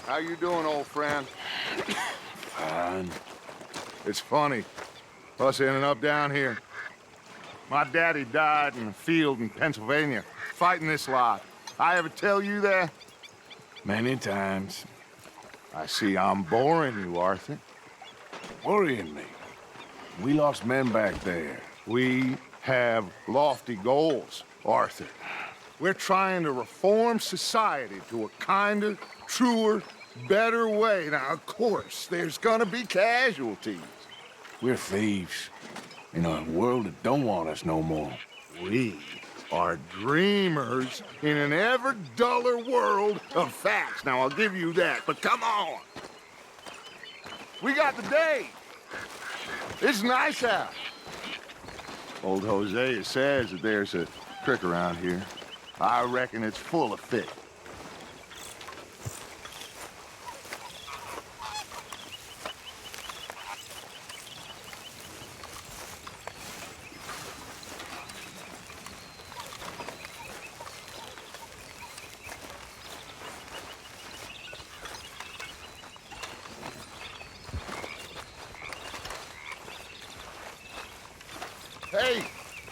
How you doing, old friend? Fine. It's funny, us ending up down here. My daddy died in a field in Pennsylvania, fighting this lot. I ever tell you that? Many times. I see I'm boring you, Arthur. Worrying me. We lost men back there. We have lofty goals, Arthur. We're trying to reform society to a kinder, truer, better way. Now, of course, there's gonna be casualties. We're thieves. In a world that don't want us no more. We are dreamers in an ever duller world of facts. Now, I'll give you that, but come on. We got the day. It's nice out. Old Hosea says that there's a creek around here. I reckon it's full of fish. Hey,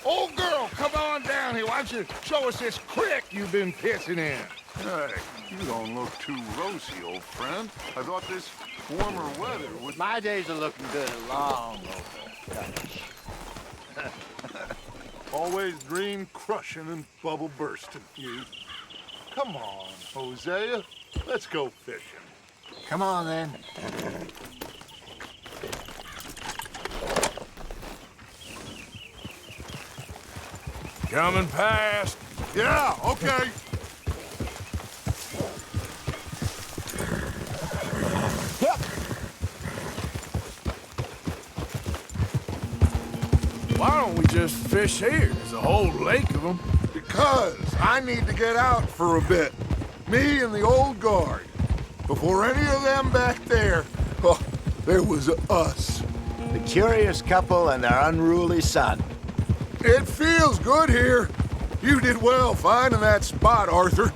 old girl, come on down here. Why don't you show us this creek you've been pissing in? Hey, you don't look too rosy, old friend. I thought this warmer weather would... My days are looking good long over. Always dream crushing and bubble bursting, you. Come on, Hosea. Let's go fishing. Come on, then. Coming past. Yeah, okay. Why don't we just fish here? There's a whole lake of them. Because I need to get out for a bit. Me and the old guard. Before any of them back there, oh, there was us. The curious couple and their unruly son. It feels good here. You did well finding that spot, Arthur.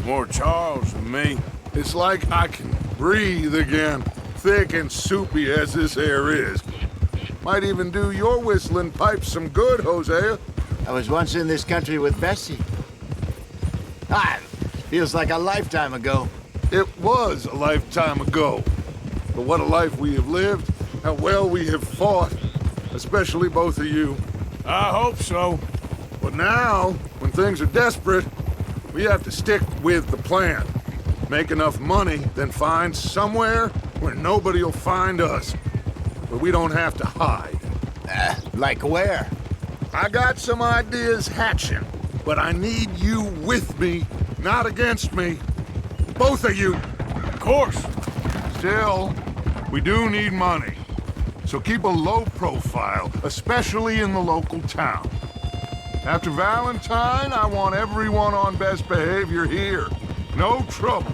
More Charles than me. It's like I can breathe again, thick and soupy as this air is. Might even do your whistling pipes some good, Hosea. I was once in this country with Bessie. Feels like a lifetime ago. It was a lifetime ago. But what a life we have lived, how well we have fought, especially both of you. I hope so. But now, when things are desperate, we have to stick with the plan. Make enough money, then find somewhere where nobody will find us. But we don't have to hide. Like where? I got some ideas hatching, but I need you with me, not against me. Both of you. Of course. Still, we do need money. So keep a low profile, especially in the local town. After Valentine, I want everyone on best behavior here. No trouble.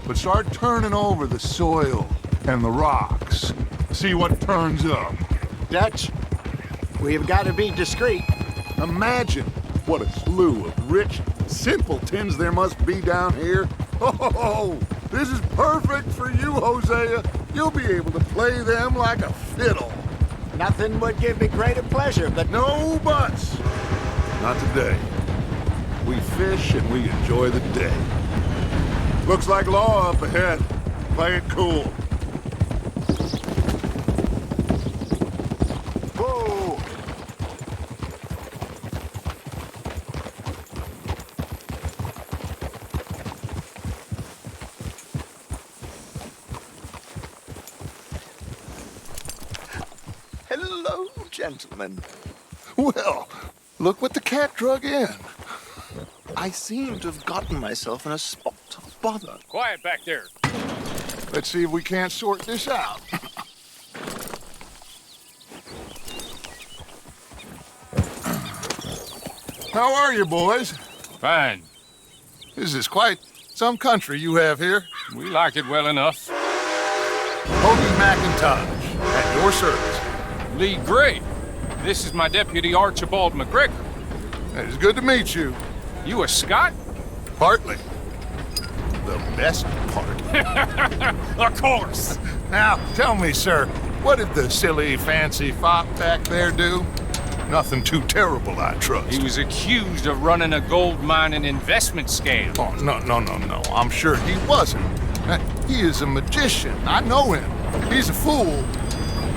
But start turning over the soil and the rocks. See what turns up. Dutch, we've got to be discreet. Imagine what a slew of rich simpletons there must be down here. Oh, this is perfect for you, Hosea. You'll be able to play them like a fiddle. Nothing would give me greater pleasure, but... No buts. Not today. We fish and we enjoy the day. Looks like law up ahead. Play it cool. Whoa! Hello, gentlemen. Well, look what the cat drug in. I seem to have gotten myself in a spot of bother. Quiet back there. Let's see if we can't sort this out. How are you, boys? Fine. This is quite some country you have here. We like it well enough. Hoagie McIntosh, at your service. Lee Gray. This is my deputy Archibald McGregor. It's good to meet you. You a Scot? Partly. The best part. Of course. Now, tell me, sir, what did the silly, fancy fop back there do? Nothing too terrible, I trust. He was accused of running a gold mining investment scam. Oh, no. I'm sure he wasn't. He is a magician. I know him. He's a fool,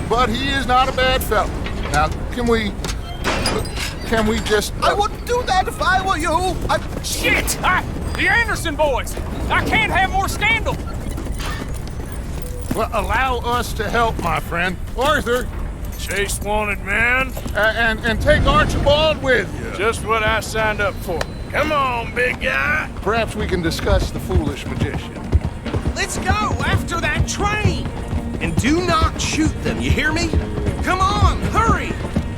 but he is not a bad fellow. Now, can we just... I wouldn't do that if I were you. Shit! The Anderson boys! I can't have more scandal! Well, allow us to help, my friend. Arthur, Chase wanted man. and take Archibald with you. Just what I signed up for. Come on, big guy. Perhaps we can discuss the foolish magician. Let's go after that train! And do not shoot them, you hear me? Come on, hurry!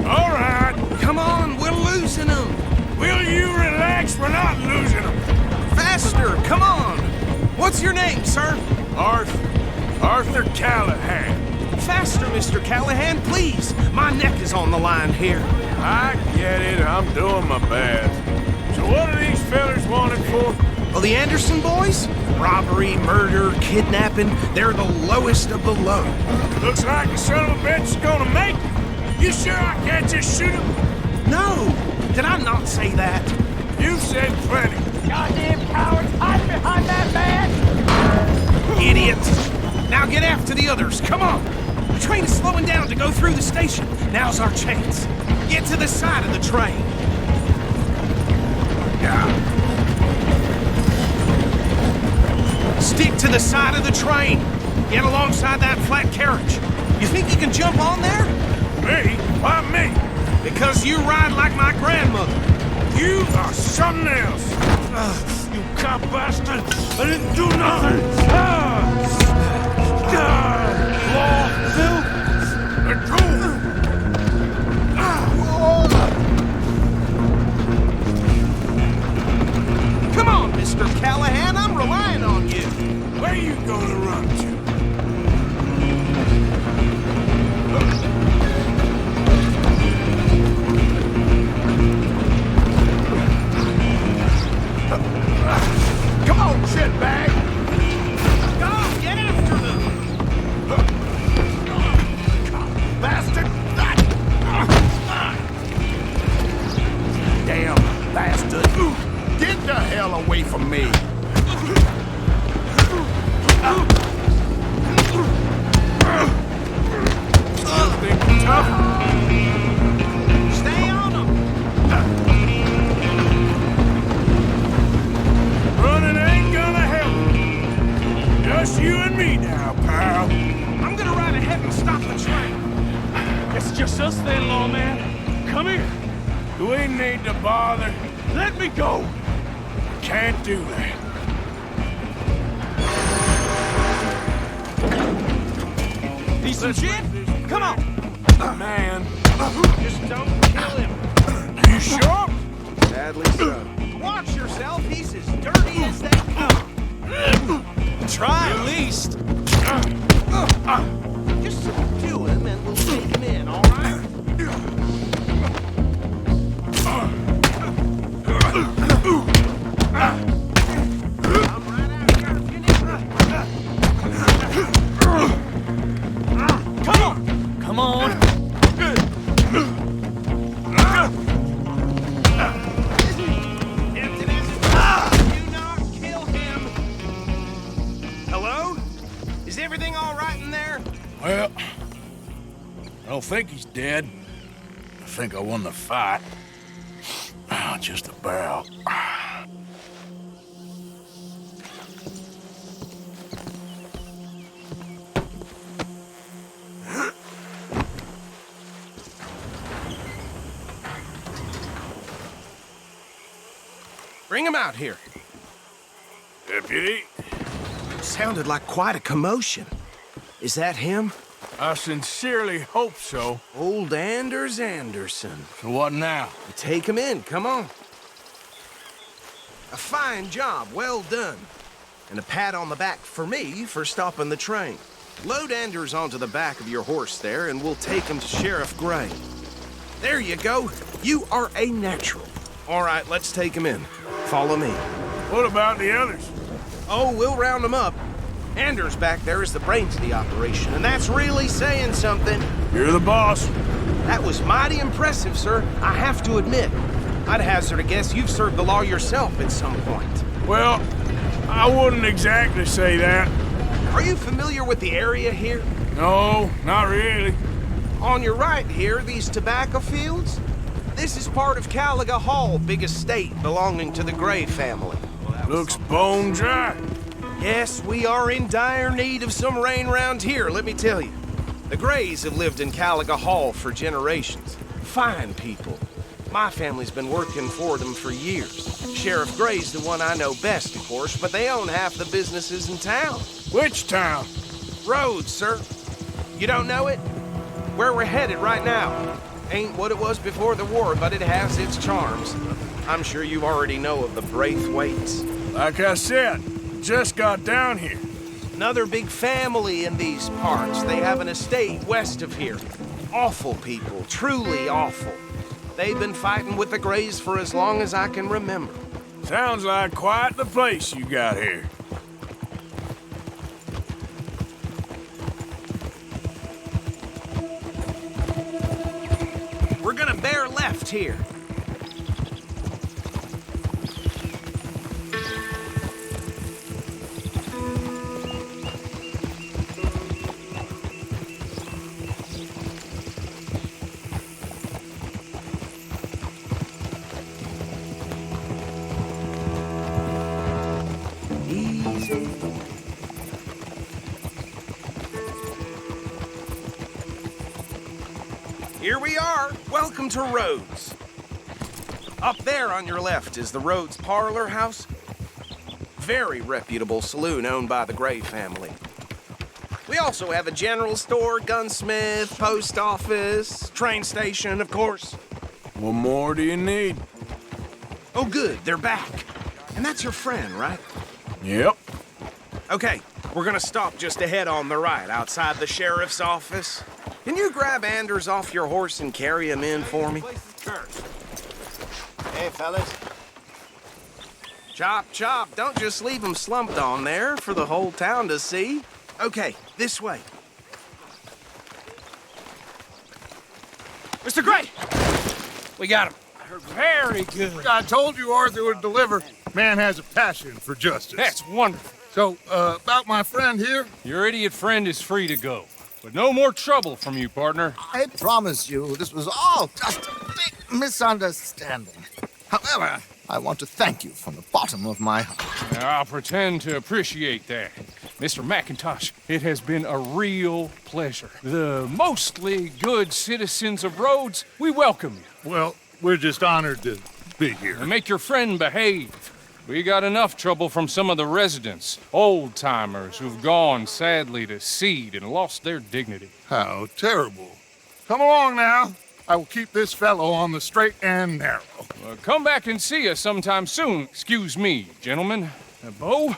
All right. Come on, we're losing them! Will you relax? We're not losing them. Faster, come on! What's your name, sir? Arthur Callahan. Faster, Mr. Callahan, please! My neck is on the line here. I get it. I'm doing my best. So what are these fellers wanted for? Well, the Anderson boys? Robbery, murder, kidnapping, they're the lowest of the low. Looks like the son of a bitch is gonna make it. You sure I can't just shoot him? No! Did I not say that? You said plenty. Goddamn cowards! Hide behind that man! Idiots! Now get after the others, come on! The train is slowing down to go through the station. Now's our chance. Get to the side of the train. Stick to the side of the train. Get alongside that flat carriage. You think you can jump on there? Me? Why me? Because you ride like my grandmother. You are something else. You cop bastard! I didn't do nothing! Law, Phil! Let go! Come on, Mr. Callahan, I'm relying on you. Where you gonna run to? Come on, shitbag. Go, get after them. Bastard. Damn bastard. Get the hell away from me. Tough? Stay on them. Running ain't gonna help. Just you and me now, pal. I'm gonna ride ahead and stop the train. It's just us then, lawman. Come here. We need to bother. Let me go. Can't do that. Need some gin? Come on. Man, Just don't kill him. you sure? Sadly so. Watch yourself. He's as dirty as they come. Try at least. Just subdue him and we'll take him in, all right? I'm right out here if you need me. Come on. Come on. Captain Anderson, do not kill him. Hello? Is everything all right in there? Well, I don't think he's dead. I think I won the fight. Just about. Bring him out here. Deputy, Sounded like quite a commotion. Is that him? I sincerely hope so. Old Anders Anderson. So what now? Take him in, come on. A fine job, well done. And a pat on the back for me for stopping the train. Load Anders onto the back of your horse there, and we'll take him to Sheriff Gray. There you go. You are a natural. All right, let's take him in. Follow me. What about the others? Oh, we'll round them up. Anders back there is the brains of the operation, and that's really saying something. You're the boss. That was mighty impressive, sir. I have to admit. I'd hazard a guess you've served the law yourself at some point. Well, I wouldn't exactly say that. Are you familiar with the area here? No, not really. On your right here, these tobacco fields? This is part of Caliga Hall, big estate belonging to the Gray family. Looks bone dry. Yes, we are in dire need of some rain round here, let me tell you. The Grays have lived in Caliga Hall for generations. Fine people. My family's been working for them for years. Sheriff Gray's the one I know best, of course, but they own half the businesses in town. Which town? Rhodes, sir. You don't know it? Where we're headed right now. Ain't what it was before the war, but it has its charms. I'm sure you already know of the Braithwaites. Like I said, just got down here. Another big family in these parts. They have an estate west of here. Awful people, truly awful. They've been fighting with the Grays for as long as I can remember. Sounds like quite the place you got here. We're gonna bear left here. Easy. Here we are. Welcome to Rhodes. Up there on your left is the Rhodes Parlor House. Very reputable saloon owned by the Gray family. We also have a general store, gunsmith, post office, train station, of course. What more do you need? Oh, good, they're back. And that's your friend, right? Yep. Okay, we're gonna stop just ahead on the right, outside the sheriff's office. Can you grab Anders off your horse and carry him in for me? Hey, fellas. Chop, chop. Don't just leave him slumped on there for the whole town to see. Okay, this way. Mr. Gray! We got him. Very good. I told you Arthur would deliver. Man has a passion for justice. That's wonderful. So, about my friend here? Your idiot friend is free to go. But no more trouble from you, partner. I promise you, this was all just a big misunderstanding. However, I want to thank you from the bottom of my heart. Now, I'll pretend to appreciate that. Mr. McIntosh, it has been a real pleasure. The mostly good citizens of Rhodes, we welcome you. Well, we're just honored to be here. And make your friend behave. We got enough trouble from some of the residents, old-timers who've gone, sadly, to seed and lost their dignity. How terrible. Come along now. I will keep this fellow on the straight and narrow. Come back and see us sometime soon. Excuse me, gentlemen. Beau,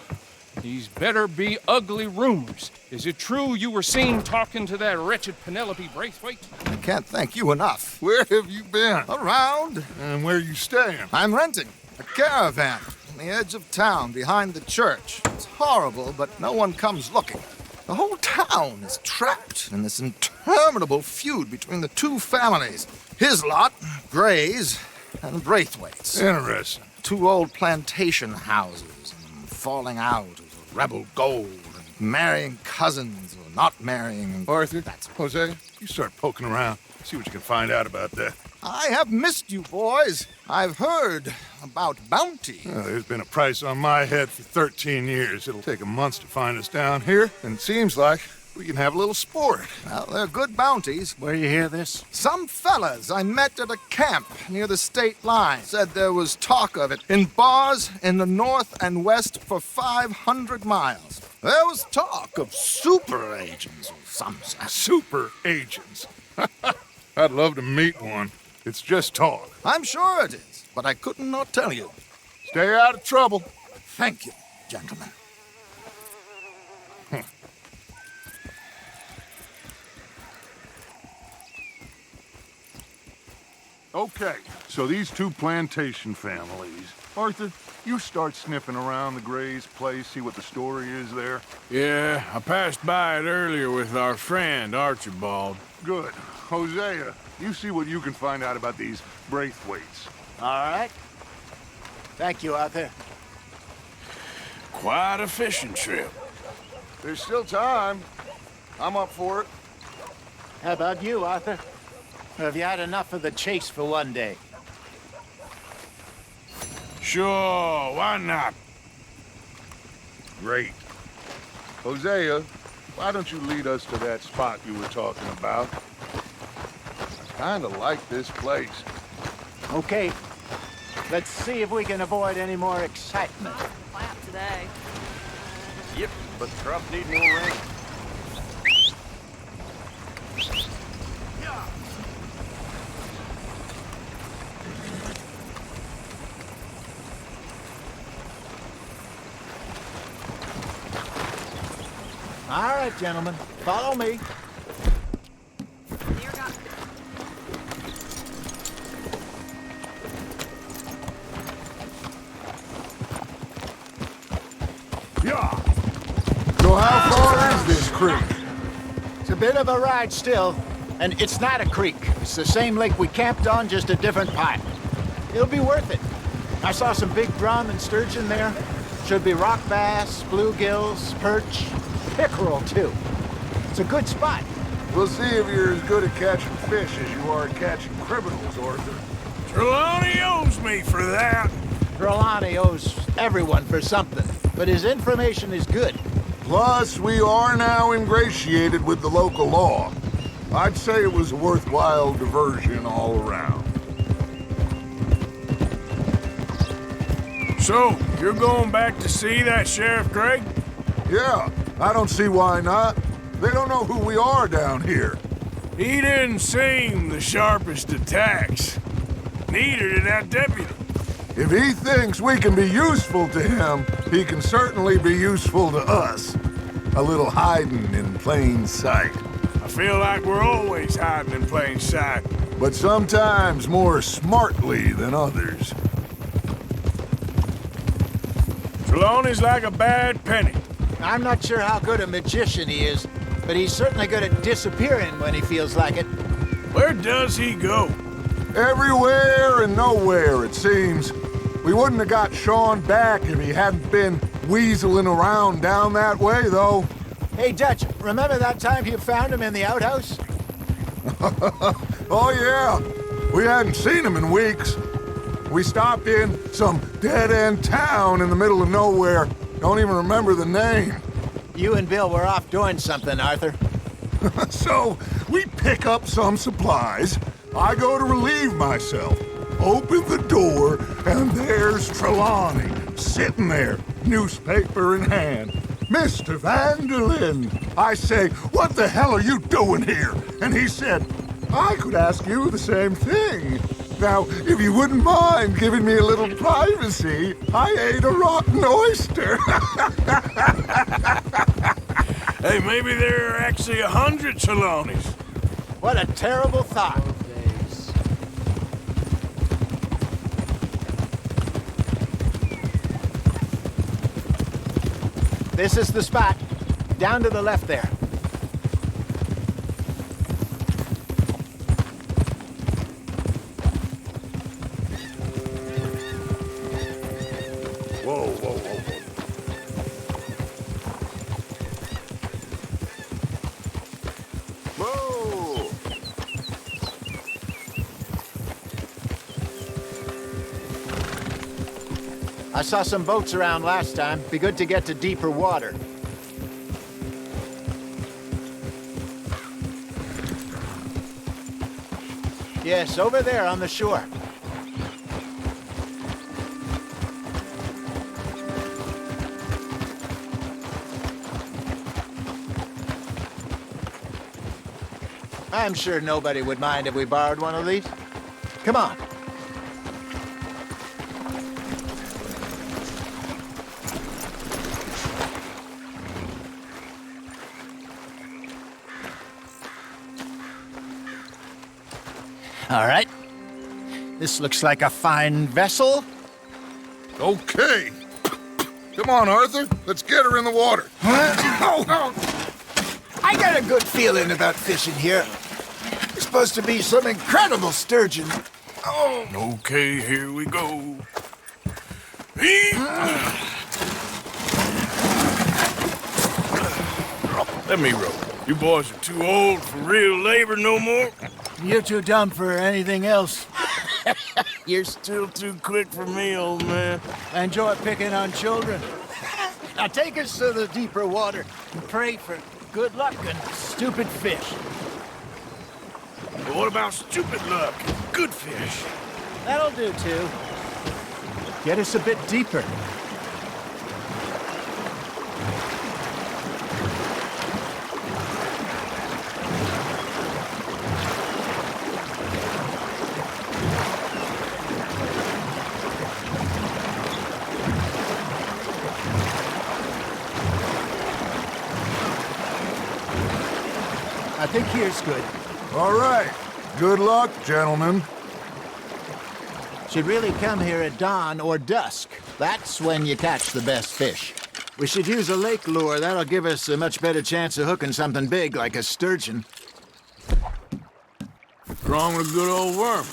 these better be ugly rumors. Is it true you were seen talking to that wretched Penelope Braithwaite? I can't thank you enough. Where have you been? Around, And where you staying? I'm renting a caravan on the edge of town behind the church. It's horrible, but no one comes looking. The whole town is trapped in this interminable feud between the two families. His lot, Gray's, and Braithwaite's. Interesting. Two old plantation houses, and falling out of rebel gold, and marrying cousins or not marrying. Arthur, Jose, you start poking around. See what you can find out about that. I have missed you, boys. I've heard about bounty. There's been a price on my head for 13 years. It'll take a month to find us down here, and it seems like We can have a little sport. Well, they're good bounties. Where you hear this? Some fellas I met at a camp near the state line said there was talk of it in bars in the north and west for 500 miles. There was talk of super agents or some such. Super agents. I'd love to meet one. It's just talk. I'm sure it is, but I couldn't not tell you. Stay out of trouble. Thank you, gentlemen. Okay, so these two plantation families. Arthur, you start sniffing around the Gray's place, see what the story is there. Yeah, I passed by it earlier with our friend, Archibald. Good. Hosea, you see what you can find out about these Braithwaites. All right. Thank you, Arthur. Quite a fishing trip. There's still time. I'm up for it. How about you, Arthur? Or have you had enough of the chase for one day? Sure, why not? Great. Hosea, why don't you lead us to that spot you were talking about? I kinda like this place. Okay. Let's see if we can avoid any more excitement. Flat today. Yep, but the crops need more rain. All right, gentlemen. Follow me. Dear God. Yeah. So how far is this creek? It's a bit of a ride still, and it's not a creek. It's the same lake we camped on, just a different pipe. It'll be worth it. I saw some big drum and sturgeon there. Should be rock bass, bluegills, perch, pickerel too. It's a good spot. We'll see if you're as good at catching fish as you are at catching criminals, Arthur. Trelawny owes me for that. Trelawny owes everyone for something, but his information is good. Plus, we are now ingratiated with the local law. I'd say it was a worthwhile diversion all around. So, you're going back to see that Sheriff Gray? Yeah, I don't see why not. They don't know who we are down here. He didn't seem the sharpest attacks. Neither did that deputy. If he thinks we can be useful to him, he can certainly be useful to us. A little hiding in plain sight. I feel like we're always hiding in plain sight. But sometimes more smartly than others. Trelawny's like a bad penny. I'm not sure how good a magician he is, but he's certainly good at disappearing when he feels like it. Where does he go? Everywhere and nowhere, it seems. We wouldn't have got Sean back if he hadn't been weaseling around down that way, though. Hey, Dutch, remember that time you found him in the outhouse? Oh, yeah. We hadn't seen him in weeks. We stopped in some dead-end town in the middle of nowhere. Don't even remember the name. You and Bill were off doing something, Arthur. So, we pick up some supplies. I go to relieve myself. Open the door, and there's Trelawny, sitting there, newspaper in hand. Mr. Vanderlyn. I say, what the hell are you doing here? And he said, I could ask you the same thing. Now, if you wouldn't mind giving me a little privacy, I ate a rotten oyster. Hey, maybe there are actually 100 Trelawnys. What a terrible thought. This is the spot. Down to the left there. Whoa, whoa, whoa, whoa. Whoa! I saw some boats around last time. Be good to get to deeper water. Yes, over there on the shore. I'm sure nobody would mind if we borrowed one of these. Come on. All right. This looks like a fine vessel. Okay. Come on, Arthur. Let's get her in the water. I got a good feeling about fishing here. There's supposed to be some incredible sturgeon. Okay, here we go. Let me row. You boys are too old for real labor no more. You're too dumb for anything else. You're still too quick for me, old man. I enjoy picking on children. Now take us to the deeper water and pray for good luck and stupid fish. But what about stupid luck and good fish? That'll do, too. Get us a bit deeper. I think here's good. All right. Good luck, gentlemen. Should really come here at dawn or dusk. That's when you catch the best fish. We should use a lake lure. That'll give us a much better chance of hooking something big like a sturgeon. What's wrong with a good old worm?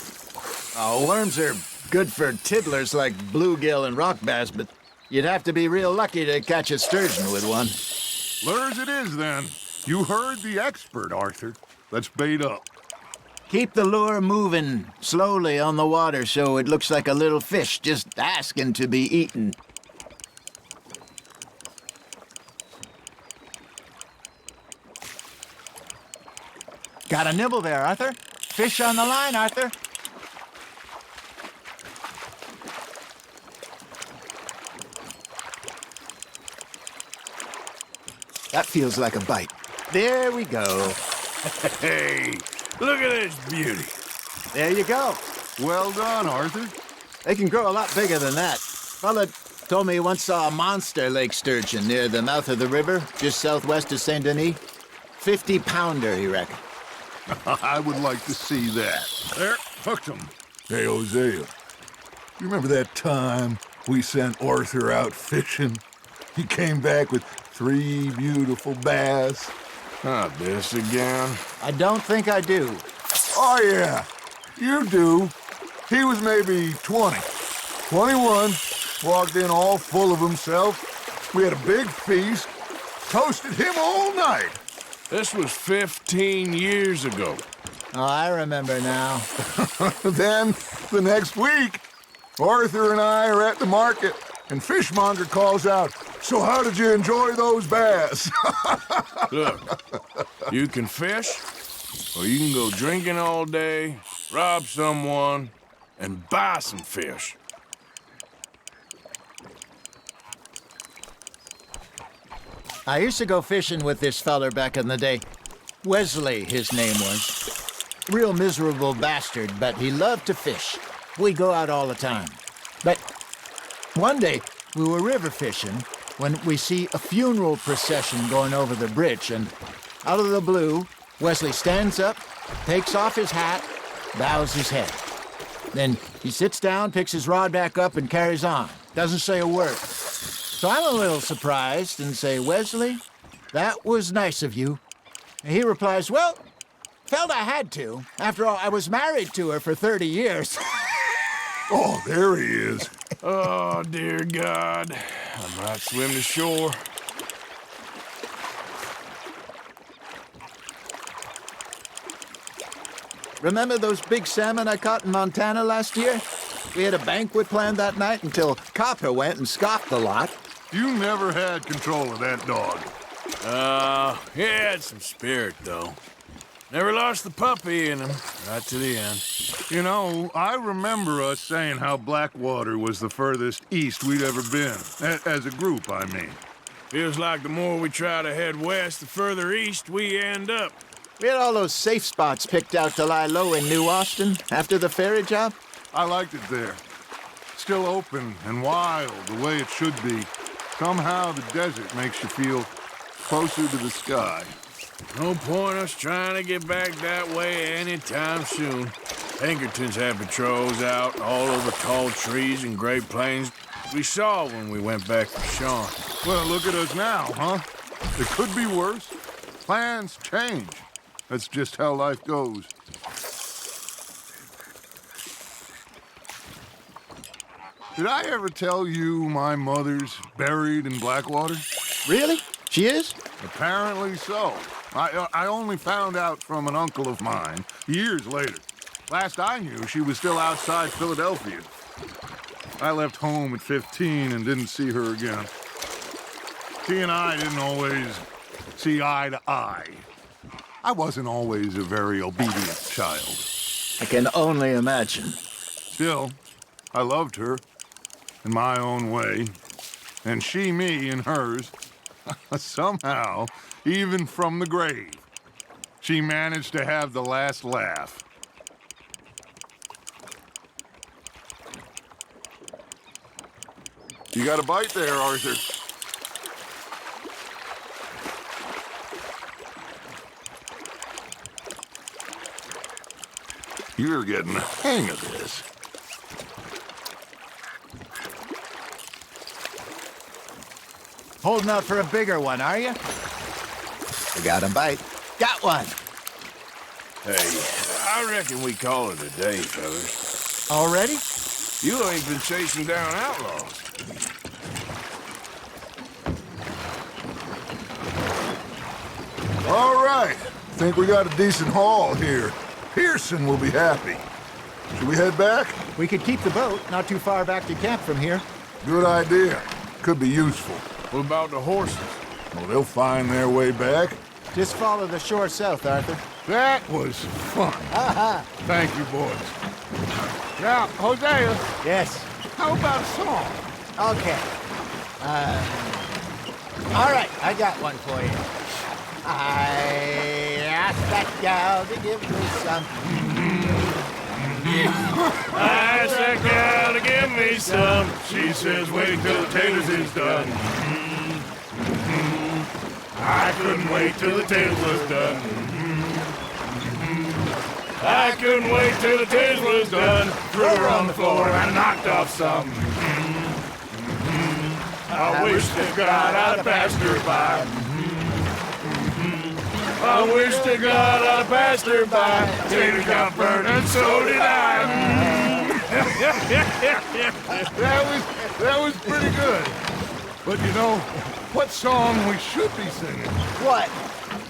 Oh, worms are good for tiddlers like bluegill and rock bass, but you'd have to be real lucky to catch a sturgeon with one. Lures it is, then. You heard the expert, Arthur. Let's bait up. Keep the lure moving slowly on the water so it looks like a little fish just asking to be eaten. Got a nibble there, Arthur. Fish on the line, Arthur. That feels like a bite. There we go. Hey, look at this beauty. There you go. Well done, Arthur. They can grow a lot bigger than that. Fella told me he once saw a monster lake sturgeon near the mouth of the river, just southwest of Saint Denis. 50-pounder, he reckoned. I would like to see that. There, hooked him. Hey, Hosea. You remember that time we sent Arthur out fishing? He came back with 3 beautiful bass. Not this again. I don't think I do. Oh, yeah. You do. He was maybe 20. 21. Walked in all full of himself. We had a big feast. Toasted him all night. This was 15 years ago. Oh, I remember now. Then, the next week, Arthur and I are at the market, and Fishmonger calls out, "So how did you enjoy those bass?" Look, you can fish, or you can go drinking all day, rob someone, and buy some fish. I used to go fishing with this feller back in the day. Wesley, his name was. Real miserable bastard, but he loved to fish. We'd go out all the time. But one day, we were river fishing when we see a funeral procession going over the bridge, and out of the blue, Wesley stands up, takes off his hat, bows his head. Then he sits down, picks his rod back up, and carries on. Doesn't say a word. So I'm a little surprised and say, "Wesley, that was nice of you." And he replies, "Well, felt I had to. After all, I was married to her for 30 years. Oh, there he is. Oh, dear God. I might swim to shore. Remember those big salmon I caught in Montana last year? We had a banquet planned that night until Copper went and scoffed the lot. You never had control of that dog. He had some spirit, though. Never lost the puppy in him, right to the end. You know, I remember us saying how Blackwater was the furthest east we'd ever been. As a group, I mean. Feels like the more we try to head west, the further east we end up. We had all those safe spots picked out to lie low in New Austin after the ferry job. I liked it there. Still open and wild, the way it should be. Somehow the desert makes you feel closer to the sky. No point us trying to get back that way anytime soon. Pinkertons had patrols out all over tall trees and Great Plains. We saw when we went back to Sean. Well, look at us now, huh? It could be worse. Plans change. That's just how life goes. Did I ever tell you my mother's buried in Blackwater? Really? She is? Apparently so. I only found out from an uncle of mine years later. Last I knew, she was still outside Philadelphia. I left home at 15 and didn't see her again. She and I didn't always see eye to eye. I wasn't always a very obedient child. I can only imagine. Still, I loved her in my own way, and she me in hers. Somehow, even from the grave, she managed to have the last laugh. You got a bite there, Arthur. You're getting the hang of this. Holding out for a bigger one, are you? I got a bite. Got one. Hey, I reckon we call it a day, fellas. Already? You ain't been chasing down outlaws. All right. Think we got a decent haul here. Pearson will be happy. Should we head back? We could keep the boat not too far back to camp from here. Good idea. Could be useful. What about the horses? Well, they'll find their way back. Just follow the shore south, Arthur. That was fun. Thank you, boys. Now, Hosea, Yes. how about a song? Okay. All right, I got one for you. I asked that gal to give me some. I asked that gal to give me some. She says, wait till the taters is done. I couldn't wait till the taters was done. I couldn't wait till the taters was done. Threw her on the floor and I knocked off some. I wish to God I'd have passed her by. I wish to God I'd passed her by. Tater got burned and so did I. That was pretty good. But you know, what song we should be singing? What?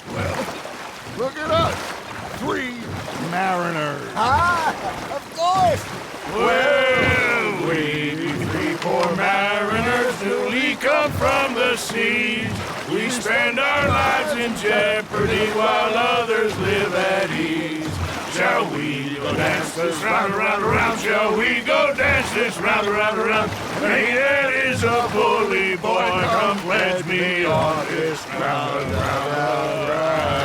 Well, look at us. 3 mariners. Of course. Well, we 3 poor mariners newly come from the seas. We spend our lives in jeopardy while others live at ease. Shall we go dance this round, around, around? Shall we go dance this round, around, around? Hey, that is a bully boy. Come pledge me on this ground, round, round.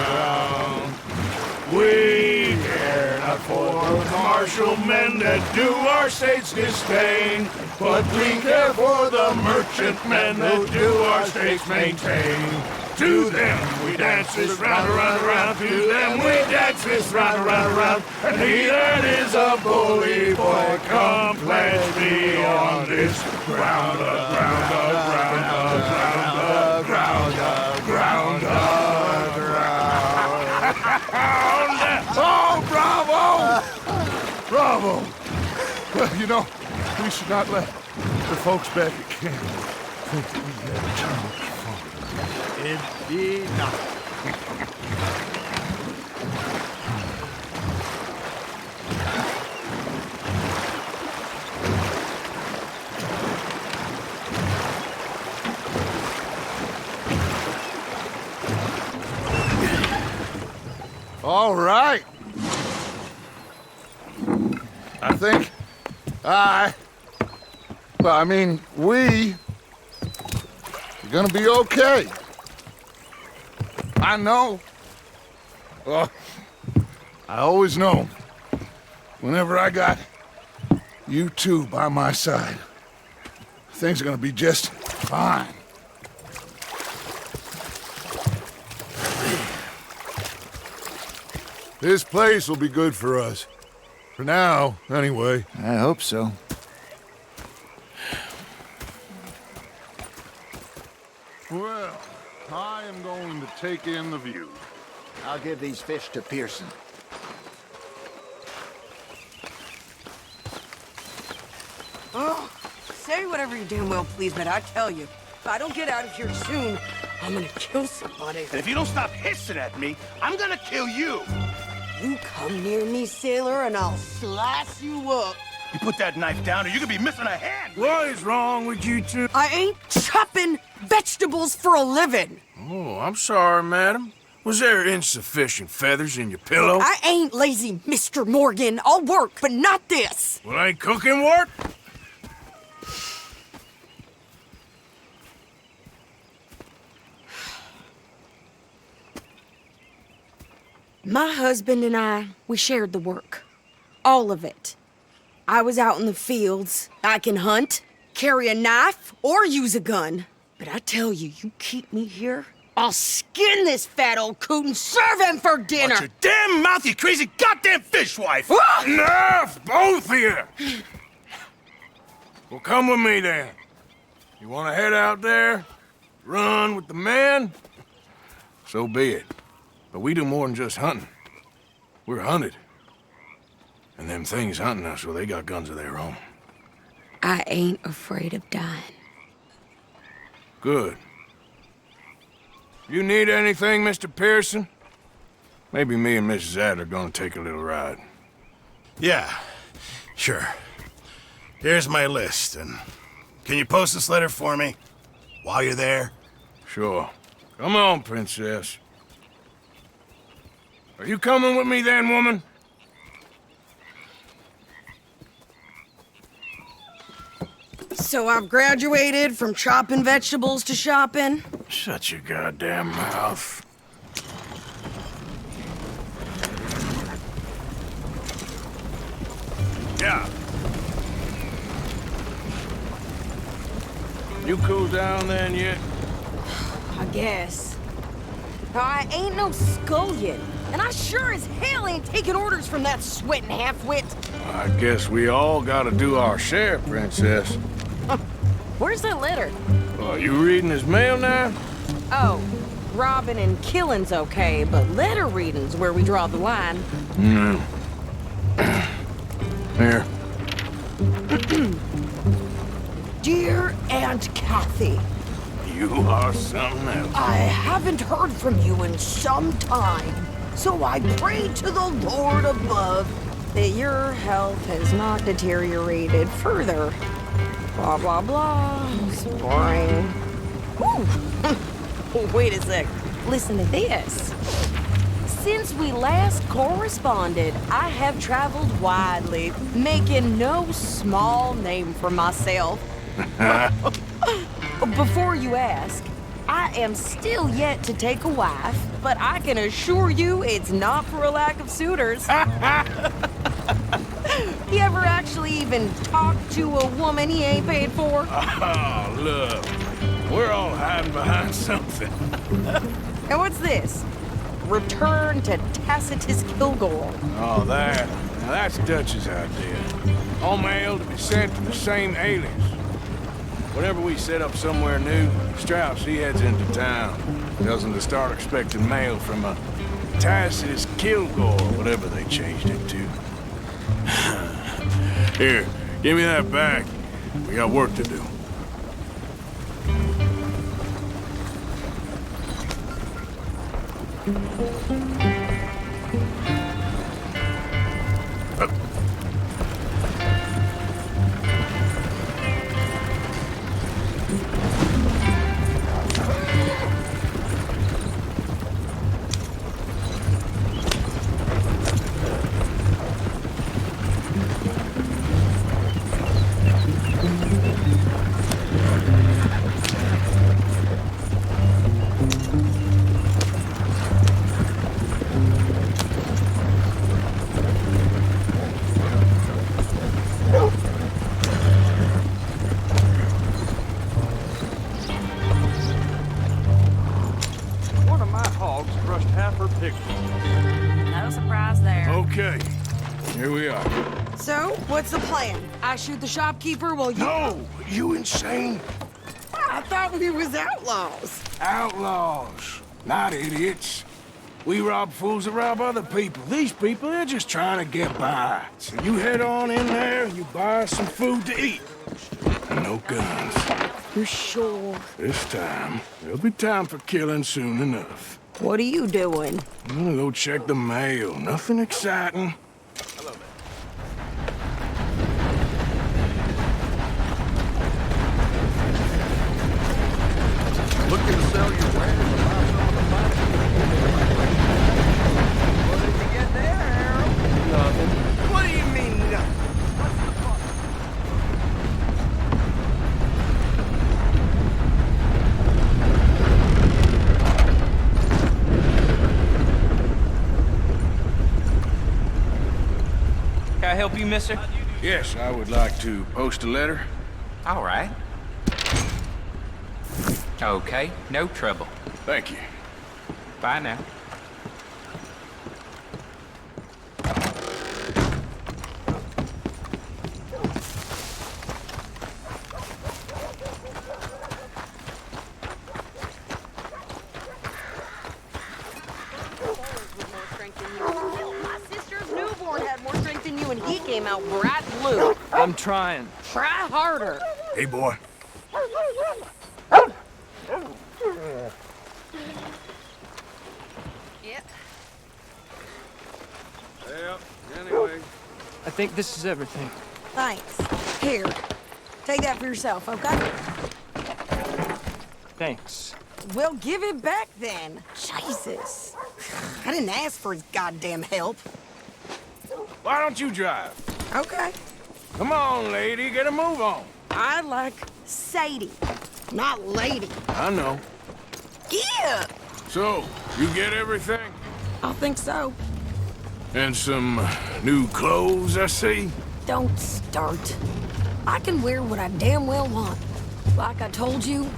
We care not for the martial men that do our states disdain, but we care for the merchant men that do our states maintain. To them we dance this round, around, around. To them we dance this round, around, around. And he that is a bully boy, come pledge me on this ground, ground, ground, ground, ground, ground, ground. Oh, bravo! Bravo! Well, you know, we should not let the folks back at camp think that we had too much fun. Indeed not. All All right. I think we are gonna be okay. I know. Well, I always know. Whenever I got you two by my side, things are gonna be just fine. This place will be good for us. For now, anyway. I hope so. Well, I am going to take in the view. I'll give these fish to Pearson. Oh, say whatever you damn well please, but I tell you, if I don't get out of here soon, I'm gonna kill somebody. And if you don't stop hissing at me, I'm gonna kill you. You come near me, sailor, and I'll slice you up. You put that knife down or you could be missing a hand. What is wrong with you two? I ain't chopping vegetables for a living. Oh, I'm sorry, madam. Was there insufficient feathers in your pillow? I ain't lazy, Mr. Morgan. I'll work, but not this. Well, ain't cooking work? My husband and I, we shared the work. All of it. I was out in the fields. I can hunt, carry a knife, or use a gun. But I tell you, you keep me here, I'll skin this fat old coot and serve him for dinner. Watch your damn mouth, you crazy goddamn fishwife! Enough, both of you! Well, come with me then. You want to head out there, run with the men? So be it. But we do more than just hunting. We're hunted. And them things hunting us, well, they got guns of their own. I ain't afraid of dying. Good. You need anything, Mr. Pearson? Maybe me and Mrs. Adler are gonna take a little ride. Yeah, sure. Here's my list, and can you post this letter for me while you're there? Sure. Come on, princess. Are you coming with me then, woman? So I've graduated from chopping vegetables to shopping? Shut your goddamn mouth. Yeah. You cool down then yet? I guess. Now, I ain't no scullion, and I sure as hell ain't taking orders from that sweating half-wit. I guess we all gotta do our share, princess. Where's that letter? You reading his mail now? Oh, robbing and killing's okay, but letter reading's where we draw the line. Here. Dear Aunt Kathy, You are something else. I haven't heard from you in some time, so I pray to the Lord above that your health has not deteriorated further. Blah, blah, blah. It's boring. Ooh. Wait a sec. Listen to this. Since we last corresponded, I have traveled widely, making no small name for myself. Before you ask, I am still yet to take a wife, but I can assure you it's not for a lack of suitors. He ever actually even talked to a woman he ain't paid for? Oh, look. We're all hiding behind something. And what's this? Return to Tacitus Kilgore. Oh, that. Now that's Dutch's idea. All mail to be sent to the same alias. Whenever we set up somewhere new, Strauss, he heads into town. Tells them to start expecting mail from a Tacitus Kilgore, whatever they changed it to. Here, give me that back. We got work to do. Okay, here we are. So, what's the plan? I shoot the shopkeeper while you... No! You insane? I thought we was outlaws. Outlaws, not idiots. We rob fools that rob other people. These people, they're just trying to get by. So you head on in there and you buy us some food to eat. And no guns. You sure? This time, there'll be time for killing soon enough. What are you doing? I'm gonna go check the mail. Nothing exciting. Looking to sell your wares and buy some of the money? What did you get there, Harold? Nothing. What do you mean, nothing? What's the fuck? Can I help you, mister? Yes, I would like to post a letter. All right. Okay, no trouble. Thank you. Bye now. My sister's newborn had more strength than you, and he came out bright blue. I'm trying. Try harder. Hey, boy. Yep. Well, anyway. I think this is everything. Thanks. Here, take that for yourself, okay? Thanks. Well, give it back then. Jesus. I didn't ask for his goddamn help. Why don't you drive? Okay. Come on, lady, get a move on. I like Sadie, not lady. I know. Yeah. So, you get everything? I think so. And some new clothes, I see? Don't start. I can wear what I damn well want. Like I told you,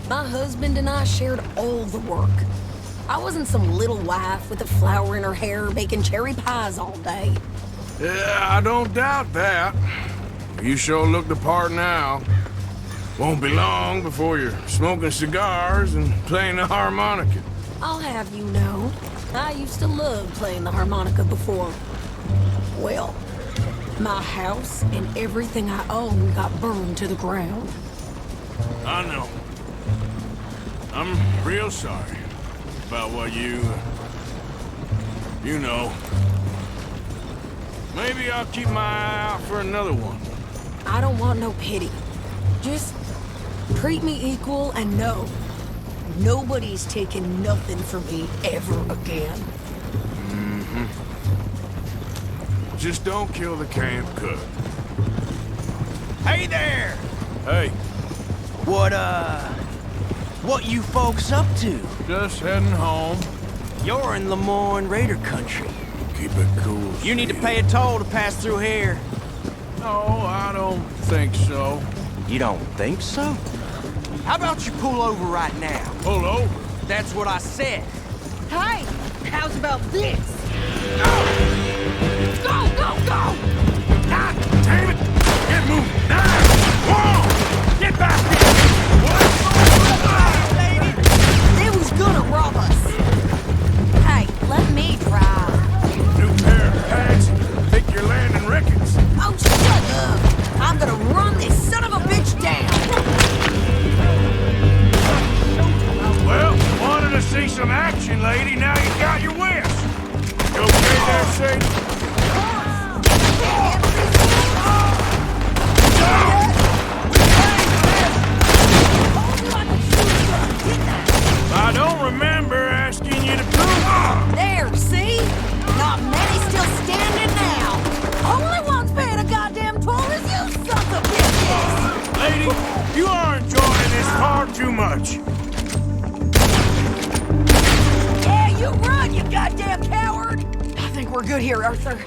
my husband and I shared all the work. I wasn't some little wife with a flower in her hair baking cherry pies all day. Yeah, I don't doubt that. You sure look the part now. Won't be long before you're smoking cigars and playing the harmonica. I'll have you know, I used to love playing the harmonica before. Well, my house and everything I own got burned to the ground. I know. I'm real sorry about what you know. Maybe I'll keep my eye out for another one. I don't want no pity. Just treat me equal and know nobody's taking nothing from me ever again. Just don't kill the camp cook. Hey there! Hey, What you folks up to? just heading home. You're in Lemoyne Raider country. Keep it cool. You need to pay a toll to pass through here. No, I don't think so. You don't think so? How about you pull over right now? Pull over. That's what I said. Hey, how's about this? Go, go, go! God damn it! Get moving! Now! Whoa! Get back here! They was gonna rob us. Hey, let me drive. New pair of pants. Think you're landing Ricketts. Oh, shut up! I'm gonna run this son of a bitch down! Well, wanted to see some action, lady. Now you got your wish. You okay there, Sadie? I don't remember asking you to prove. There, see? Not many still standing now. Only one's paying a goddamn toll is you sons of bitches! Lady, you are enjoying this far too much. Yeah, you run, you goddamn coward! I think we're good here, Arthur.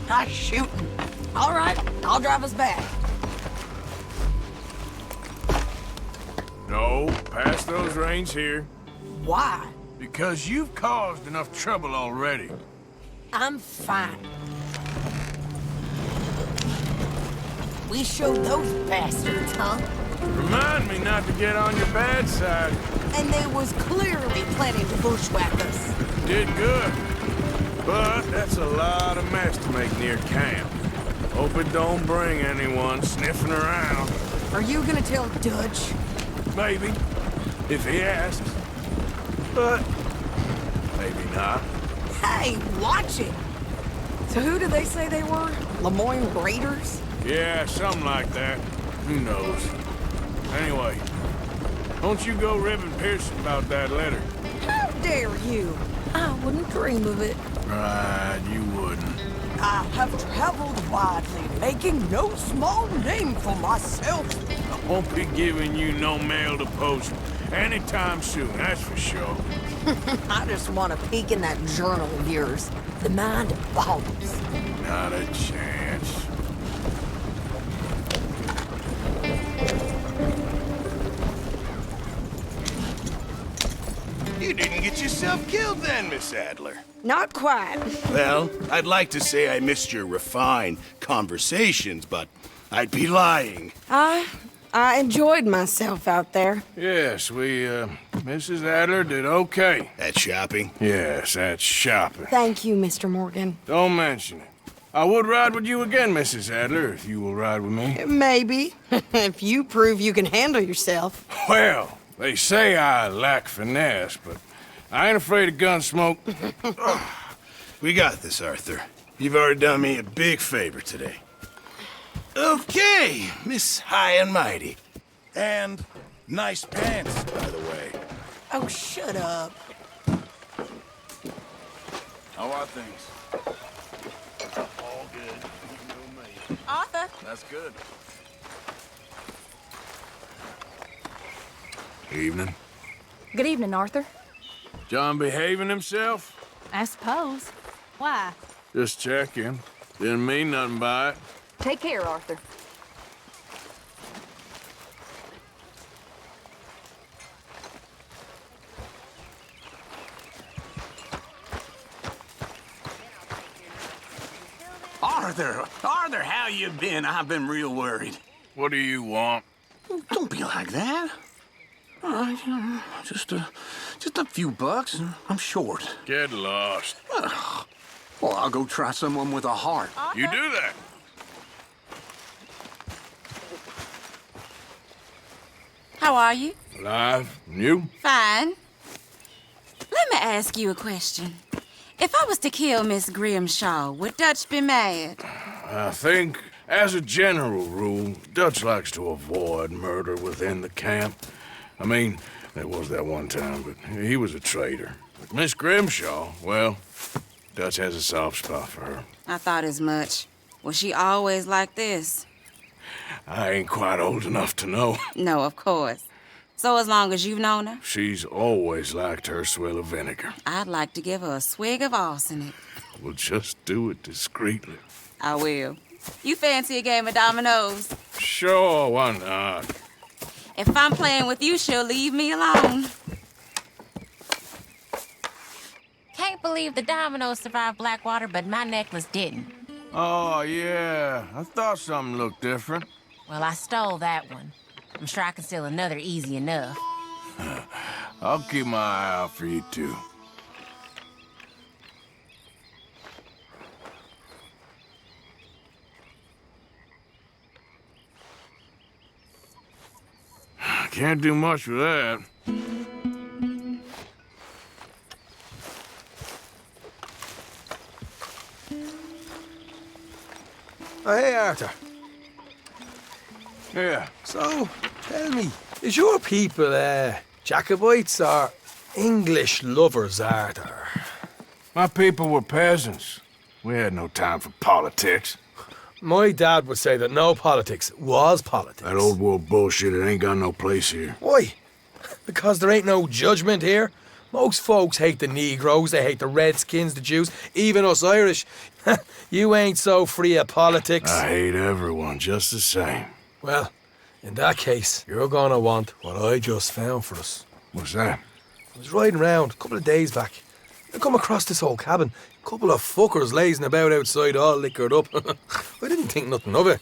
Nice shooting. All right, I'll drive us back. No, pass those reins here. Why? Because you've caused enough trouble already. I'm fine. We showed those bastards, huh? Remind me not to get on your bad side. And they was clearly planning to bushwhack us. Did good. But that's a lot of mess to make near camp. Hope it don't bring anyone sniffing around. Are you gonna tell Dutch? Maybe, if he asks. But maybe not. Hey, watch it! So who did they say they were? Lemoyne Raiders? Yeah, something like that. Who knows? Anyway, don't you go ribbing Pearson about that letter. How dare you? I wouldn't dream of it. Right, you wouldn't. I have traveled widely, making no small name for myself. I won't be giving you no mail to post anytime soon, that's for sure. I just want to peek in that journal of yours. The mind of volumes. Not a chance. You didn't get yourself killed then, Miss Adler. Not quite. Well, I'd like to say I missed your refined conversations, but I'd be lying. I enjoyed myself out there. Yes, Mrs. Adler did okay. At shopping? Yes, that's shopping. Thank you, Mr. Morgan. Don't mention it. I would ride with you again, Mrs. Adler, if you will ride with me. Maybe. If you prove you can handle yourself. Well, they say I lack finesse, but I ain't afraid of gun smoke. We got this, Arthur. You've already done me a big favor today. Okay, Miss High and Mighty. And nice pants, by the way. Oh, shut up. How are things? All good. Arthur. That's good. Evening. Good evening, Arthur. John behaving himself? I suppose. Why? Just checking. Didn't mean nothing by it. Take care, Arthur. Arthur, how you been? I've been real worried. What do you want? Don't be like that. All right, just a few bucks, and I'm short. Get lost. Well, I'll go try someone with a heart. You do that. How are you? Alive. And you? Fine. Let me ask you a question. If I was to kill Miss Grimshaw, would Dutch be mad? I think, as a general rule, Dutch likes to avoid murder within the camp. I mean, there was that one time, but he was a traitor. But Miss Grimshaw, well, Dutch has a soft spot for her. I thought as much. Was she always like this? I ain't quite old enough to know. No, of course. So as long as you've known her? She's always liked her swill of vinegar. I'd like to give her a swig of arsenic. We'll just do it discreetly. I will. You fancy a game of dominoes? Sure, why not? If I'm playing with you, she'll leave me alone. Can't believe the dominoes survived Blackwater, but my necklace didn't. Oh, yeah. I thought something looked different. Well, I stole that one. I'm sure I can steal another easy enough. I'll keep my eye out for you, too. Can't do much with that. Oh, hey, Arthur. Yeah. So, tell me, is your people, Jacobites or English lovers, Arthur? My people were peasants. We had no time for politics. My dad would say that no politics was politics. That old world bullshit, it ain't got no place here. Why? Because there ain't no judgment here. Most folks hate the Negroes, they hate the Redskins, the Jews, even us Irish. You ain't so free of politics. I hate everyone just the same. Well, in that case, you're gonna want what I just found for us. What's that? I was riding around a couple of days back. I come across this old cabin. Couple of fuckers lazing about outside all liquored up. I didn't think nothing of it.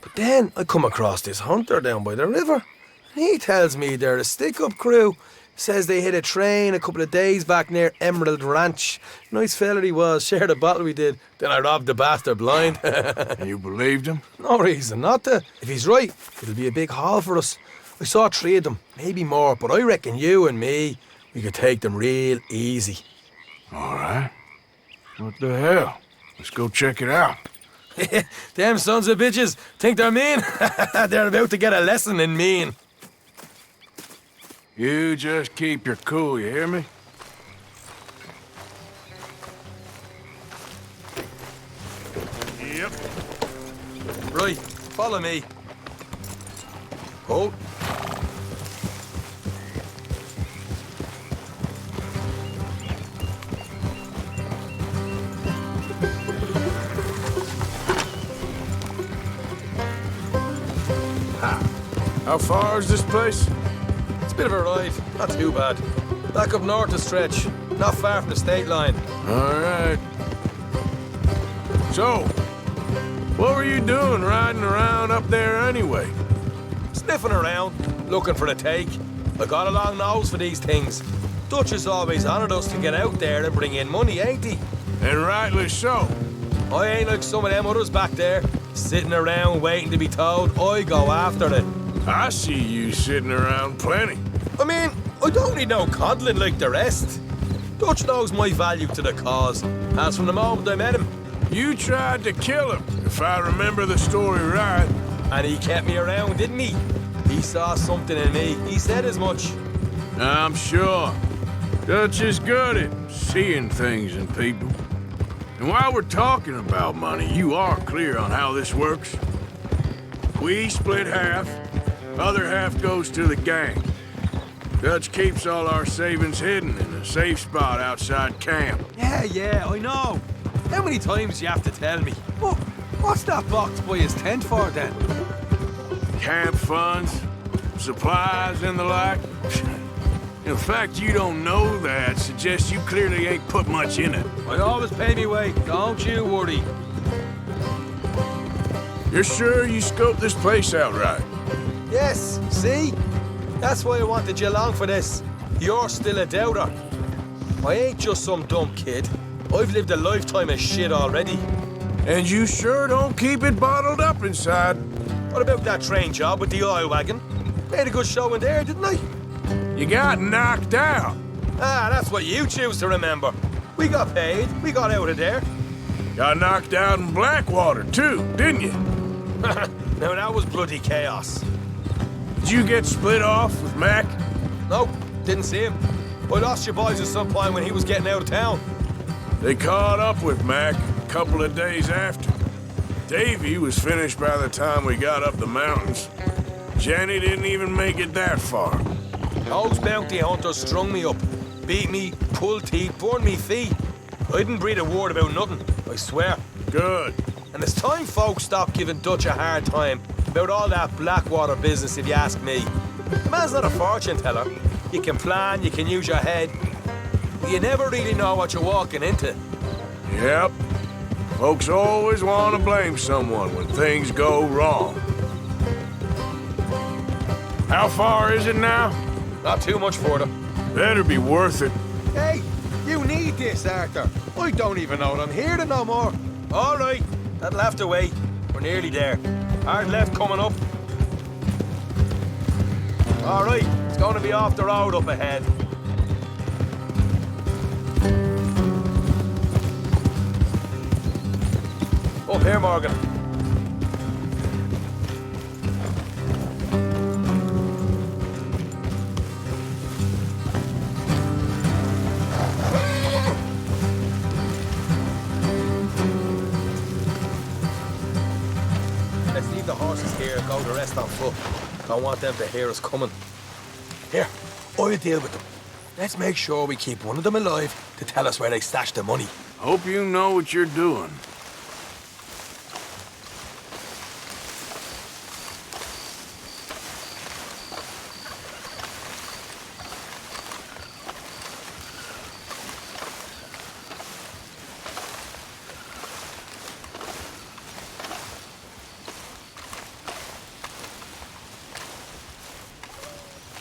But then I come across this hunter down by the river. He tells me they're a stick-up crew. Says they hit a train a couple of days back near Emerald Ranch. Nice fella he was, shared a bottle we did. Then I robbed the bastard blind. You believed him? No reason not to. If he's right, it'll be a big haul for us. I saw 3 of them, maybe more, but I reckon you and me, we could take them real easy. All right. What the hell? Let's go check it out. Them sons of bitches think they're mean. They're about to get a lesson in mean. You just keep your cool, you hear me? Yep. Right, follow me. Hold. How far is this place? It's a bit of a ride, not too bad. Back up north a stretch, not far from the state line. All right. So, what were you doing riding around up there anyway? Sniffing around, looking for a take. I got a long nose for these things. Dutch has always honoured us to get out there and bring in money, ain't he? And rightly so. I ain't like some of them others back there, sitting around waiting to be told. I go after it. I see you sitting around plenty. I mean, I don't need no coddling like the rest. Dutch knows my value to the cause, as from the moment I met him. You tried to kill him, if I remember the story right. And he kept me around, didn't he? He saw something in me. He said as much. I'm sure. Dutch is good at seeing things in people. And while we're talking about money, you are clear on how this works? We split half. Other half goes to the gang. Dutch keeps all our savings hidden in a safe spot outside camp. Yeah, I know. How many times you have to tell me? What's that box by his tent for, then? Camp funds, supplies, and the like. In fact, you don't know that suggests you clearly ain't put much in it. I always pay me way, don't you worry. You're sure you scoped this place out right? Yes, see? That's why I wanted you along for this. You're still a doubter. I ain't just some dumb kid. I've lived a lifetime of shit already. And you sure don't keep it bottled up inside. What about that train job with the oil wagon? Made a good show in there, didn't I? You got knocked out. Ah, that's what you choose to remember. We got paid. We got out of there. Got knocked out in Blackwater, too, didn't you? Now, that was bloody chaos. Did you get split off with Mac? Nope, didn't see him. I lost your boys at some point when he was getting out of town. They caught up with Mac a couple of days after. Davy was finished by the time we got up the mountains. Jenny didn't even make it that far. Those bounty hunters strung me up, beat me, pulled teeth, burned me feet. I didn't breathe a word about nothing, I swear. Good. And it's time folks stop giving Dutch a hard time about all that Blackwater business, if you ask me. The man's not a fortune teller. You can plan, you can use your head, but you never really know what you're walking into. Yep. Folks always want to blame someone when things go wrong. How far is it now? Not too much further. Better be worth it. Hey, you need this, Arthur. I don't even know I'm here to no more. All right, that'll have to wait. We're nearly there. Hard left coming up. All right, it's going to be off the road up ahead. Up here, Morgan. Let's leave the horses here and go the rest on foot. Don't want them to hear us coming. Here, I'll deal with them. Let's make sure we keep one of them alive to tell us where they stashed the money. Hope you know what you're doing.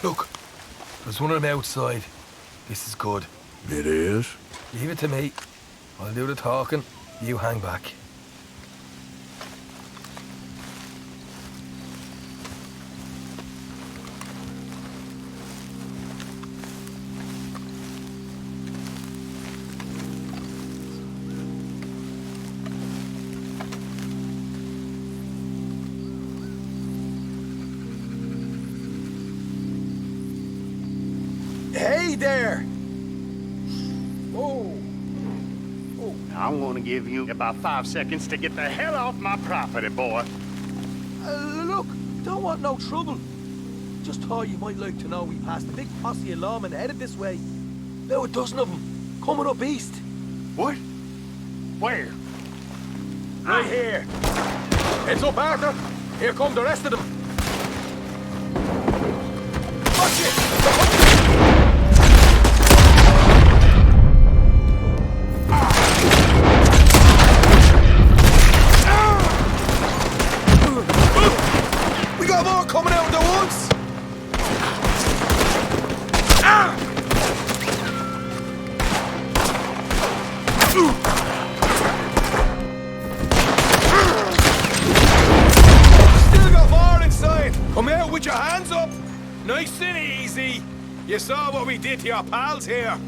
Look, there's one of them outside. This is good. It is? Leave it to me. I'll do the talking. You hang back. Hey there! I'm gonna give you about 5 seconds to get the hell off my property, boy. Look, don't want no trouble. Just thought you might like to know we passed a big posse of lawmen headed this way. About a dozen of them, coming up east. What? Where? Right here. Heads up, Arthur. Here come the rest of them. Watch it! We got more coming out of the woods! Still got more inside! Come out with your hands up! Nice and easy! You saw what we did to your pals here!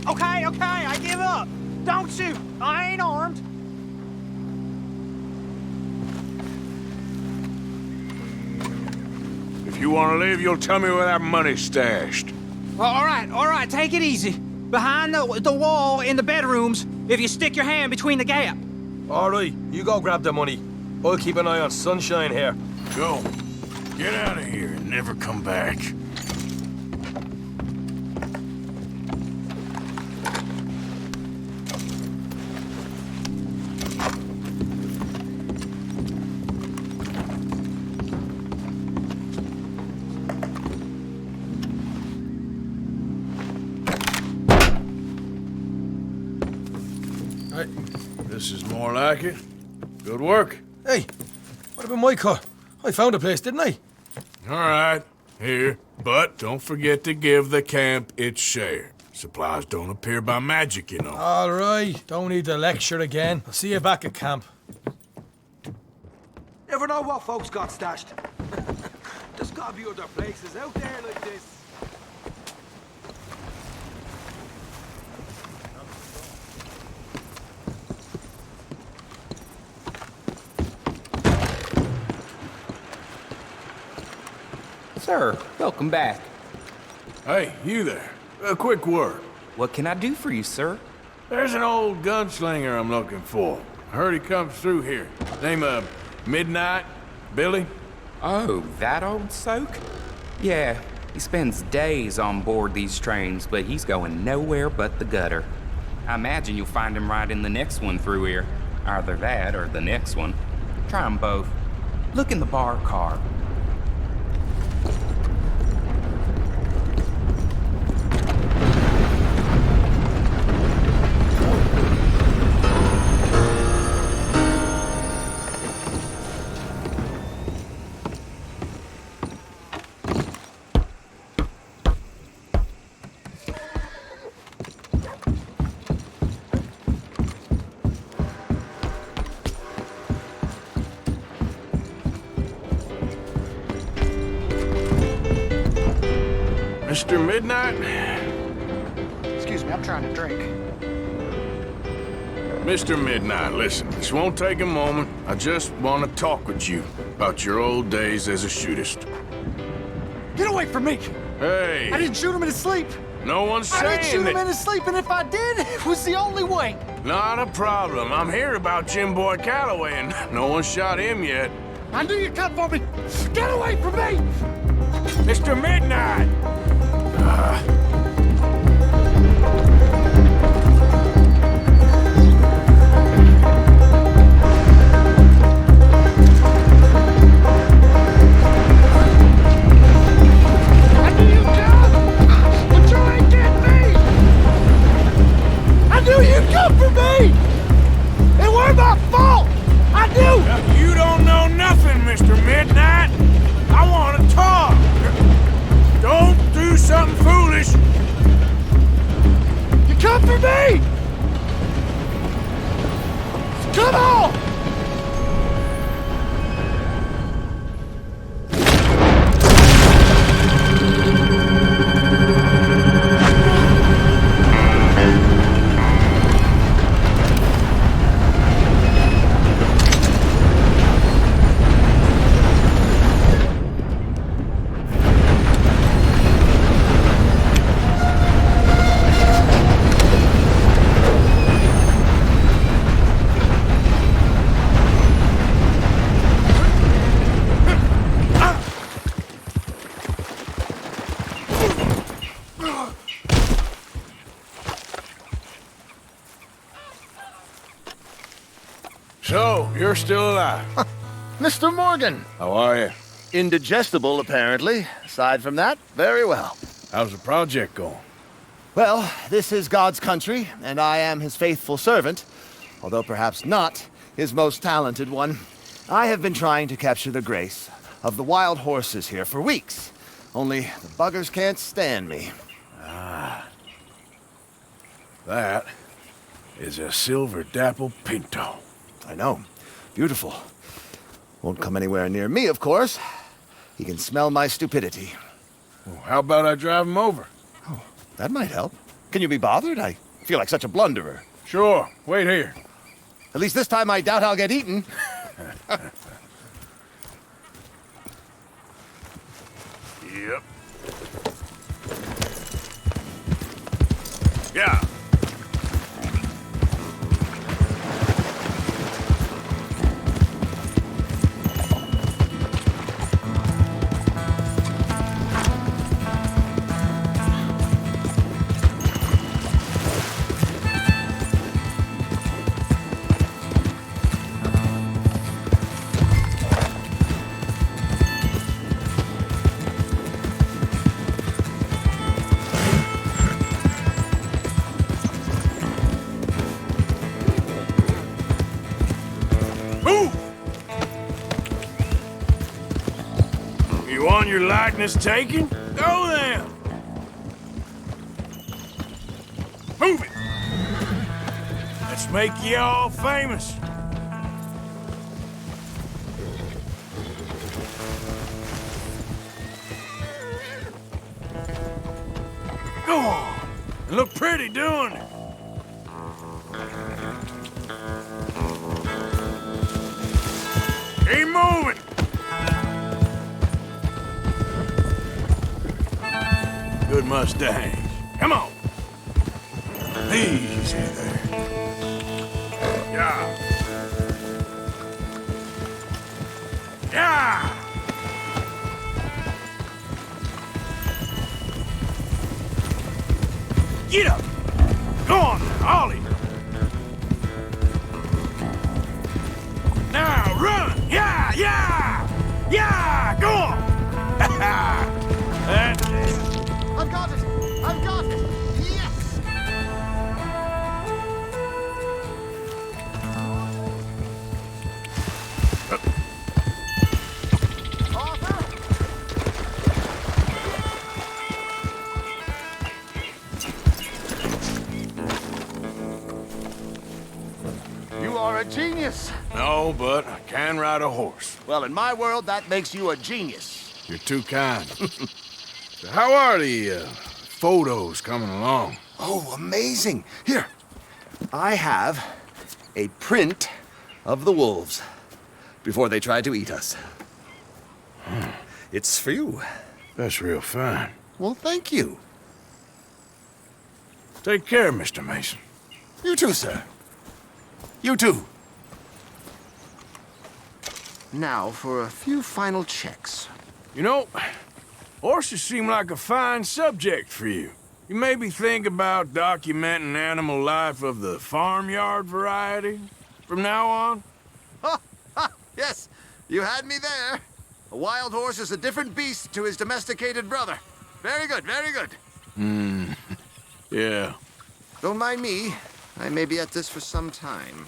Okay, I give up! Don't shoot! I ain't armed! If you want to leave, you'll tell me where that money's stashed. Well, all right, take it easy. Behind the wall in the bedrooms, if you stick your hand between the gap. All right, you go grab the money. I'll keep an eye on Sunshine here. Go. Get out of here and never come back. This is more like it. Good work. Hey, what about Micah? I found a place, didn't I? All right, here. But don't forget to give the camp its share. Supplies don't appear by magic, you know. All right, don't need the lecture again. I'll see you back at camp. Never know what folks got stashed. There's gotta be other places out there like this. Sir, welcome back. Hey, you there. A quick word. What can I do for you, sir? There's an old gunslinger I'm looking for. I heard he comes through here. Name of Midnight? Billy? Oh, that old soak? Yeah, he spends days on board these trains, but he's going nowhere but the gutter. I imagine you'll find him right in the next one through here. Either that or the next one. Try them both. Look in the bar car. Mr. Midnight? Excuse me, I'm trying to drink. Mr. Midnight, listen, this won't take a moment. I just want to talk with you about your old days as a shootist. Get away from me! Hey! I didn't shoot him in his sleep! No one's saying I didn't shoot him in his sleep, and if I did, it was the only way! Not a problem. I'm here about Jim Boy Calloway, and no one shot him yet. I knew you'd come for me! Get away from me! Mr. Midnight! Come for me! It weren't my fault! I knew! You don't know nothing! Mr. Midnight. I want to talk. Don't do something foolish. You come for me! Come on! So, you're still alive. Mr. Morgan. How are you? Indigestible, apparently. Aside from that, very well. How's the project going? Well, this is God's country, and I am his faithful servant, although perhaps not his most talented one. I have been trying to capture the grace of the wild horses here for weeks, only the buggers can't stand me. Ah. That is a silver dapple pinto. I know. Beautiful. Won't come anywhere near me, of course. He can smell my stupidity. Well, how about I drive him over? Oh, that might help. Can you be bothered? I feel like such a blunderer. Sure. Wait here. At least this time I doubt I'll get eaten. Yep. Yeah. Your likeness taken? Go then! Move it! Let's make you all famous. Go on! And look pretty doing it. Keep moving! Good mustache. Come on. Easy there. Yeah. Yeah. Get up. Go on now, Ollie. Now run. Yeah, yeah. Yeah, go on. That's it. I've got it! I've got it! Yes! You are a genius. No, but I can ride a horse. Well, in my world, that makes you a genius. You're too kind. So how are the photos coming along? Oh, amazing. Here, I have a print of the wolves before they tried to eat us. It's for you. That's real fine. Well, thank you. Take care, Mr. Mason. You too, sir. You too. Now for a few final checks. You know, horses seem like a fine subject for you. You maybe think about documenting animal life of the farmyard variety from now on? Yes, you had me there. A wild horse is a different beast to his domesticated brother. Very good, very good. Yeah. Don't mind me. I may be at this for some time.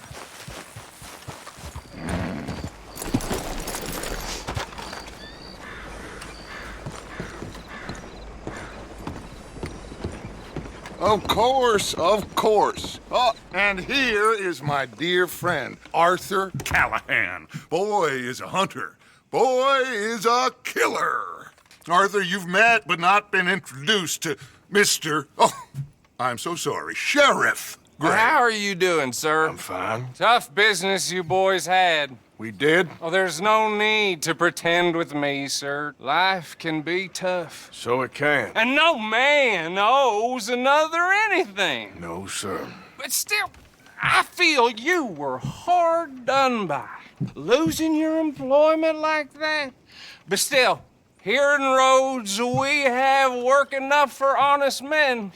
Of course, of course. Oh, and here is my dear friend, Arthur Callahan. Boy is a hunter. Boy is a killer. Arthur, you've met but not been introduced to Mr. Oh, I'm so sorry, Sheriff Gray. How are you doing, sir? I'm fine. Tough business you boys had. We did? Oh, there's no need to pretend with me, sir. Life can be tough. So it can. And no man owes another anything. No, sir. But still, I feel you were hard done by. Losing your employment like that. But still, here in Rhodes, we have work enough for honest men.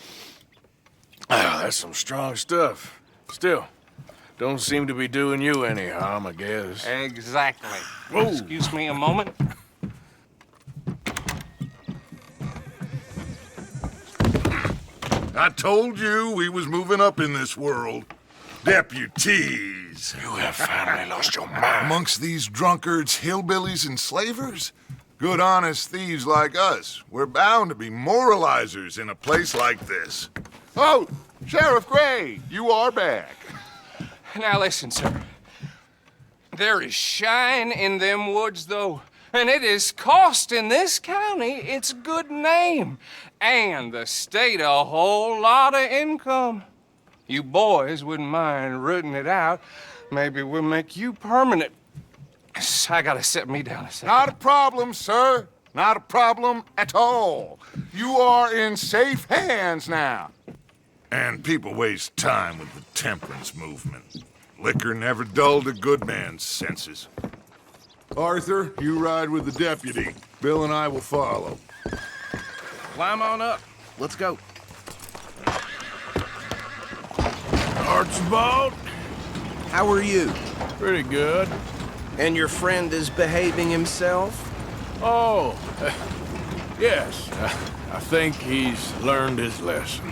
Ah, that's some strong stuff. Still, don't seem to be doing you any harm, I guess. Exactly. Whoa. Excuse me a moment. I told you we was moving up in this world. Deputies. You have finally lost your mind. Amongst these drunkards, hillbillies, and slavers? Good honest thieves like us. We're bound to be moralizers in a place like this. Oh, Sheriff Gray, you are back. Now listen, sir. There is shine in them woods, though, and it is costing this county its good name and the state a whole lot of income. You boys wouldn't mind rooting it out. Maybe we'll make you permanent. I gotta set me down a second. Not a problem, sir. Not a problem at all. You are in safe hands now. And people waste time with the temperance movement. Liquor never dulled a good man's senses. Arthur, you ride with the deputy. Bill and I will follow. Climb on up. Let's go. Archibald? How are you? Pretty good. And your friend is behaving himself? Oh, yes. I think he's learned his lesson.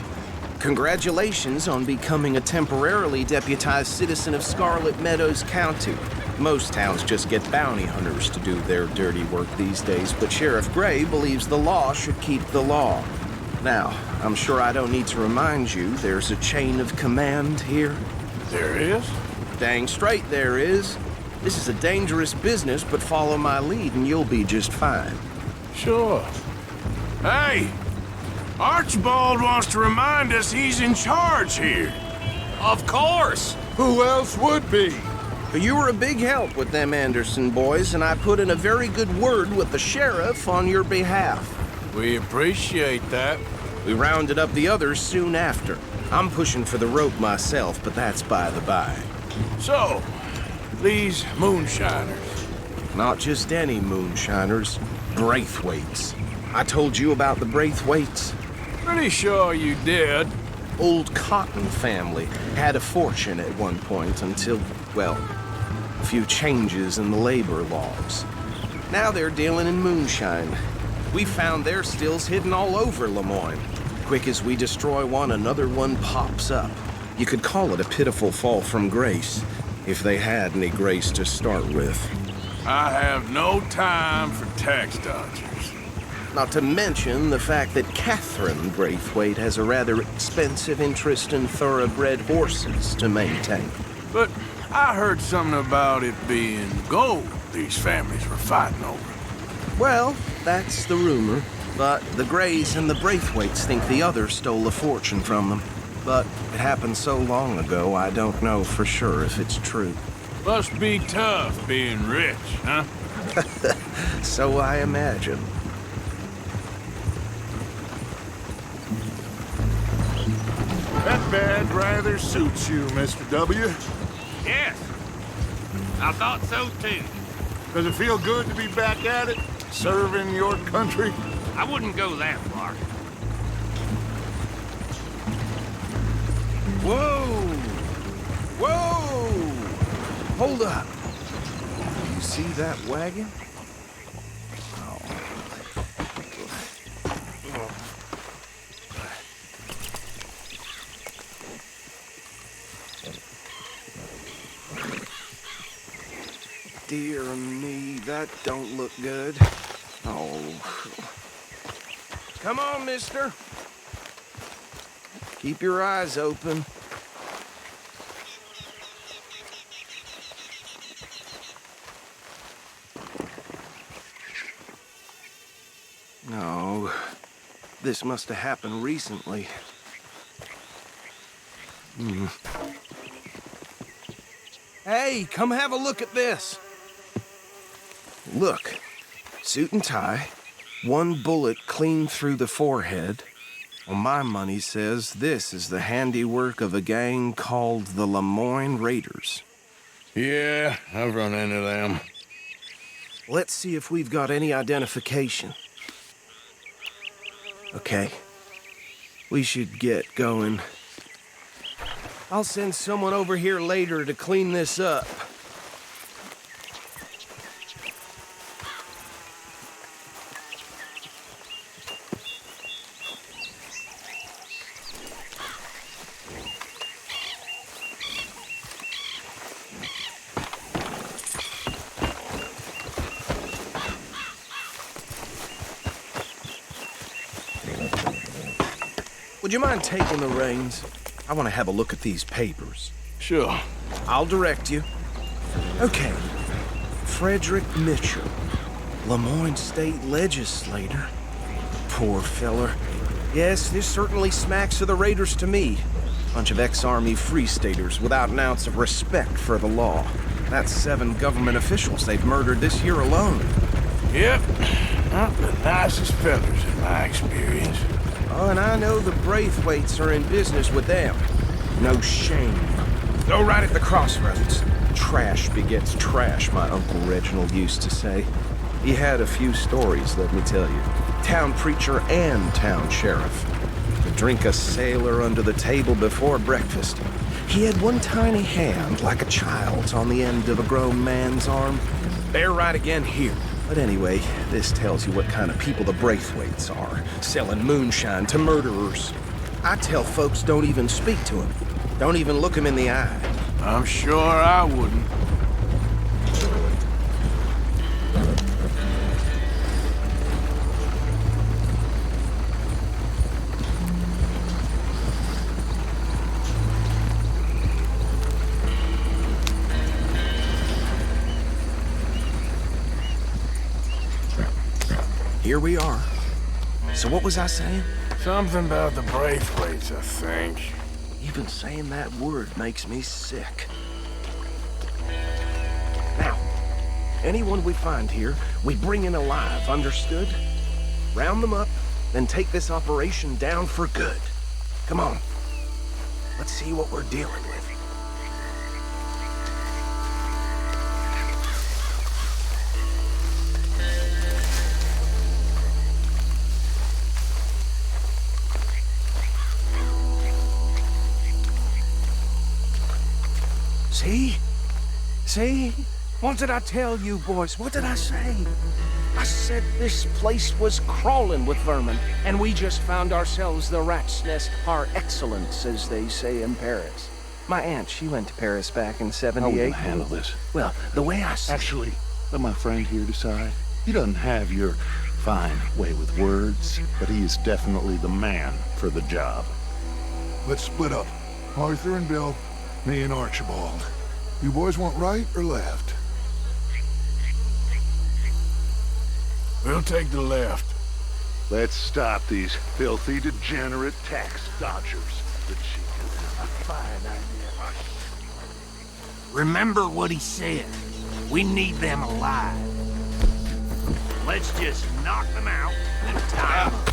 Congratulations on becoming a temporarily deputized citizen of Scarlet Meadows County. Most towns just get bounty hunters to do their dirty work these days, but Sheriff Gray believes the law should keep the law. Now, I'm sure I don't need to remind you there's a chain of command here. There is? Dang straight there is. This is a dangerous business, but follow my lead and you'll be just fine. Sure. Hey! Archibald wants to remind us he's in charge here. Of course! Who else would be? You were a big help with them Anderson boys, and I put in a very good word with the sheriff on your behalf. We appreciate that. We rounded up the others soon after. I'm pushing for the rope myself, but that's by the by. So, these moonshiners. Not just any moonshiners, Braithwaites. I told you about the Braithwaites. Pretty sure you did. Old Cotton family had a fortune at one point until, well, a few changes in the labor laws. Now they're dealing in moonshine. We found their stills hidden all over Lemoyne. Quick as we destroy one, another one pops up. You could call it a pitiful fall from grace, if they had any grace to start with. I have no time for tax dodgers. Not to mention the fact that Catherine Braithwaite has a rather expensive interest in thoroughbred horses to maintain. But I heard something about it being gold these families were fighting over. Well, that's the rumor. But the Grays and the Braithwaites think the others stole a fortune from them. But it happened so long ago, I don't know for sure if it's true. Must be tough being rich, huh? So I imagine. That badge rather suits you, Mr. W. Yes, I thought so too. Does it feel good to be back at it, serving your country? I wouldn't go that far. Whoa! Whoa! Hold up. You see that wagon? Dear me, that don't look good. Oh. Come on, mister. Keep your eyes open. No, this must have happened recently. Hey, come have a look at this. Look, suit and tie, one bullet clean through the forehead. Well, my money says this is the handiwork of a gang called the Lemoyne Raiders. Yeah, I've run into them. Let's see if we've got any identification. Okay. We should get going. I'll send someone over here later to clean this up. Would you mind taking the reins? I want to have a look at these papers. Sure. I'll direct you. Okay. Frederick Mitchell, Lemoyne State Legislator. Poor feller. Yes, this certainly smacks of the Raiders to me. Bunch of ex-Army Free Staters without an ounce of respect for the law. That's 7 government officials they've murdered this year alone. Yep. Not the nicest fellas in my experience. Oh, and I know the Braithwaites are in business with them. No shame. Go right at the crossroads. Trash begets trash, my Uncle Reginald used to say. He had a few stories, let me tell you. Town preacher and town sheriff. To drink a sailor under the table before breakfast. He had one tiny hand, like a child's, on the end of a grown man's arm. Bear right again here. But anyway, this tells you what kind of people the Braithwaites are, selling moonshine to murderers. I tell folks don't even speak to them. Don't even look them in the eye. I'm sure I wouldn't. Here we are. So what was I saying? Something about the Braithwaites, I think. Even saying that word makes me sick. Now, anyone we find here, we bring in alive, understood? Round them up, then take this operation down for good. Come on. Let's see what we're dealing with. See? See? What did I tell you, boys? What did I say? I said this place was crawling with vermin, and we just found ourselves the rat's nest par excellence, as they say in Paris. My aunt, she went to Paris back in '78. How are we gonna handle this? Well, the way I see Actually, let my friend here decide. He doesn't have your fine way with words, but he is definitely the man for the job. Let's split up. Arthur and Bill, me and Archibald. You boys want right or left? We'll take the left. Let's stop these filthy, degenerate tax dodgers. The chicken. A fine idea. Remember what he said. We need them alive. Let's just knock them out and tie them up.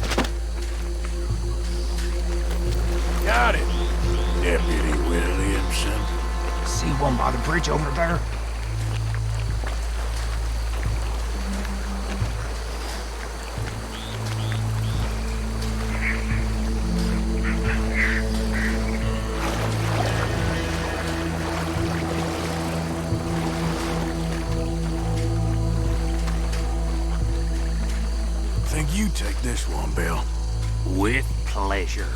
Got it, Deputy Williamson. See one by the bridge over there? Think you take this one, Belle. With pleasure.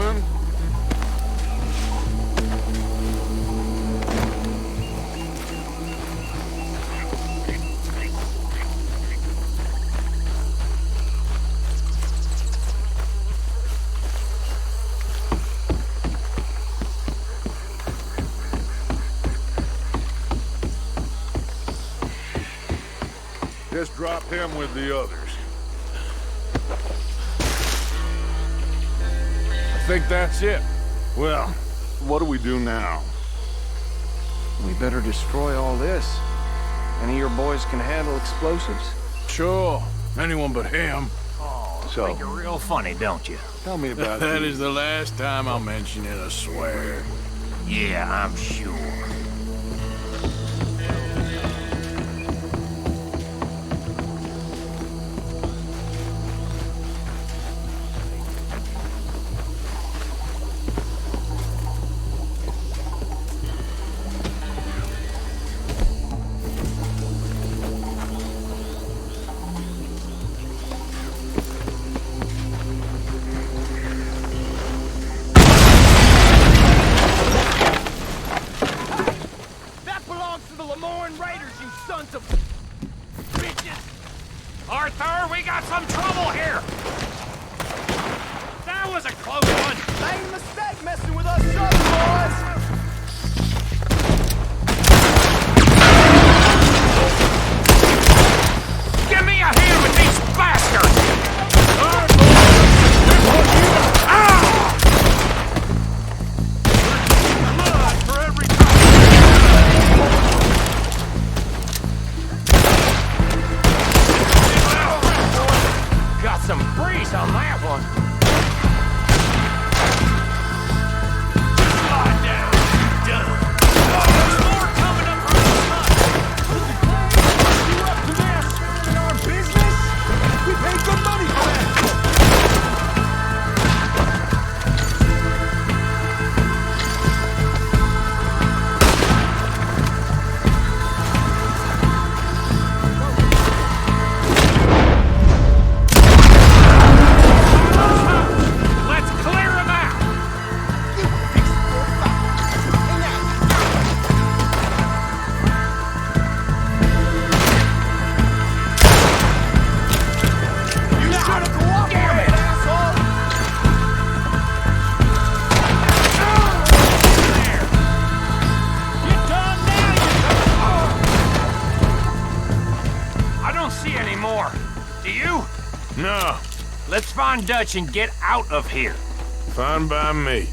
gentlemen. Just drop him with the others. I think that's it. Well, what do we do now? We better destroy all this. Any of your boys can handle explosives? Sure. Anyone but him. So, think you're real funny, don't you? Tell me about That is the last time I'll mention it, I swear. Yeah, I'm sure. Arthur, we got some trouble here! That was a close one! Ain't a mistake messing with us Southern boys! Give me a hand with these bastards! Blood for every Got some breeze on that one. God damn, done. There's more coming up from the You up to this? In our business? We paid good money for that! Let's clear him out! You should have cooperated, asshole! Get done now, I don't see any more. Do you? No, Let's find Dutch and get out of here. fine by me.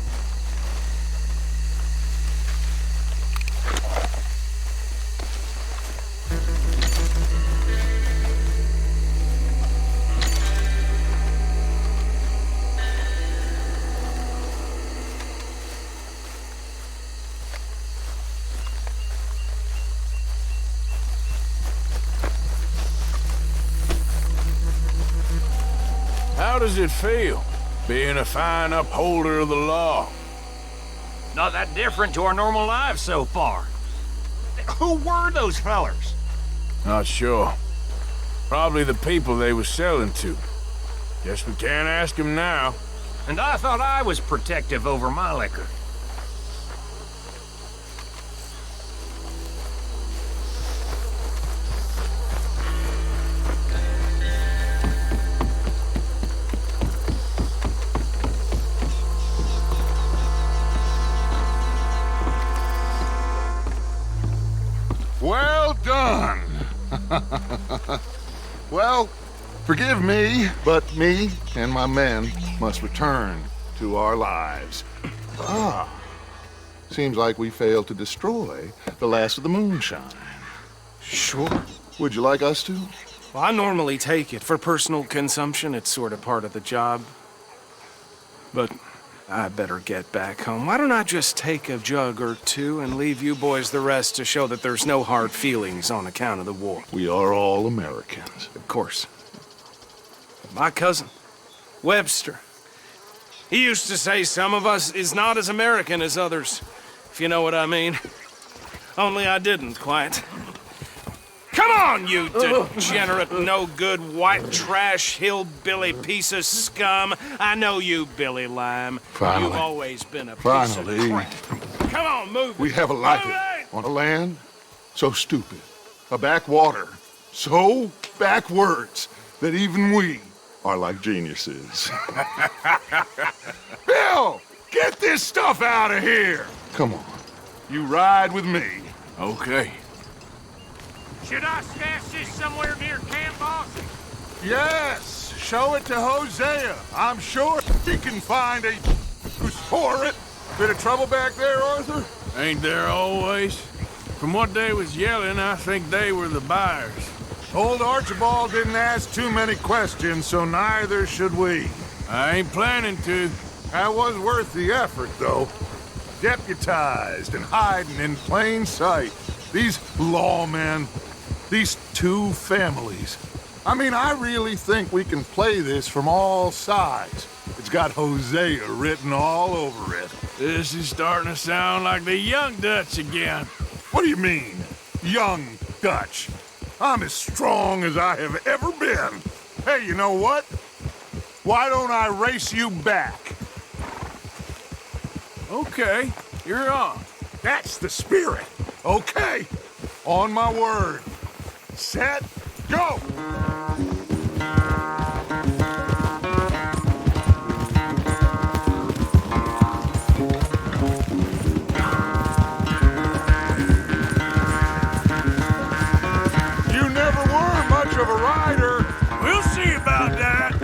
How does it feel, being a fine upholder of the law? Not that different to our normal lives so far. Who were those fellers? Not sure. Probably the people they were selling to. Guess we can't ask them now. And I thought I was protective over my liquor. Well done! Well, forgive me, but me and my men must return to our lives. Ah, seems like we failed to destroy the last of the moonshine. Sure. Would you like us to? Well, I normally take it. For personal consumption, it's sort of part of the job. But I better get back home. Why don't I just take a jug or two and leave you boys the rest to show that there's no hard feelings on account of the war? We are all Americans. Of course. My cousin, Webster, he used to say some of us is not as American as others, if you know what I mean. Only I didn't quite. Come on, you degenerate, no-good, white trash, hillbilly piece of scum. I know you, Billy Lime. Finally. You've always been a piece Finally. of crap. Come on, move it. We have a life on a land so stupid, a backwater so backwards that even we are like geniuses. Bill, get this stuff out of here! Come on, you ride with me. Okay. Should I stash this somewhere near camp, boss? Yes, show it to Hosea. I'm sure he can find a who's for it. Bit of trouble back there, Arthur? Ain't there always? From what they was yelling, I think they were the buyers. Old Archibald didn't ask too many questions, so neither should we. I ain't planning to. That was worth the effort, though. Deputized and hiding in plain sight. These lawmen, these two families. I mean, I really think we can play this from all sides. It's got Hosea written all over it. This is starting to sound like the Young Dutch again. What do you mean, Young Dutch? I'm as strong as I have ever been. Hey, you know what? Why don't I race you back? Okay, you're on. That's the spirit. Okay, on my word. Set, go! You never were much of a rider. We'll see about that.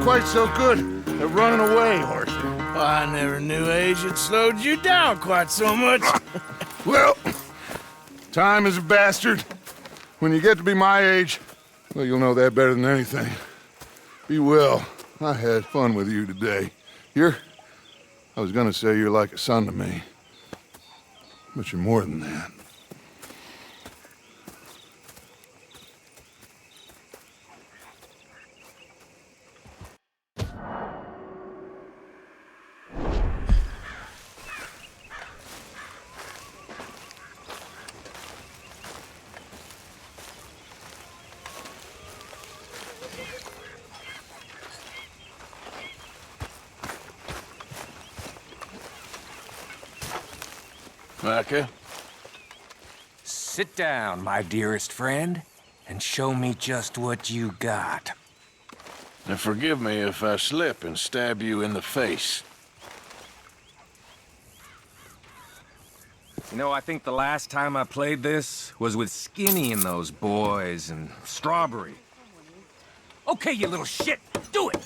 Quite so good at running away, horse. I never knew age had slowed you down quite so much. Well, time is a bastard. When you get to be my age, well, you'll know that better than anything. Be well. I had fun with you today. I was gonna say you're like a son to me, but you're more than that. Micah? Sit down, my dearest friend, and show me just what you got. Now forgive me if I slip and stab you in the face. You know, I think the last time I played this was with Skinny and those boys and Strawberry. Okay, you little shit, do it!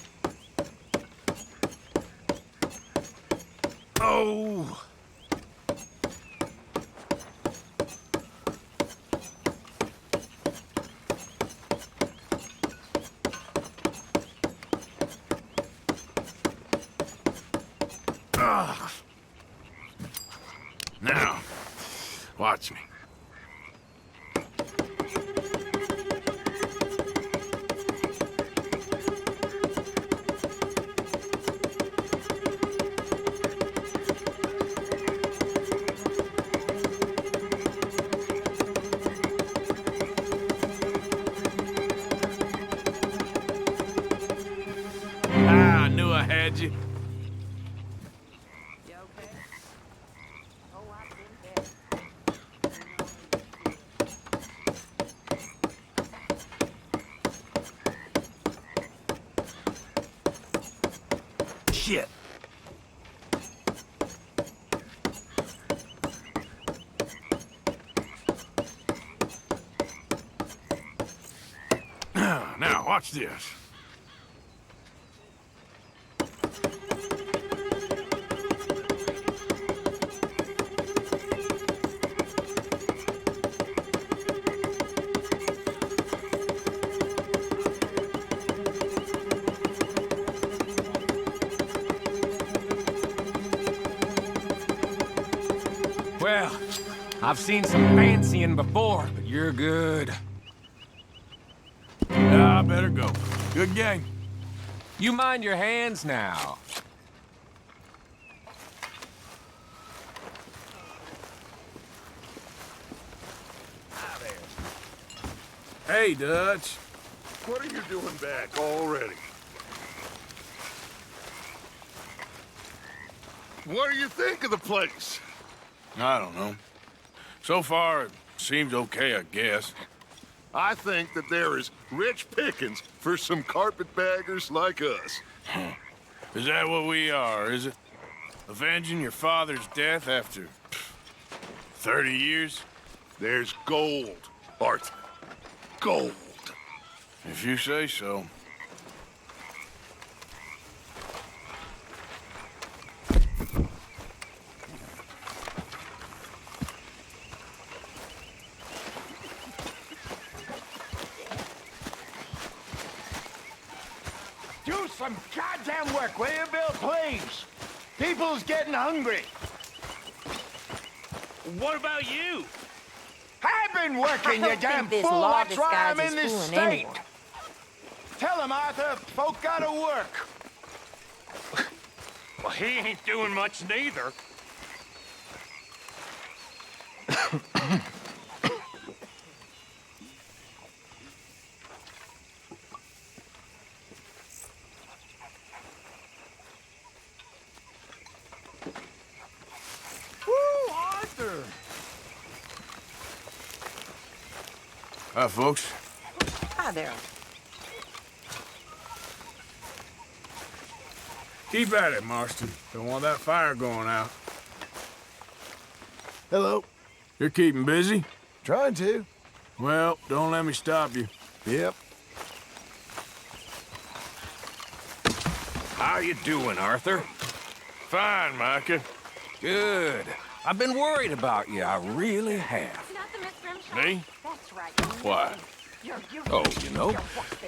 Oh! Now, watch me. I knew I had you. Shit. Now, watch this. Well, I've seen some fancying before, but you're good. I better go. Good game. You mind your hands now. Hey, Dutch. What are you doing back already? What do you think of the place? I don't know. So far, it seems okay, I guess. I think that there is rich pickings for some carpetbaggers like us. Is that what we are, is it? Avenging your father's death after 30 years? There's gold, Arthur. Gold. If you say so. Do some goddamn work, will you, Bill, please? People's getting hungry. What about you? I've been working, I you don't damn think this fool. law That's why I'm disguise in is this fooling state. anyone. Tell him, Arthur, folk gotta work. Well, he ain't doing much neither. Woo, Arthur! Hi, folks. Hi there. Keep at it, Marston. Don't want that fire going out. Hello. You're keeping busy? Trying to. Well, don't let me stop you. Yep. How you doing, Arthur? Fine, Micah. Good. I've been worried about you. I really have. Me? That's right. Why? Oh, you know,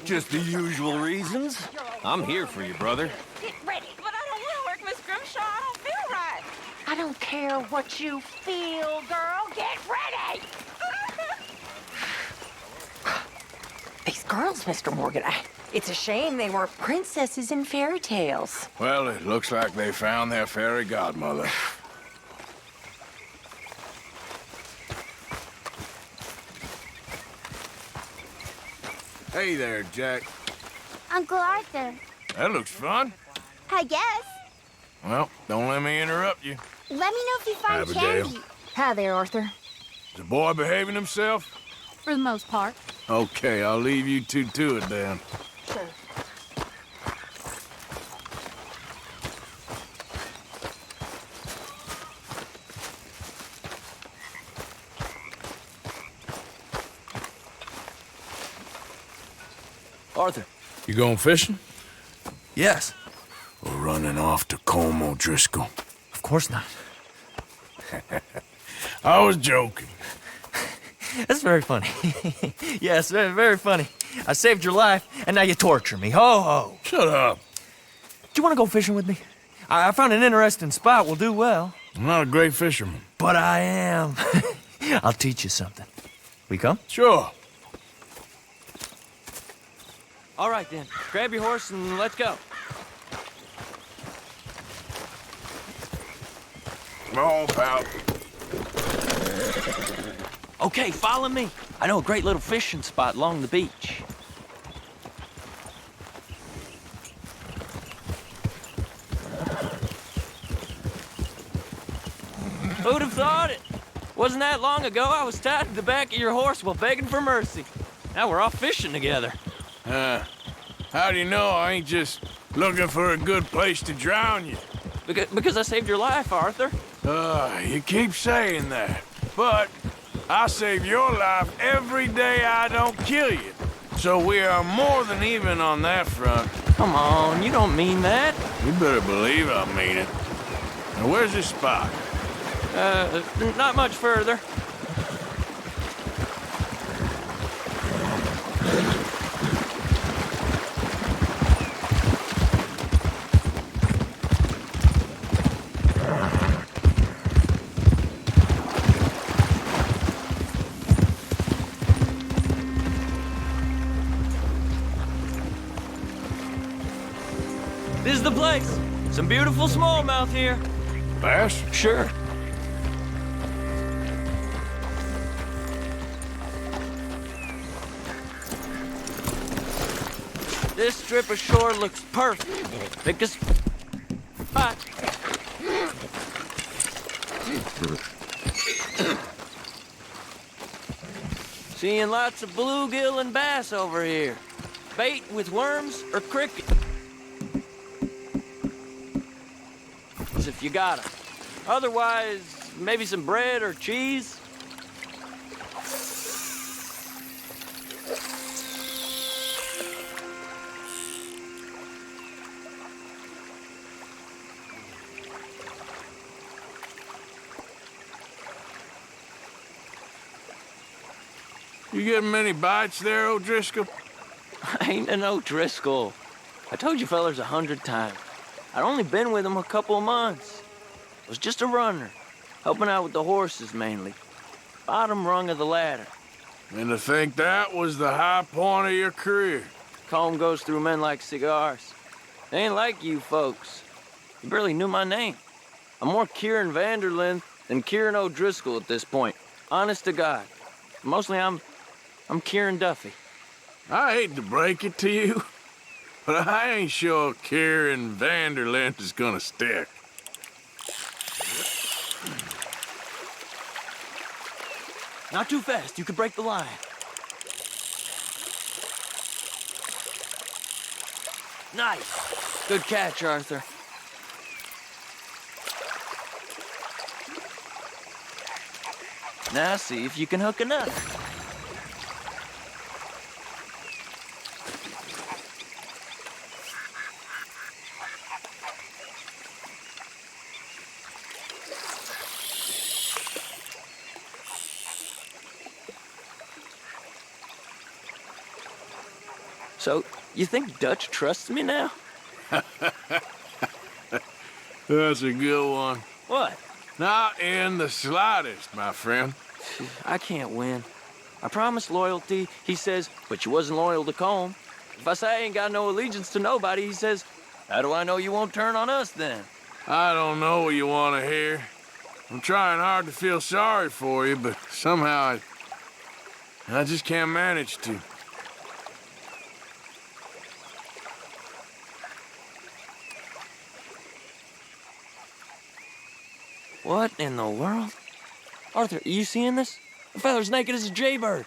just the usual reasons. I'm here for you, brother. Get ready. But I don't want to work, Miss Grimshaw. I don't feel right. I don't care what you feel, girl. Get ready. These girls, Mr. Morgan, it's a shame they were princesses in fairy tales. Well, it looks like they found their fairy godmother. Hey there, Jack. Uncle Arthur. That looks fun. I guess. Well, don't let me interrupt you. Let me know if you find Abigail. candy. Hi there, Arthur. Is the boy behaving himself? For the most part. Okay, I'll leave you two to it then. Sure. Arthur. You going fishing? Yes. We're running off to Colm O'Driscoll. Of course not. I was joking. That's very funny. Yes, very, very funny. I saved your life, and now you torture me. Ho, ho. Shut up. Do you want to go fishing with me? I found an interesting spot. We'll do well. I'm not a great fisherman. But I am. I'll teach you something. We come? Sure. All right, then. Grab your horse and let's go. Come on, pal. Okay, follow me. I know a great little fishing spot along the beach. Who'd have thought it? Wasn't that long ago I was tied to the back of your horse while begging for mercy. Now we're off fishing together. How do you know I ain't just looking for a good place to drown you? Because I saved your life, Arthur. You keep saying that, but I save your life every day I don't kill you. So we are more than even on that front. Come on, you don't mean that. You better believe I mean it. Now where's this spot? Not much further. This is the place. Some beautiful smallmouth here. Bass? Sure. This strip of shore looks perfect. Pick a spot. Seeing lots of bluegill and bass over here. Bait with worms or cricket. If you got 'em. Otherwise, maybe some bread or cheese. You getting many bites there, O'Driscoll? I ain't an O'Driscoll. I told you fellers 100 times. I'd only been with him a couple of months. I was just a runner, helping out with the horses mainly. Bottom rung of the ladder. And to think that was the high point of your career. Colm goes through men like cigars. They ain't like you folks. You barely knew my name. I'm more Kieran Vanderlyn than Kieran O'Driscoll at this point. Honest to God. Mostly I'm Kieran Duffy. I hate to break it to you, but I ain't sure Kieran Vanderlyn is gonna stick. Not too fast, you could break the line. Nice. Good catch, Arthur. Now see if you can hook another. So, you think Dutch trusts me now? That's a good one. What? Not in the slightest, my friend. I can't win. I promised loyalty, he says, but you wasn't loyal to Colm. If I say I ain't got no allegiance to nobody, he says, how do I know you won't turn on us then? I don't know what you want to hear. I'm trying hard to feel sorry for you, but somehow I just can't manage to. What in the world? Arthur, are you seeing this? The feller's naked as a jaybird.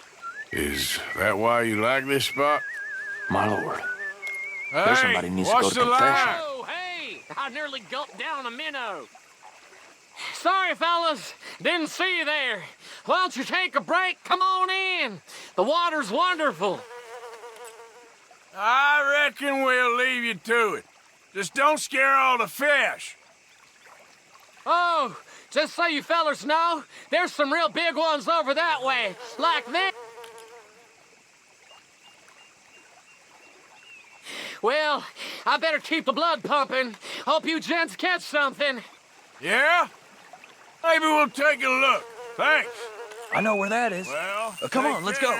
Is that why you like this spot? My lord. Hey, There's somebody needs to go to confession. line? Oh, hey! I nearly gulped down a minnow. Sorry, fellas. Didn't see you there. Why don't you take a break? Come on in. The water's wonderful. I reckon we'll leave you to it. Just don't scare all the fish. Oh, just so you fellers know, there's some real big ones over that way, like that. Well, I better keep the blood pumping. Hope you gents catch something. Yeah? Maybe we'll take a look. Thanks. I know where that is. Well, come on, let's go.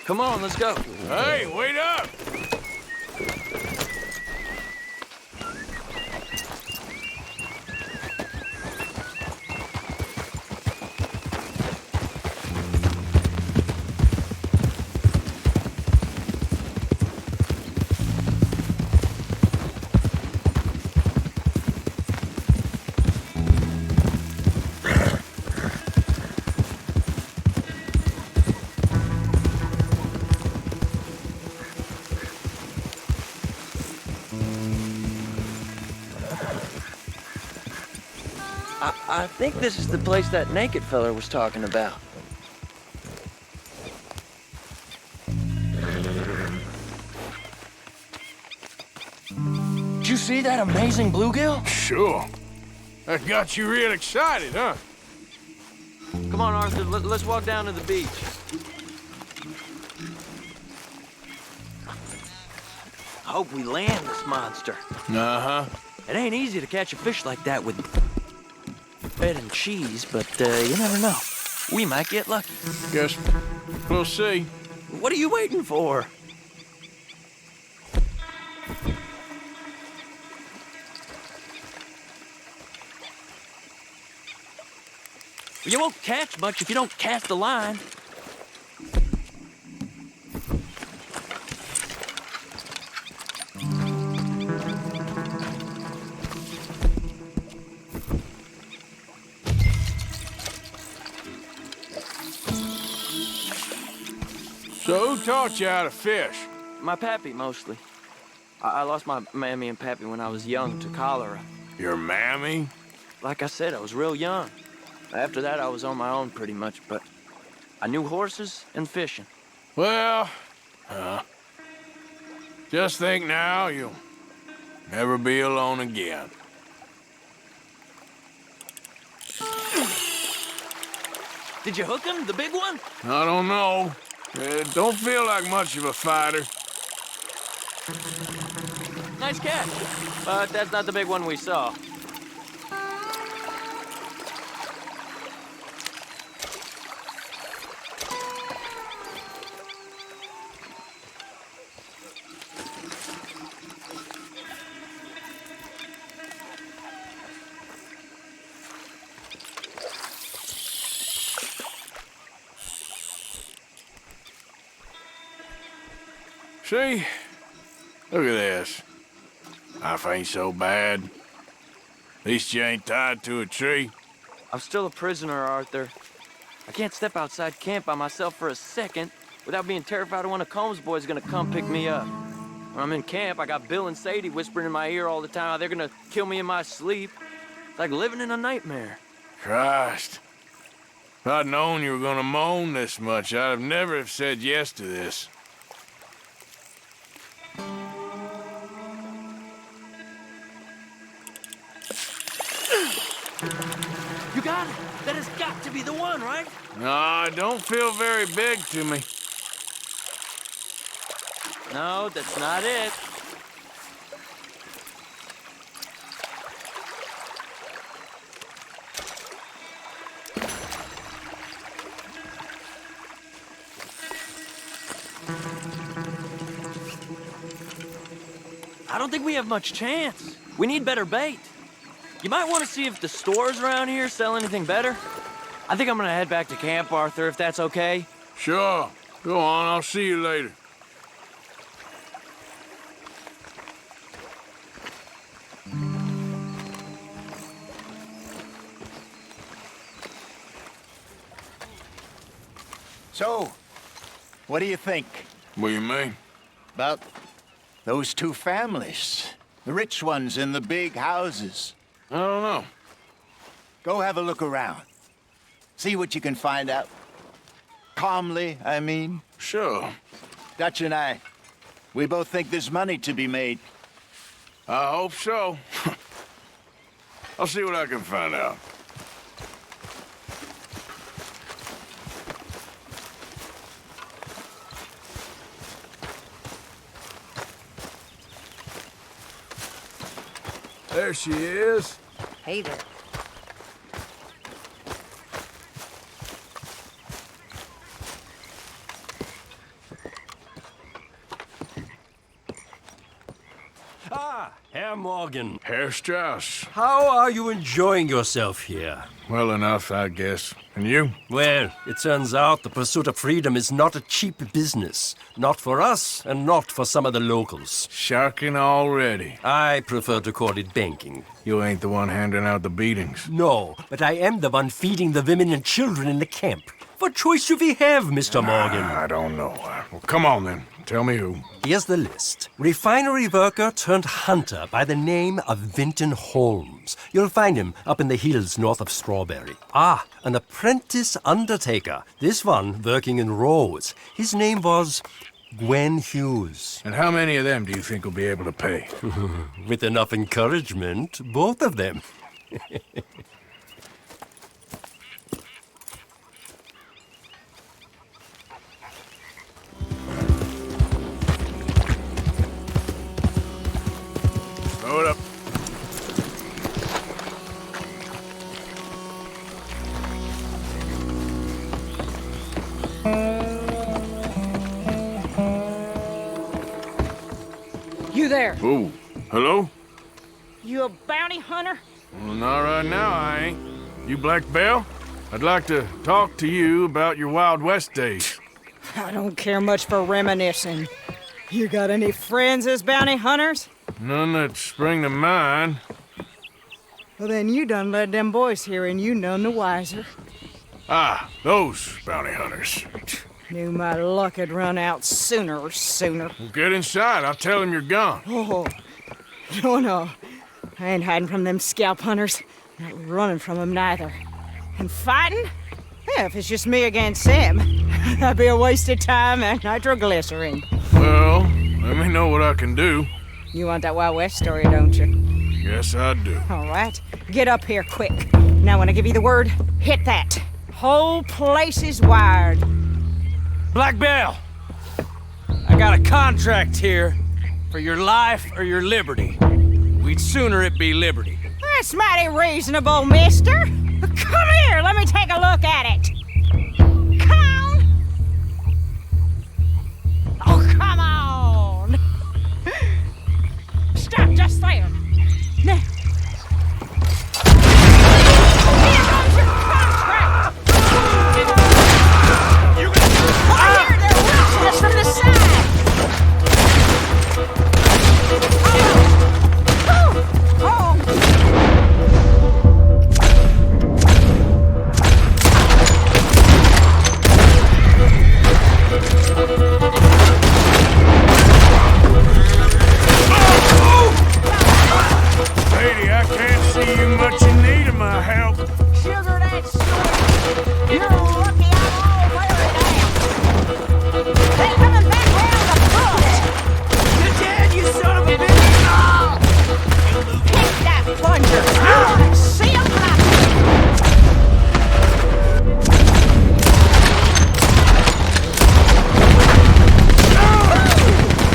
Come on, let's go. Hey, wait up! I think this is the place that naked fella was talking about. Did you see that amazing bluegill? Sure. That got you real excited, huh? Come on, Arthur, let's walk down to the beach. I hope we land this monster. Uh-huh. It ain't easy to catch a fish like that with bread and cheese, but you never know. We might get lucky. Guess we'll see. What are you waiting for? You won't catch much if you don't cast a line. So who taught you how to fish? My pappy, mostly. I lost my mammy and pappy when I was young to cholera. Your mammy? Like I said, I was real young. After that, I was on my own pretty much, but I knew horses and fishing. Well, just think now, you'll never be alone again. Did you hook him, the big one? I don't know. Don't feel like much of a fighter. Nice catch, but that's not the big one we saw. See? Look at this. Life ain't so bad. At least you ain't tied to a tree. I'm still a prisoner, Arthur. I can't step outside camp by myself for a second without being terrified one of Combs' boys is gonna come pick me up. When I'm in camp, I got Bill and Sadie whispering in my ear all the time how they're gonna kill me in my sleep. It's like living in a nightmare. Christ. If I'd known you were gonna moan this much, I'd have never have said yes to this. You got it. That has got to be the one, right? No, it don't feel very big to me. No, that's not it. I don't think we have much chance. We need better bait. You might want to see if the stores around here sell anything better. I think I'm gonna head back to camp, Arthur, if that's okay. Sure. Go on, I'll see you later. So, what do you think? What do you mean? About those two families. The rich ones in the big houses. I don't know. Go have a look around. See what you can find out. Calmly, I mean. Sure. Dutch and I, we both think there's money to be made. I hope so. I'll see what I can find out. There she is. Hey there. Herr Morgan. Herr Strauss. How are you enjoying yourself here? Well enough, I guess. And you? Well, it turns out the pursuit of freedom is not a cheap business. Not for us, and not for some of the locals. Sharking already. I prefer to call it banking. You ain't the one handing out the beatings. No, but I am the one feeding the women and children in the camp. What choice do we have, Mr. Morgan? I don't know. Well, come on then. Tell me who. Here's the list. Refinery worker turned hunter by the name of Vinton Holmes. You'll find him up in the hills north of Strawberry. Ah, an apprentice undertaker. This one working in Rhodes. His name was Gwyn Hughes. And how many of them do you think will be able to pay? With enough encouragement, both of them. Hold up. You there? Oh, hello? You a bounty hunter? Well, not right now, I ain't. You Black Belle? I'd like to talk to you about your Wild West days. I don't care much for reminiscing. You got any friends as bounty hunters? None that spring to mind. Well, then you done led them boys here and you none the wiser. Ah, those bounty hunters. Knew my luck had run out sooner or sooner. Well, get inside. I'll tell them you're gone. Oh, no. I ain't hiding from them scalp hunters. Not running from them neither. And fighting? Yeah, if it's just me against them, that'd be a waste of time and nitroglycerin. Well, let me know what I can do. You want that Wild West story, don't you? Yes, I do. All right. Get up here quick. Now, when I give you the word, hit that. Whole place is wired. Black Belle, I got a contract here for your life or your liberty. We'd sooner it be liberty. That's mighty reasonable, mister. Come here, let me take a look at it. Come on. Oh, come on. Stop just there. Now. Here comes your contract. Oh, here, they're watching us from the side. Lady, I can't see you much in need of my help. Sugar that sweet. You're lucky I'm all wearing out. They're coming back round the foot. You're dead, you son of a bitch. Oh. Hit that plunger. I want to see him happen.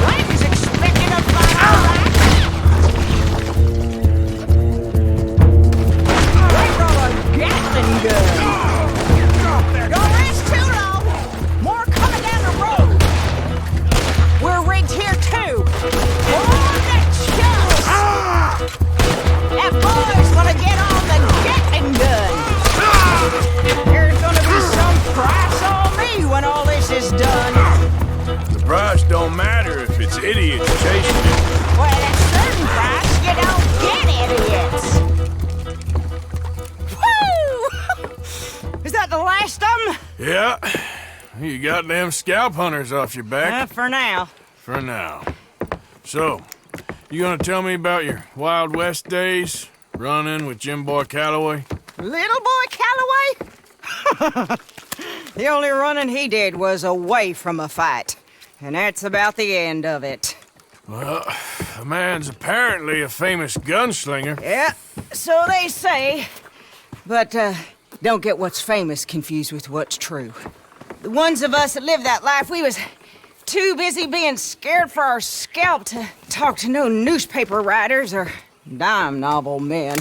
I was expecting a fight, all right. Gatling gun. Don't rest too long. More coming down the road. We're rigged here too. On the chills. That boy's gonna get on the Gatling gun. There's gonna be some price on me when all this is done. The price don't matter if it's idiots chasing it. Well, at a certain price, you don't get idiots. Is that the last of them? Yeah. You got them scalp hunters off your back. For now. For now. So, you gonna tell me about your Wild West days? Running with Jim Boy Calloway? Little boy Calloway? The only running he did was away from a fight. And that's about the end of it. Well, the man's apparently a famous gunslinger. Yeah, so they say. But, don't get what's famous confused with what's true. The ones of us that lived that life, we was too busy being scared for our scalp to talk to no newspaper writers or dime novel men.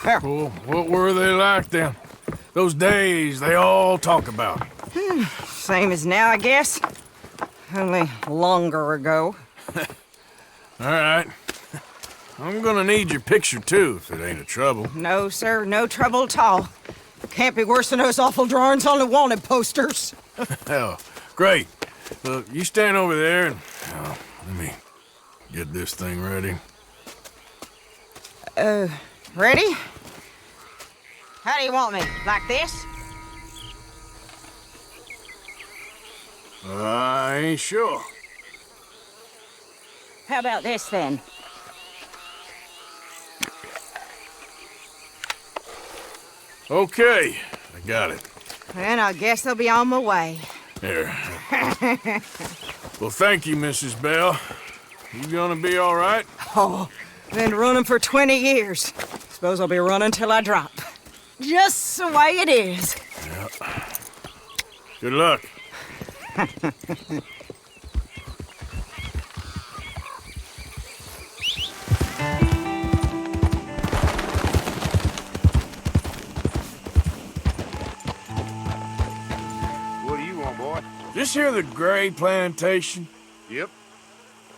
Well, what were they like then? Those days they all talk about. Same as now, I guess. Only longer ago. All right. I'm gonna need your picture, too, if it ain't a trouble. No, sir, no trouble at all. Can't be worse than those awful drawings on the wanted posters. Hell, great. Well, you stand over there and let me get this thing ready. Ready? How do you want me? Like this? I ain't sure. How about this, then? Okay, I got it. Then I guess I'll be on my way. Here. Well, thank you, Mrs. Belle. You gonna be all right? Oh, been running for 20 years. Suppose I'll be running till I drop. Just the way it is. Yeah. Good luck. What do you want, boy? This here the Gray plantation? Yep.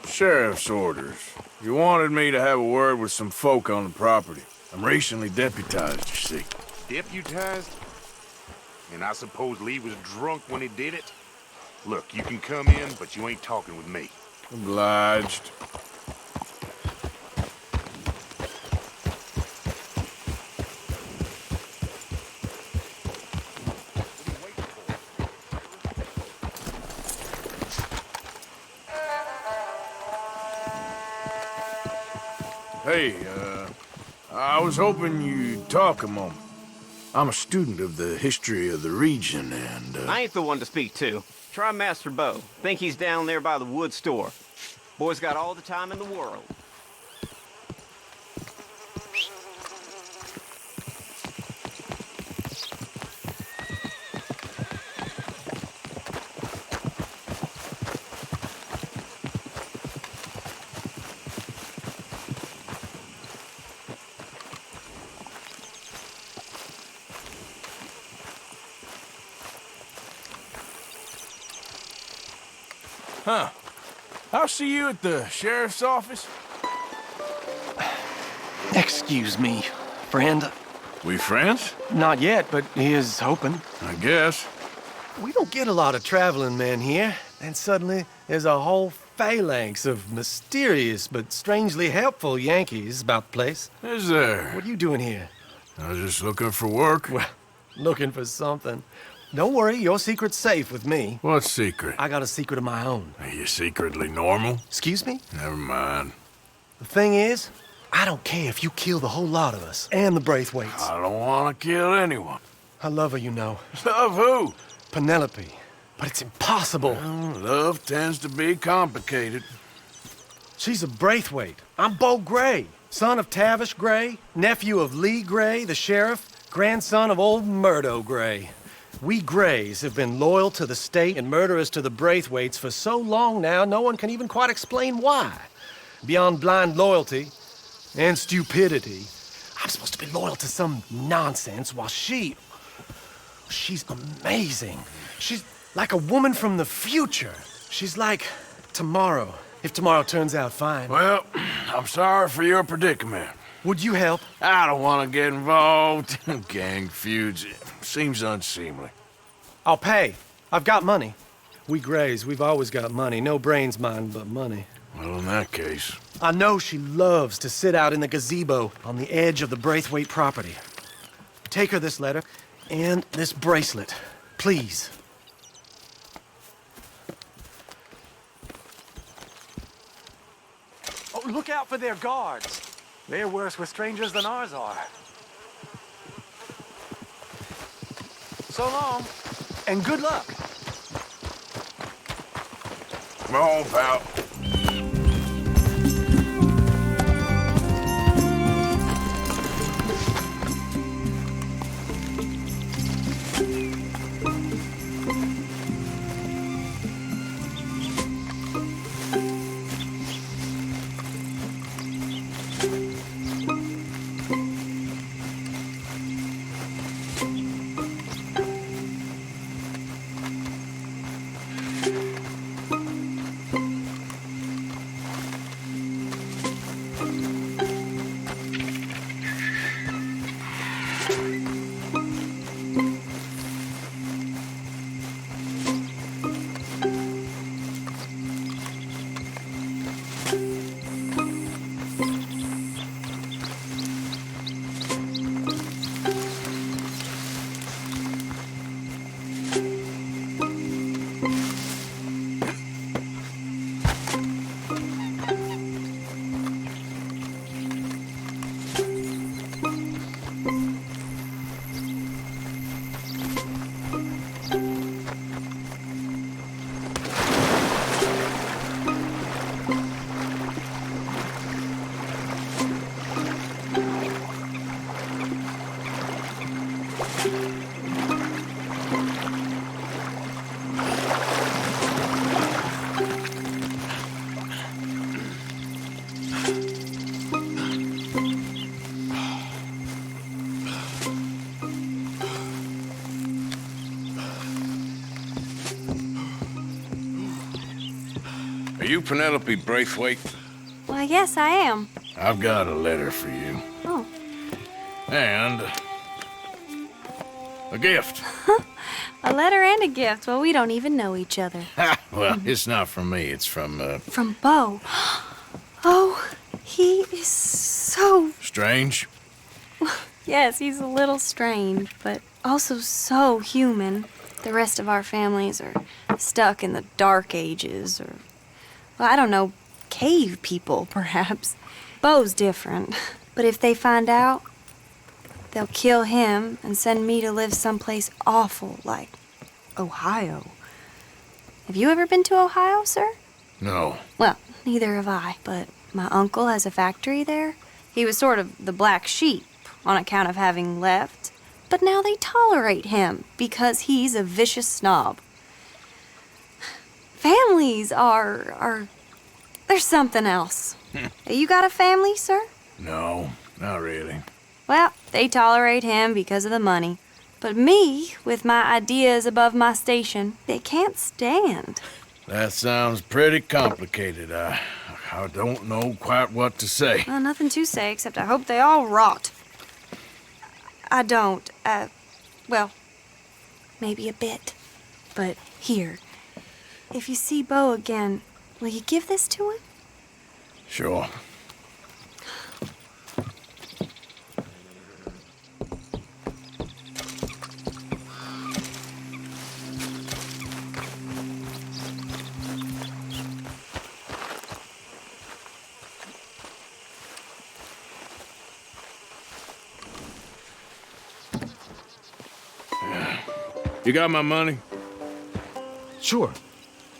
Sheriff's orders. You wanted me to have a word with some folk on the property. I'm recently deputized, you see. Deputized? And I suppose Lee was drunk when he did it? Look, you can come in, but you ain't talking with me. Obliged. Hey, I was hoping you'd talk a moment. I'm a student of the history of the region, and, I ain't the one to speak to. Try Master Beau. Think he's down there by the wood store. Boy's got all the time in the world. Huh. I'll see you at the sheriff's office. Excuse me, friend. We friends? Not yet, but he is hoping. I guess. We don't get a lot of traveling men here, and suddenly there's a whole phalanx of mysterious but strangely helpful Yankees about the place. Is there? What are you doing here? I was just looking for work. Well, looking for something. Don't worry, your secret's safe with me. What secret? I got a secret of my own. Are you secretly normal? Excuse me? Never mind. The thing is, I don't care if you kill the whole lot of us and the Braithwaites. I don't want to kill anyone. I love her, you know. Love who? Penelope. But it's impossible. Well, love tends to be complicated. She's a Braithwaite. I'm Beau Gray, son of Tavish Gray, nephew of Lee Gray, the sheriff, grandson of old Murdo Gray. We Grays have been loyal to the state and murderous to the Braithwaites for so long now, no one can even quite explain why. Beyond blind loyalty and stupidity, I'm supposed to be loyal to some nonsense while she's amazing. She's like a woman from the future. She's like tomorrow, if tomorrow turns out fine. Well, I'm sorry for your predicament. Would you help? I don't want to get involved in gang feuds. Seems unseemly. I'll pay. I've got money. We Grays, we've always got money. No brains, mind, but money. Well, in that case... I know she loves to sit out in the gazebo on the edge of the Braithwaite property. Take her this letter and this bracelet, please. Oh, look out for their guards. They're worse with strangers than ours are. So long. And good luck. Come on, pal. Are you Penelope Braithwaite? Well, yes, I am. I've got a letter for you. Oh. And a gift. A letter and a gift. Well, we don't even know each other. Well, it's not from me. It's from, From Beau. Oh, he is so... Strange? Yes, he's a little strange, but also so human. The rest of our families are stuck in the Dark Ages, or, well, I don't know, cave people, perhaps. Beau's different. But if they find out, they'll kill him and send me to live someplace awful like Ohio. Have you ever been to Ohio, sir? No. Well, neither have I, but my uncle has a factory there. He was sort of the black sheep on account of having left, but now they tolerate him because he's a vicious snob. Families are there's something else. You got a family, sir? No, not really. Well, they tolerate him because of the money. But me, with my ideas above my station, they can't stand. That sounds pretty complicated. I don't know quite what to say. Well, nothing to say, except I hope they all rot. I don't, well, maybe a bit. But here, if you see Beau again, will you give this to him? Sure. You got my money? Sure.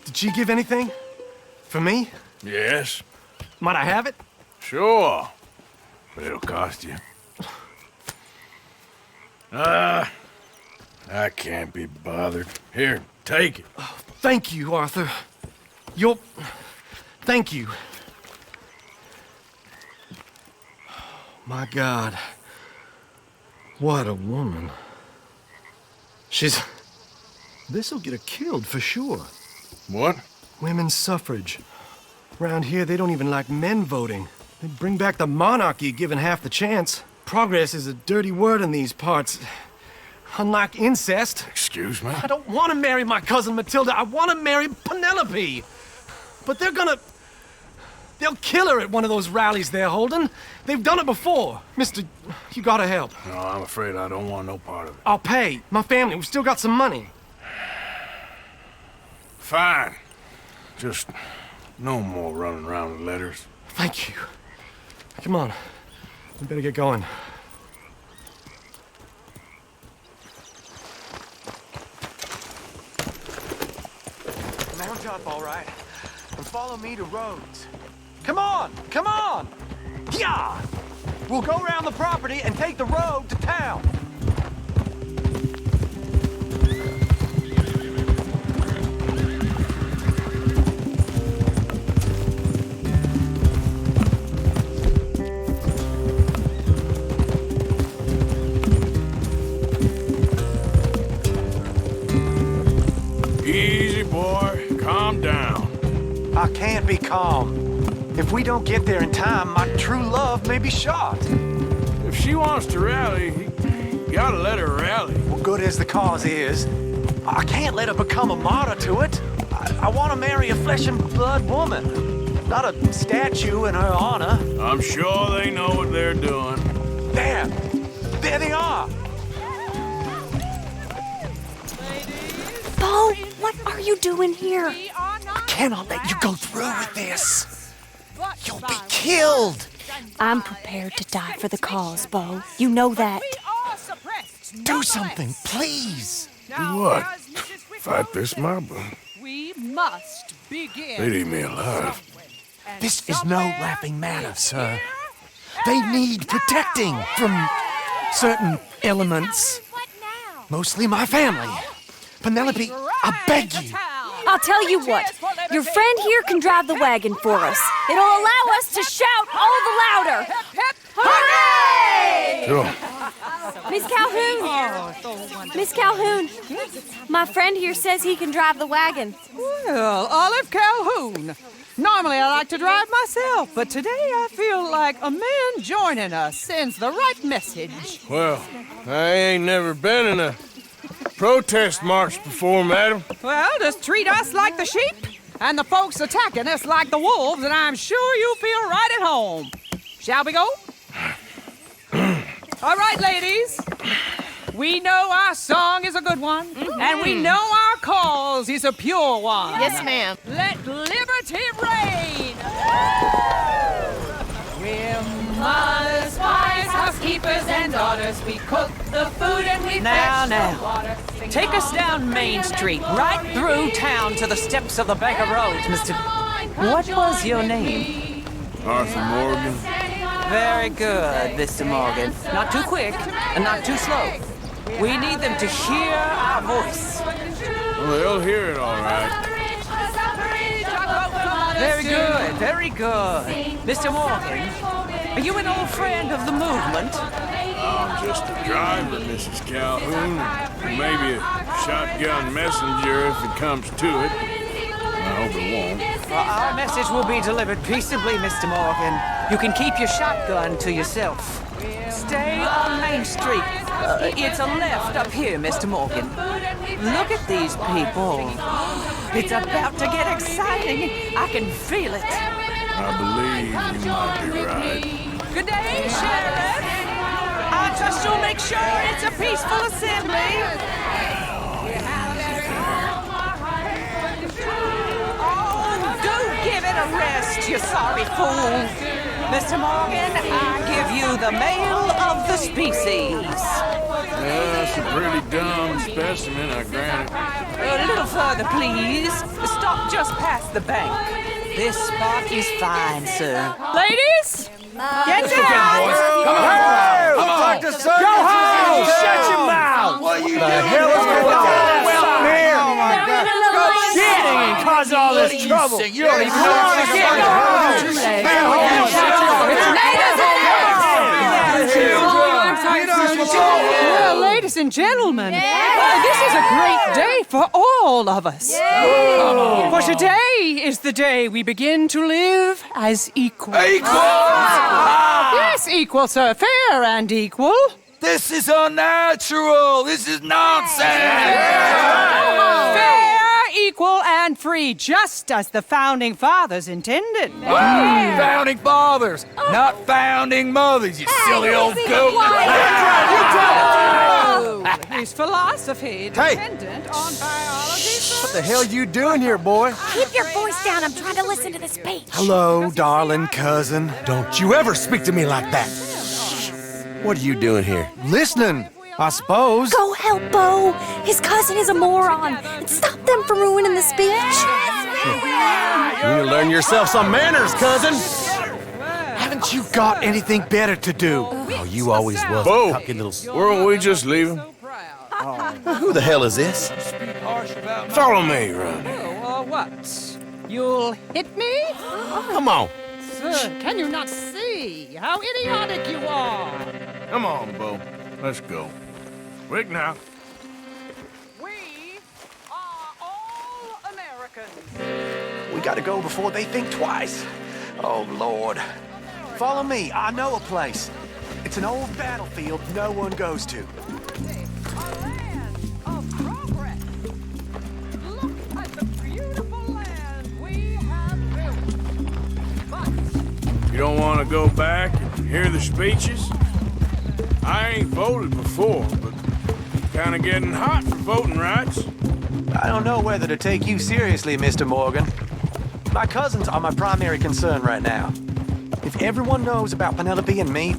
Did she give anything? For me? Yes. Might I have it? Sure. But it'll cost you. I can't be bothered. Here, take it. Oh, thank you, Arthur. Thank you. My God. What a woman. This'll get her killed for sure. What? Women's suffrage. Around here, they don't even like men voting. They'd bring back the monarchy given half the chance. Progress is a dirty word in these parts. Unlike incest. Excuse me? I don't want to marry my cousin Matilda. I want to marry Penelope. But they'll kill her at one of those rallies they're holding. They've done it before. Mister, you gotta help. No, I'm afraid I don't want no part of it. I'll pay. My family, we've still got some money. Fine. Just no more running around with letters. Thank you. Come on. We better get going. up, all right. And follow me to Rhodes. Come on! Come on! Yeah! We'll go around the property and take the road to town. Easy, boy. Calm down. I can't be calm. If we don't get there in time, my true love may be shot. If she wants to rally, you gotta let her rally. Well, good as the cause is, I can't let her become a martyr to it. I want to marry a flesh and blood woman, not a statue in her honor. I'm sure they know what they're doing. There! There they are! Bo, what are you doing here? I cannot let you go through with this. You'll be killed. I'm prepared to die for the cause, Bo. You know that. Do something, please. Do what? Fight this mob? We must begin. They'd eat me alive. This is no laughing matter, sir. They need protecting from certain elements. Mostly my family. Penelope, I beg you. I'll tell you what. Your friend here can drive the wagon for us. It'll allow us to shout all the louder. Hooray! Sure. Miss Calhoun! Miss Calhoun! My friend here says he can drive the wagon. Well, Olive Calhoun. Normally I like to drive myself, but today I feel like a man joining us sends the right message. Well, I ain't never been in a protest march before, madam. Well, just treat us like the sheep, and the folks attacking us like the wolves, and I'm sure you feel right at home. Shall we go? All right, ladies. We know our song is a good one, and we know our cause is a pure one. Yes, ma'am. Let liberty reign! We're mothers, wives, housekeepers, and daughters. We cook the food and we fetch the water. Take us down Main Street, right through town to the steps of the Bank of Rhodes, Mr. What was your name? Arthur Morgan. Very good, Mr. Morgan. Not too quick and not too slow. We need them to hear our voice. Well, they'll hear it all right. Very good, very good. Mr. Morgan, are you an old friend of the movement? I'm just a driver, Mrs. Calhoun. Maybe a shotgun messenger if it comes to it. I hope it won't. Well, our message will be delivered peaceably, Mr. Morgan. You can keep your shotgun to yourself. Stay on Main Street. It's a left up here, Mr. Morgan. Look at these people. It's about to get exciting. I can feel it. I believe you might be right. Good day, Sheriff. I trust you'll make sure it's a peaceful assembly. Oh, do give it a rest, you sorry fool. Mr. Morgan, I give you the male of the species. That's a pretty dumb specimen, I grant it. A little further, please. Stop just past the bank. This spot is fine, sir. Ladies, get down! Come on! Go home! Shut your mouth! What the hell is going on? Well, here! Oh my God! Go sitting and cause all this trouble! You don't even know what you're saying! Well, ladies and gentlemen, this is a great day for all of us. For today is the day we begin to live as equals. Equals? Yes, equal, sir. Fair and equal. This is unnatural! This is nonsense! Fair, equal, and free, just as the Founding Fathers intended. Founding Fathers, not founding mothers, you silly old goat! His philosophy dependent on biology. What the hell you doing here, boy? Keep your voice down. I'm trying to listen to the speech. Hello, darling cousin. Don't you ever speak to me like that. What are you doing here? Listening, I suppose. Go help Bo. His cousin is a moron. And stop them from ruining the speech. You need to learn yourself some manners, cousin. Haven't you got anything better to do? Oh, you always was Bo, a cocky little... weren't we just leaving? Who the hell is this? Follow me, Ron. What? You'll hit me? Come on. Sir, can you not see how idiotic you are? Come on, Bo. Let's go. Quick now. We are all Americans. We gotta go before they think twice. Oh, Lord. Follow me. I know a place. It's an old battlefield no one goes to. You don't want to go back and hear the speeches? I ain't voted before, but kind of getting hot for voting rights. I don't know whether to take you seriously, Mr. Morgan. My cousins are my primary concern right now. If everyone knows about Penelope and me...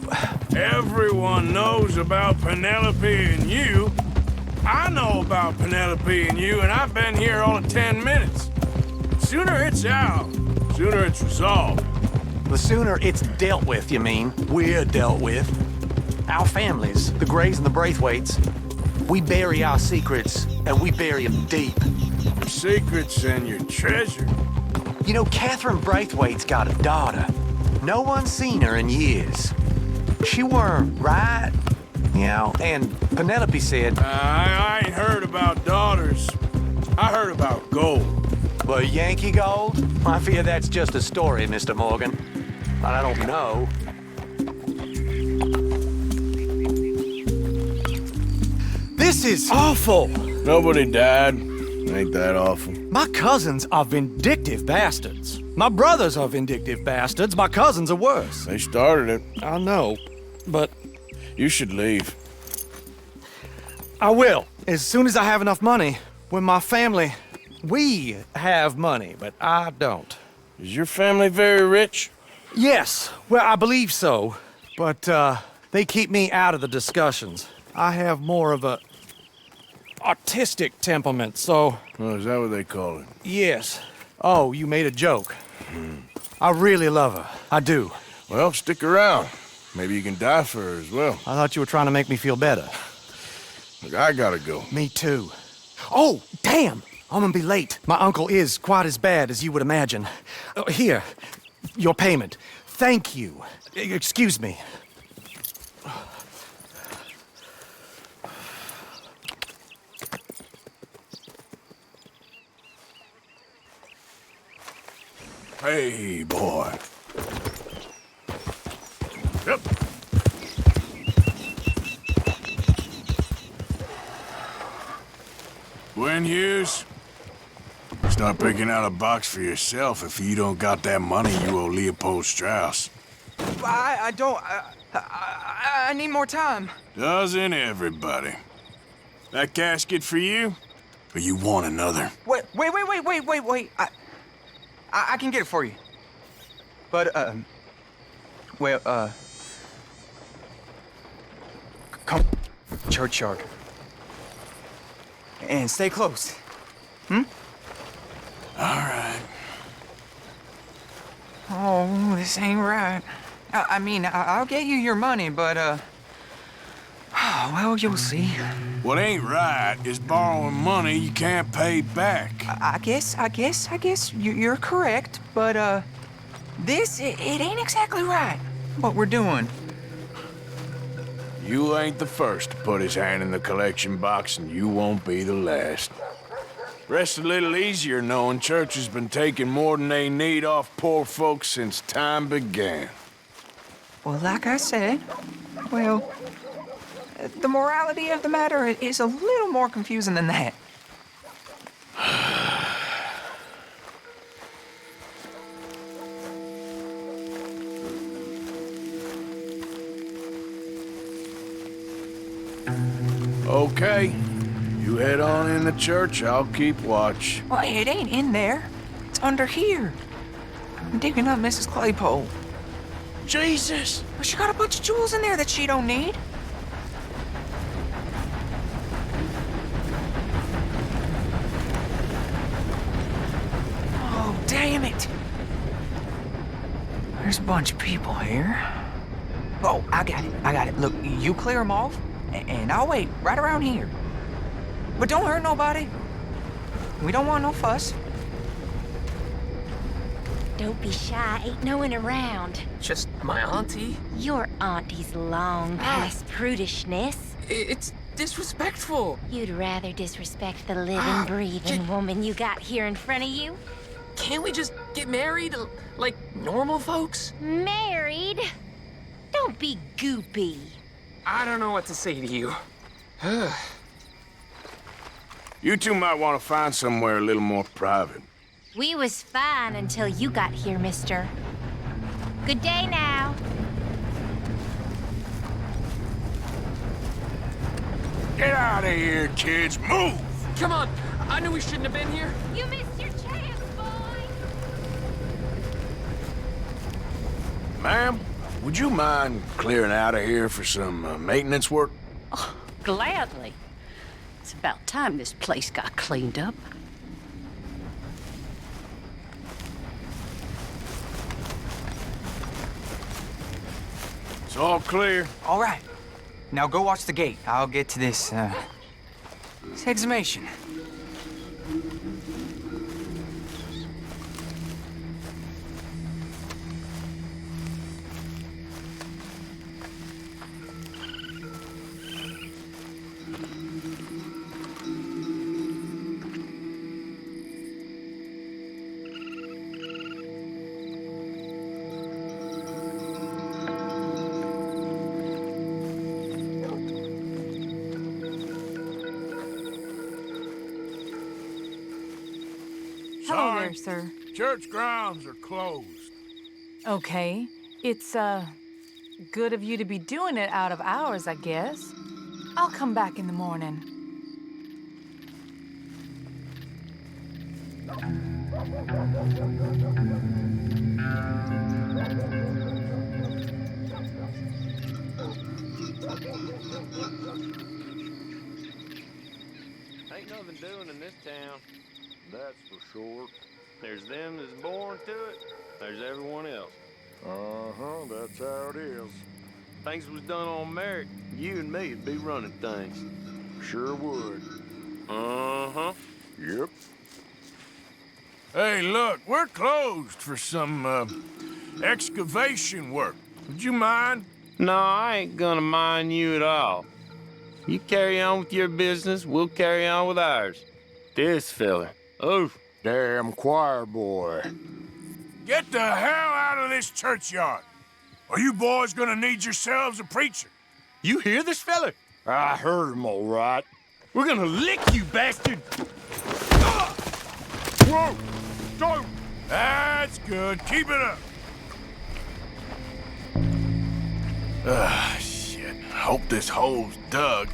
Everyone knows about Penelope and you. I know about Penelope and you, and I've been here all of 10 minutes. Sooner it's out, sooner it's resolved. The sooner it's dealt with, you mean? We're dealt with. Our families, the Grays and the Braithwaites, we bury our secrets, and we bury them deep. Your secrets and your treasure. You know, Catherine Braithwaite's got a daughter. No one's seen her in years. She weren't right, you know, and Penelope said... I ain't heard about daughters. I heard about gold. Well, Yankee gold? I fear that's just a story, Mr. Morgan. I don't know. This is awful. Nobody died. Ain't that awful? My cousins are vindictive bastards. My brothers are vindictive bastards. My cousins are worse. They started it. I know, but... You should leave. I will, as soon as I have enough money. When my family... We have money, but I don't. Is your family very rich? Yes, well, I believe so. But, they keep me out of the discussions. I have more of a... artistic temperament, so... Oh, is that what they call it? Yes. Oh, you made a joke. I really love her. I do. Well, stick around. Maybe you can die for her as well. I thought you were trying to make me feel better. Look, I gotta go. Me too. Oh, damn! I'm gonna be late. My uncle is quite as bad as you would imagine. Here, your payment. Thank you. Excuse me. Hey, boy. Yep. Gwyn Hughes, start picking out a box for yourself if you don't got that money you owe Leopold Strauss. I don't... I need more time. Doesn't everybody? That casket for you? Or you want another? Wait. I can get it for you. But, come churchyard. And stay close. Hmm? All right. Oh, this ain't right. I mean, I'll get you your money, but, well, you'll see. What ain't right is borrowing money you can't pay back. I guess you're correct, but, it ain't exactly right, what we're doing. You ain't the first to put his hand in the collection box, and you won't be the last. Rest a little easier knowing church has been taking more than they need off poor folks since time began. Well, like I said, well, the morality of the matter is a little more confusing than that. Okay. You head on in the church, I'll keep watch. Well, it ain't in there. It's under here. I'm digging up Mrs. Claypole. Jesus! Well, she got a bunch of jewels in there that she don't need. damn it! There's a bunch of people here. Oh, I got it. Look, you clear them off, and I'll wait right around here. But don't hurt nobody. We don't want no fuss. Don't be shy, ain't no one around. Just my auntie? Your auntie's long past prudishness. It's disrespectful. You'd rather disrespect the living, breathing woman you got here in front of you? Can't we just get married like normal folks? Married? Don't be goopy. I don't know what to say to you. You two might want to find somewhere a little more private. We was fine until you got here, mister. Good day now. Get out of here, kids. Move! Come on. I knew we shouldn't have been here. You missed your chance, boy. Ma'am, would you mind clearing out of here for some maintenance work? Oh, gladly. It's about time this place got cleaned up. It's all clear. All right. Now go watch the gate. I'll get to this exhumation. Hello there, sir. Church grounds are closed. Okay. It's, good of you to be doing it out of hours, I guess. I'll come back in the morning. Ain't nothing doing in this town. That's for sure. There's them that's born to it. There's everyone else. Uh-huh, that's how it is. Things was done on merit. You and me'd be running things. Sure would. Uh-huh. Yep. Hey, look, we're closed for some, excavation work. Would you mind? No, I ain't gonna mind you at all. You carry on with your business, we'll carry on with ours. This fella. Oh, damn choir boy. Get the hell out of this churchyard. Are you boys gonna need yourselves a preacher? You hear this fella? I heard him all right. We're gonna lick you, bastard! Whoa! Don't! That's good. Keep it up. Shit. Hope this hole's dug.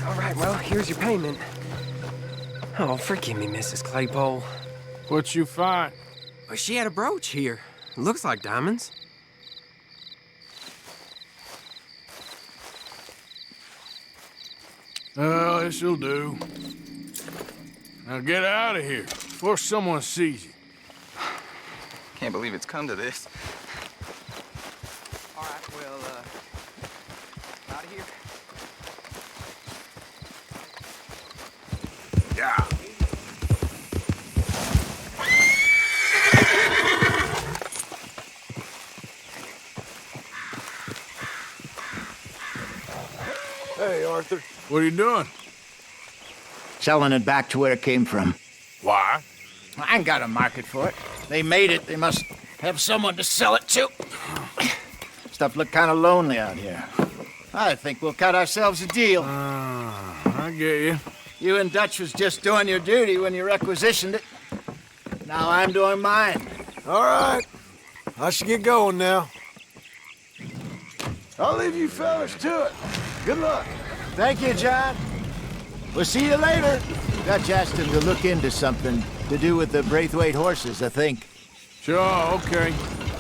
All right, well, here's your payment. Oh, forgive me, Mrs. Claypole. What you find? Well, she had a brooch here. Looks like diamonds. Oh, this'll do. Now get out of here before someone sees you. Can't believe it's come to this. All right, well, out of here. Yeah. Hey, Arthur. What are you doing? Selling it back to where it came from. Why? I ain't got a market for it. They made it. They must have someone to sell it to. Stuff look kind of lonely out here. I think we'll cut ourselves a deal. I get you. You and Dutch was just doing your duty when you requisitioned it. Now I'm doing mine. All right. I should get going now. I'll leave you fellas to it. Good luck. Thank you, John. We'll see you later. Dutch asked him to look into something to do with the Braithwaite horses, I think. Sure, okay.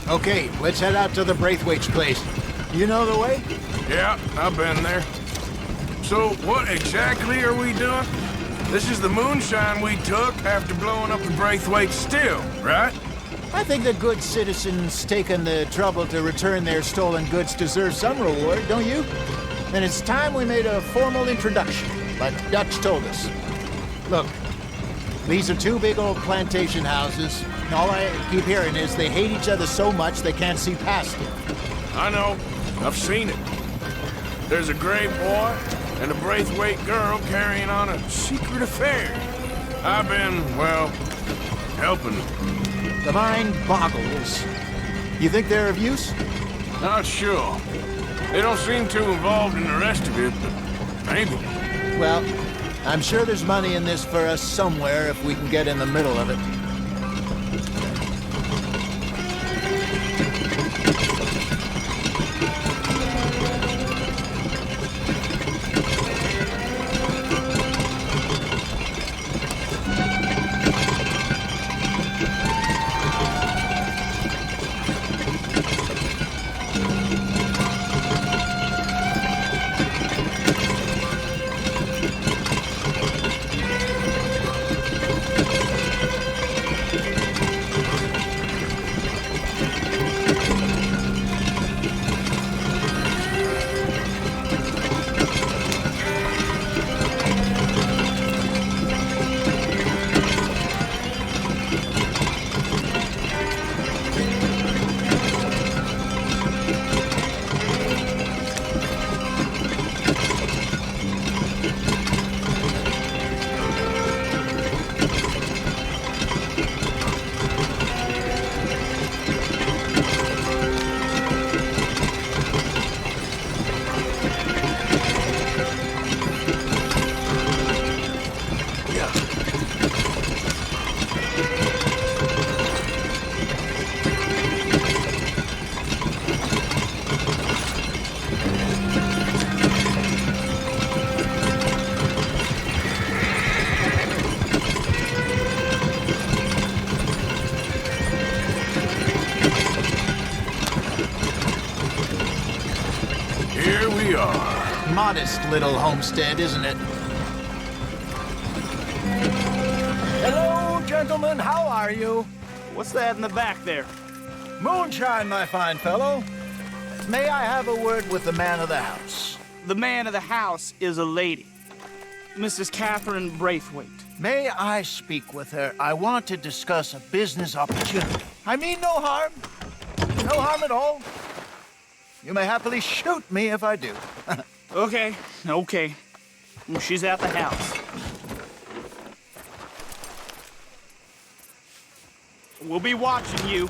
Okay, let's head out to the Braithwaite's place. You know the way? Yeah, I've been there. So, what exactly are we doing? This is the moonshine we took after blowing up the Braithwaite still, right? I think the good citizens taking the trouble to return their stolen goods deserve some reward, don't you? And it's time we made a formal introduction, like Dutch told us. Look, these are two big old plantation houses. And all I keep hearing is they hate each other so much they can't see past it. I know. I've seen it. There's a gray boy and a Braithwaite girl carrying on a secret affair. I've been, well, helping them. The mind boggles. You think they're of use? Not sure. They don't seem too involved in the rest of it, but maybe. Well, I'm sure there's money in this for us somewhere if we can get in the middle of it. Modest little homestead, isn't it? Hello, gentlemen. How are you? What's that in the back there? Moonshine, my fine fellow. May I have a word with the man of the house? The man of the house is a lady. Mrs. Catherine Braithwaite. May I speak with her? I want to discuss a business opportunity. I mean no harm. No harm at all. You may happily shoot me if I do. Okay. Well, she's at the house. We'll be watching you.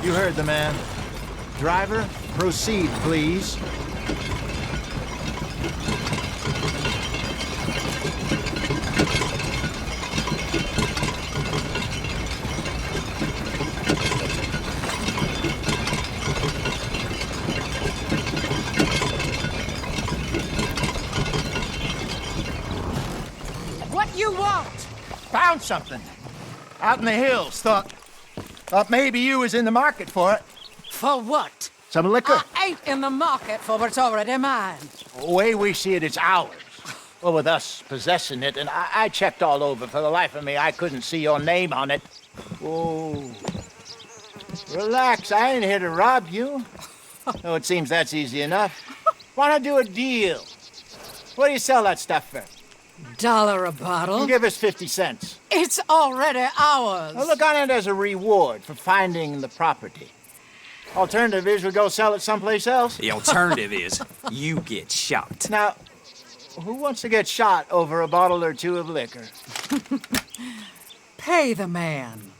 You heard the man. Driver, proceed, please. You want? Found something. Out in the hills. Thought maybe you was in the market for it. For what? Some liquor. I ain't in the market for what's already mine. The way we see it, it's ours. Well, with us possessing it, and I checked all over. For the life of me, I couldn't see your name on it. Oh. Relax, I ain't here to rob you. No, it seems that's easy enough. Wanna do a deal? What do you sell that stuff for? $1 a bottle? You give us 50 cents. It's already ours. Well, look on it as a reward for finding the property. Alternative is we go sell it someplace else. The alternative is you get shot. Now, who wants to get shot over a bottle or two of liquor? Pay the man.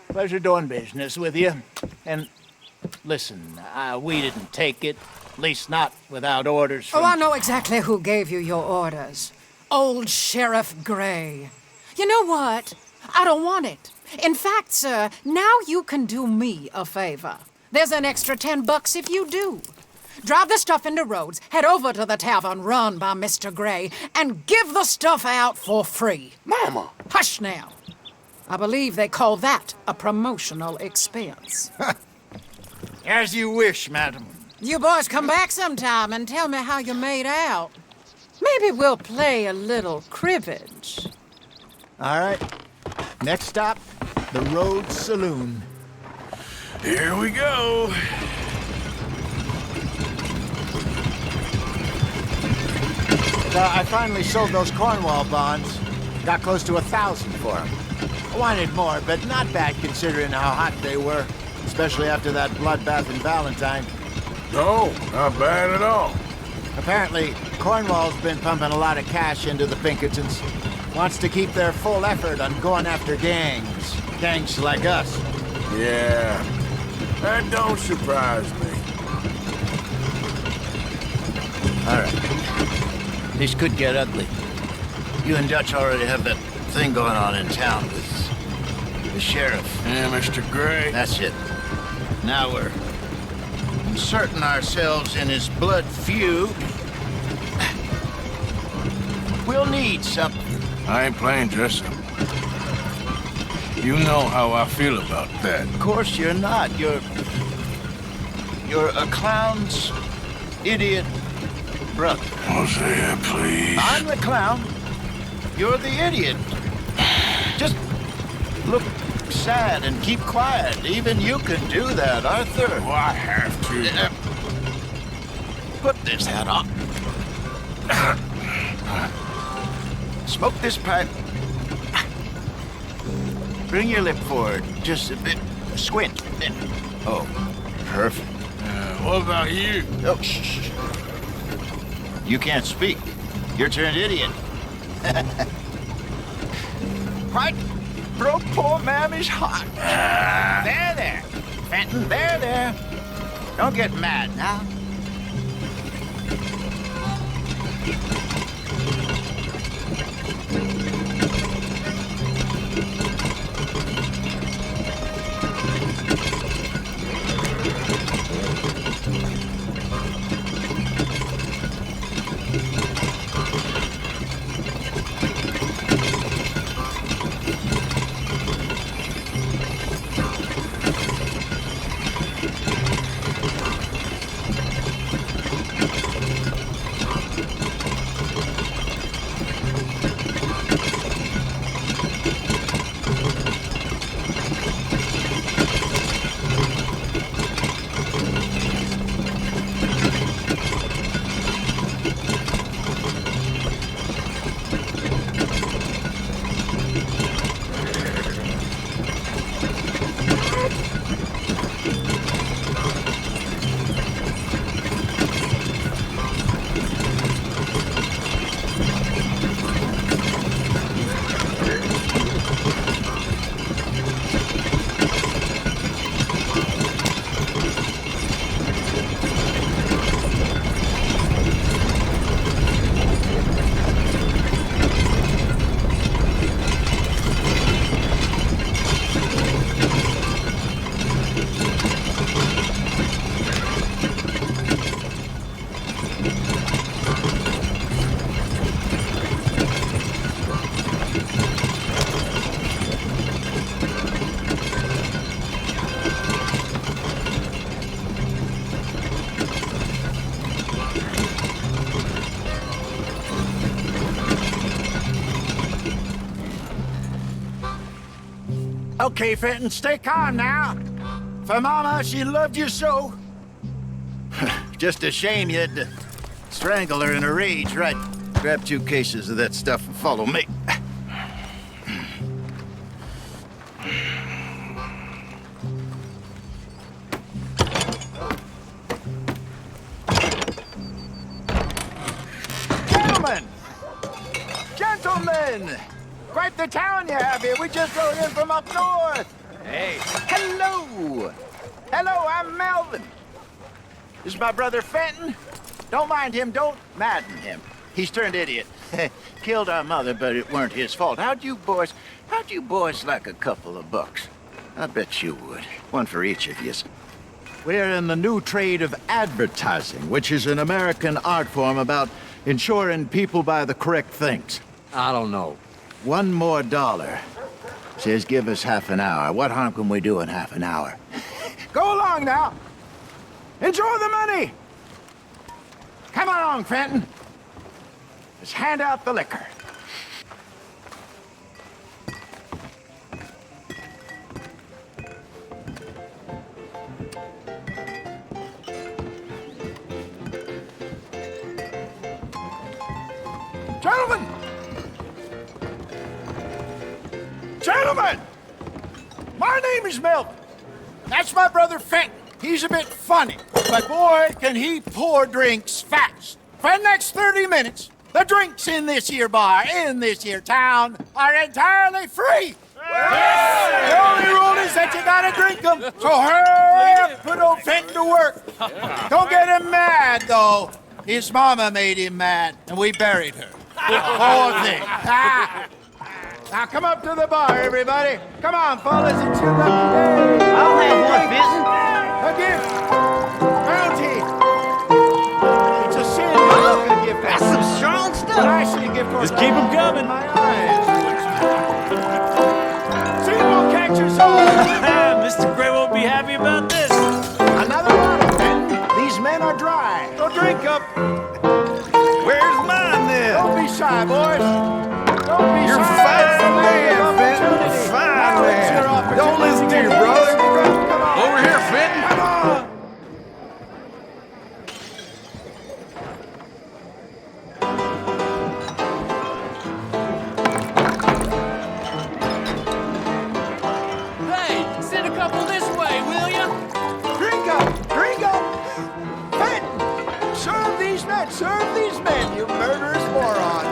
Pleasure doing business with you. And listen, we didn't take it. At least not without orders from... Oh, I know exactly who gave you your orders. Old Sheriff Gray. You know what? I don't want it. In fact, sir, now you can do me a favor. There's an extra $10 if you do. Drive the stuff into Rhodes, head over to the tavern run by Mr. Gray, and give the stuff out for free. Mama! Hush now. I believe they call that a promotional expense. As you wish, madam. You boys come back sometime and tell me how you made out. Maybe we'll play a little cribbage. All right. Next stop, the Rhodes Saloon. Here we go. I finally sold those Cornwall bonds. Got close to 1,000 for them. I wanted more, but not bad considering how hot they were, especially after that bloodbath in Valentine. No, not bad at all. Apparently, Cornwall's been pumping a lot of cash into the Pinkertons. Wants to keep their full effort on going after gangs. Gangs like us. Yeah, that don't surprise me. All right. This could get ugly. You and Dutch already have that thing going on in town with the sheriff. Yeah, Mr. Gray. That's it. Now we're inserting ourselves in his blood feud. We'll need something. I ain't playing dress-up. You know how I feel about that. Of course you're not. You're a clown's idiot brother. Hosea, please. I'm the clown. You're the idiot. Just look sad and keep quiet. Even you can do that, Arthur. Oh, I have to. Put this hat on. Smoke this pipe. Bring your lip forward just a bit. Squint. Oh, perfect. What about you? Oh, shh. You can't speak. You're turned idiot. Right? Broke poor Mammy's heart. There. Fenton, there. Don't get mad now. Okay, Fenton, stay calm now. For Mama, she loved you so. Just a shame you had to strangle her in a rage, right? Grab 2 cases of that stuff and follow me. Gentlemen! Quite the town you have here. We just rode in from up north. Hey. Hello. Hello, I'm Melvin. This is my brother Fenton. Don't mind him. Don't madden him. He's turned idiot. Killed our mother, but it weren't his fault. How'd you boys like a couple of bucks? I bet you would. One for each of yous. We're in the new trade of advertising, which is an American art form about ensuring people buy the correct things. I don't know. $1 more. Says give us half an hour. What harm can we do in half an hour? Go along now. Enjoy the money. Come along, Fenton. Let's hand out the liquor. Gentlemen! Gentlemen! My name is Melvin. That's my brother Fenton. He's a bit funny, but boy, can he pour drinks fast. For the next 30 minutes, the drinks in this here bar, in this here town, are entirely free. The only rule is that you gotta drink them. So hurry up, put old Fenton to work. Don't get him mad, though. His mama made him mad, and we buried her. Poor thing. Now come up to the bar, everybody. Come on, fellas, it's your lucky day. I'll have one, Fenton. A gift. Bounty. It's a sin to look a gift. That's some strong stuff. I see a gift. Just keep them coming. My eyes. See, we'll catch us all. Mr. Gray won't be happy about this. Another bottle, Fenton. These men are dry. So drink up. Where's mine then? Don't be shy, boys. Don't be You're shy. fine man, Fenton. Fine man. Don't listen to your brother. Over here, Fenton. Come on. Hey, send a couple this way, will ya? Drink up. Drink up. Fenton, serve these men, you murderous moron.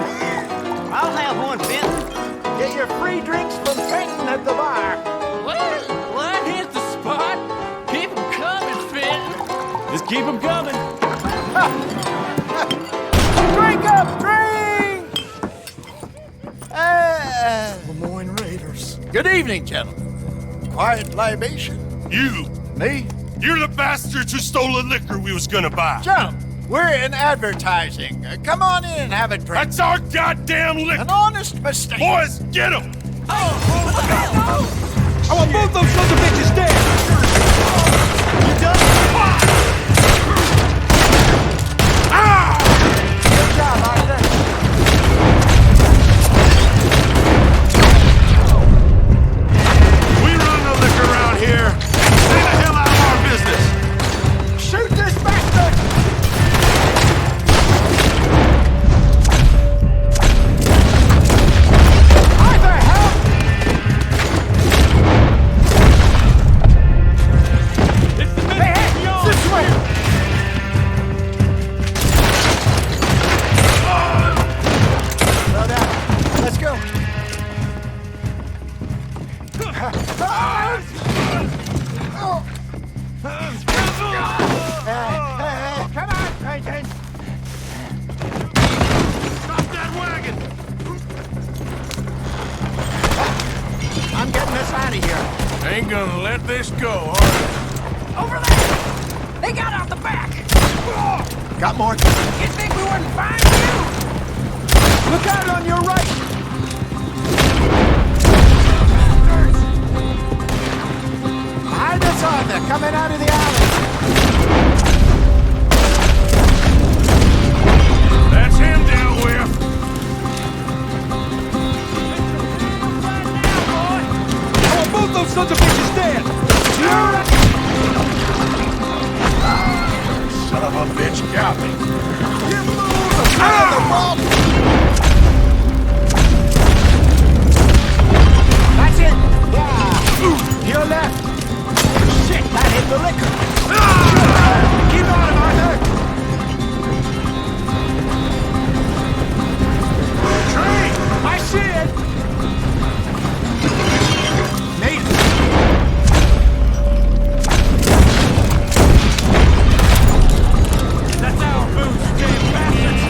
I'll have one, Fenton. Get your free drinks from Fenton at the bar. Well, that hit the spot. Keep 'em coming, Fenton. Just keep them coming. Drink up, drink! Lemoyne Raiders. Good evening, gentlemen. Quiet libation. You! Me? You're the bastards who stole the liquor we was gonna buy. Gentlemen, we're in advertising. Come on in and have a drink. That's our goddamn liquor! An honest mistake. Boys, get him! I want both those sons of bitches dead. You done? Good job, Arthur. We run the liquor around here. Stay the hell out of our business. Shoot this bastard! Arthur, help! It's the Hey, this way! Slow down. Let's go. Come on, Clayton. Stop that wagon! I'm getting us out of here. Ain't gonna let this go, are Over there! They got out the back! Got more. You think we wouldn't find you? Look out on your right. Behind us, Arthur, coming out of the alley. That's him down with. I want both those sons of bitches dead. Son of a bitch got me. You move out of the vault. That's it. Yeah. Your left. Shit, that hit the liquor. Keep on him, Arthur. Tree! I see it. Nate. That's our boots, you damn bastards.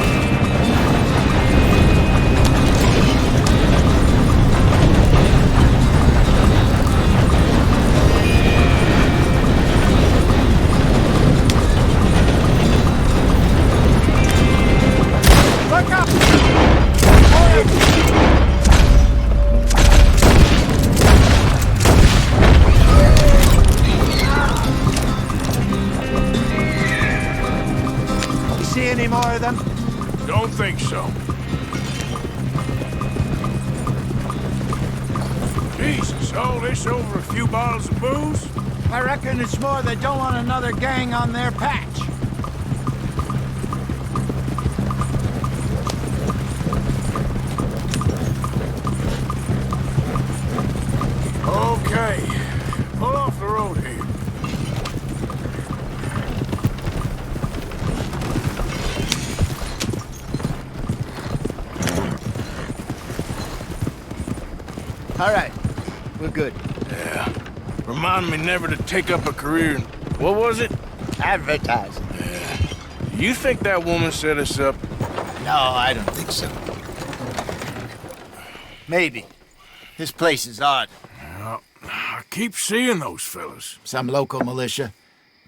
All this over a few bottles of booze? I reckon it's more they don't want another gang on their patch. Okay. Pull off the road here. All right. We're good. Yeah. Remind me never to take up a career in... What was it? Advertising. Yeah. You think that woman set us up? No, I don't think so. Maybe. This place is odd. Well, I keep seeing those fellas. Some local militia.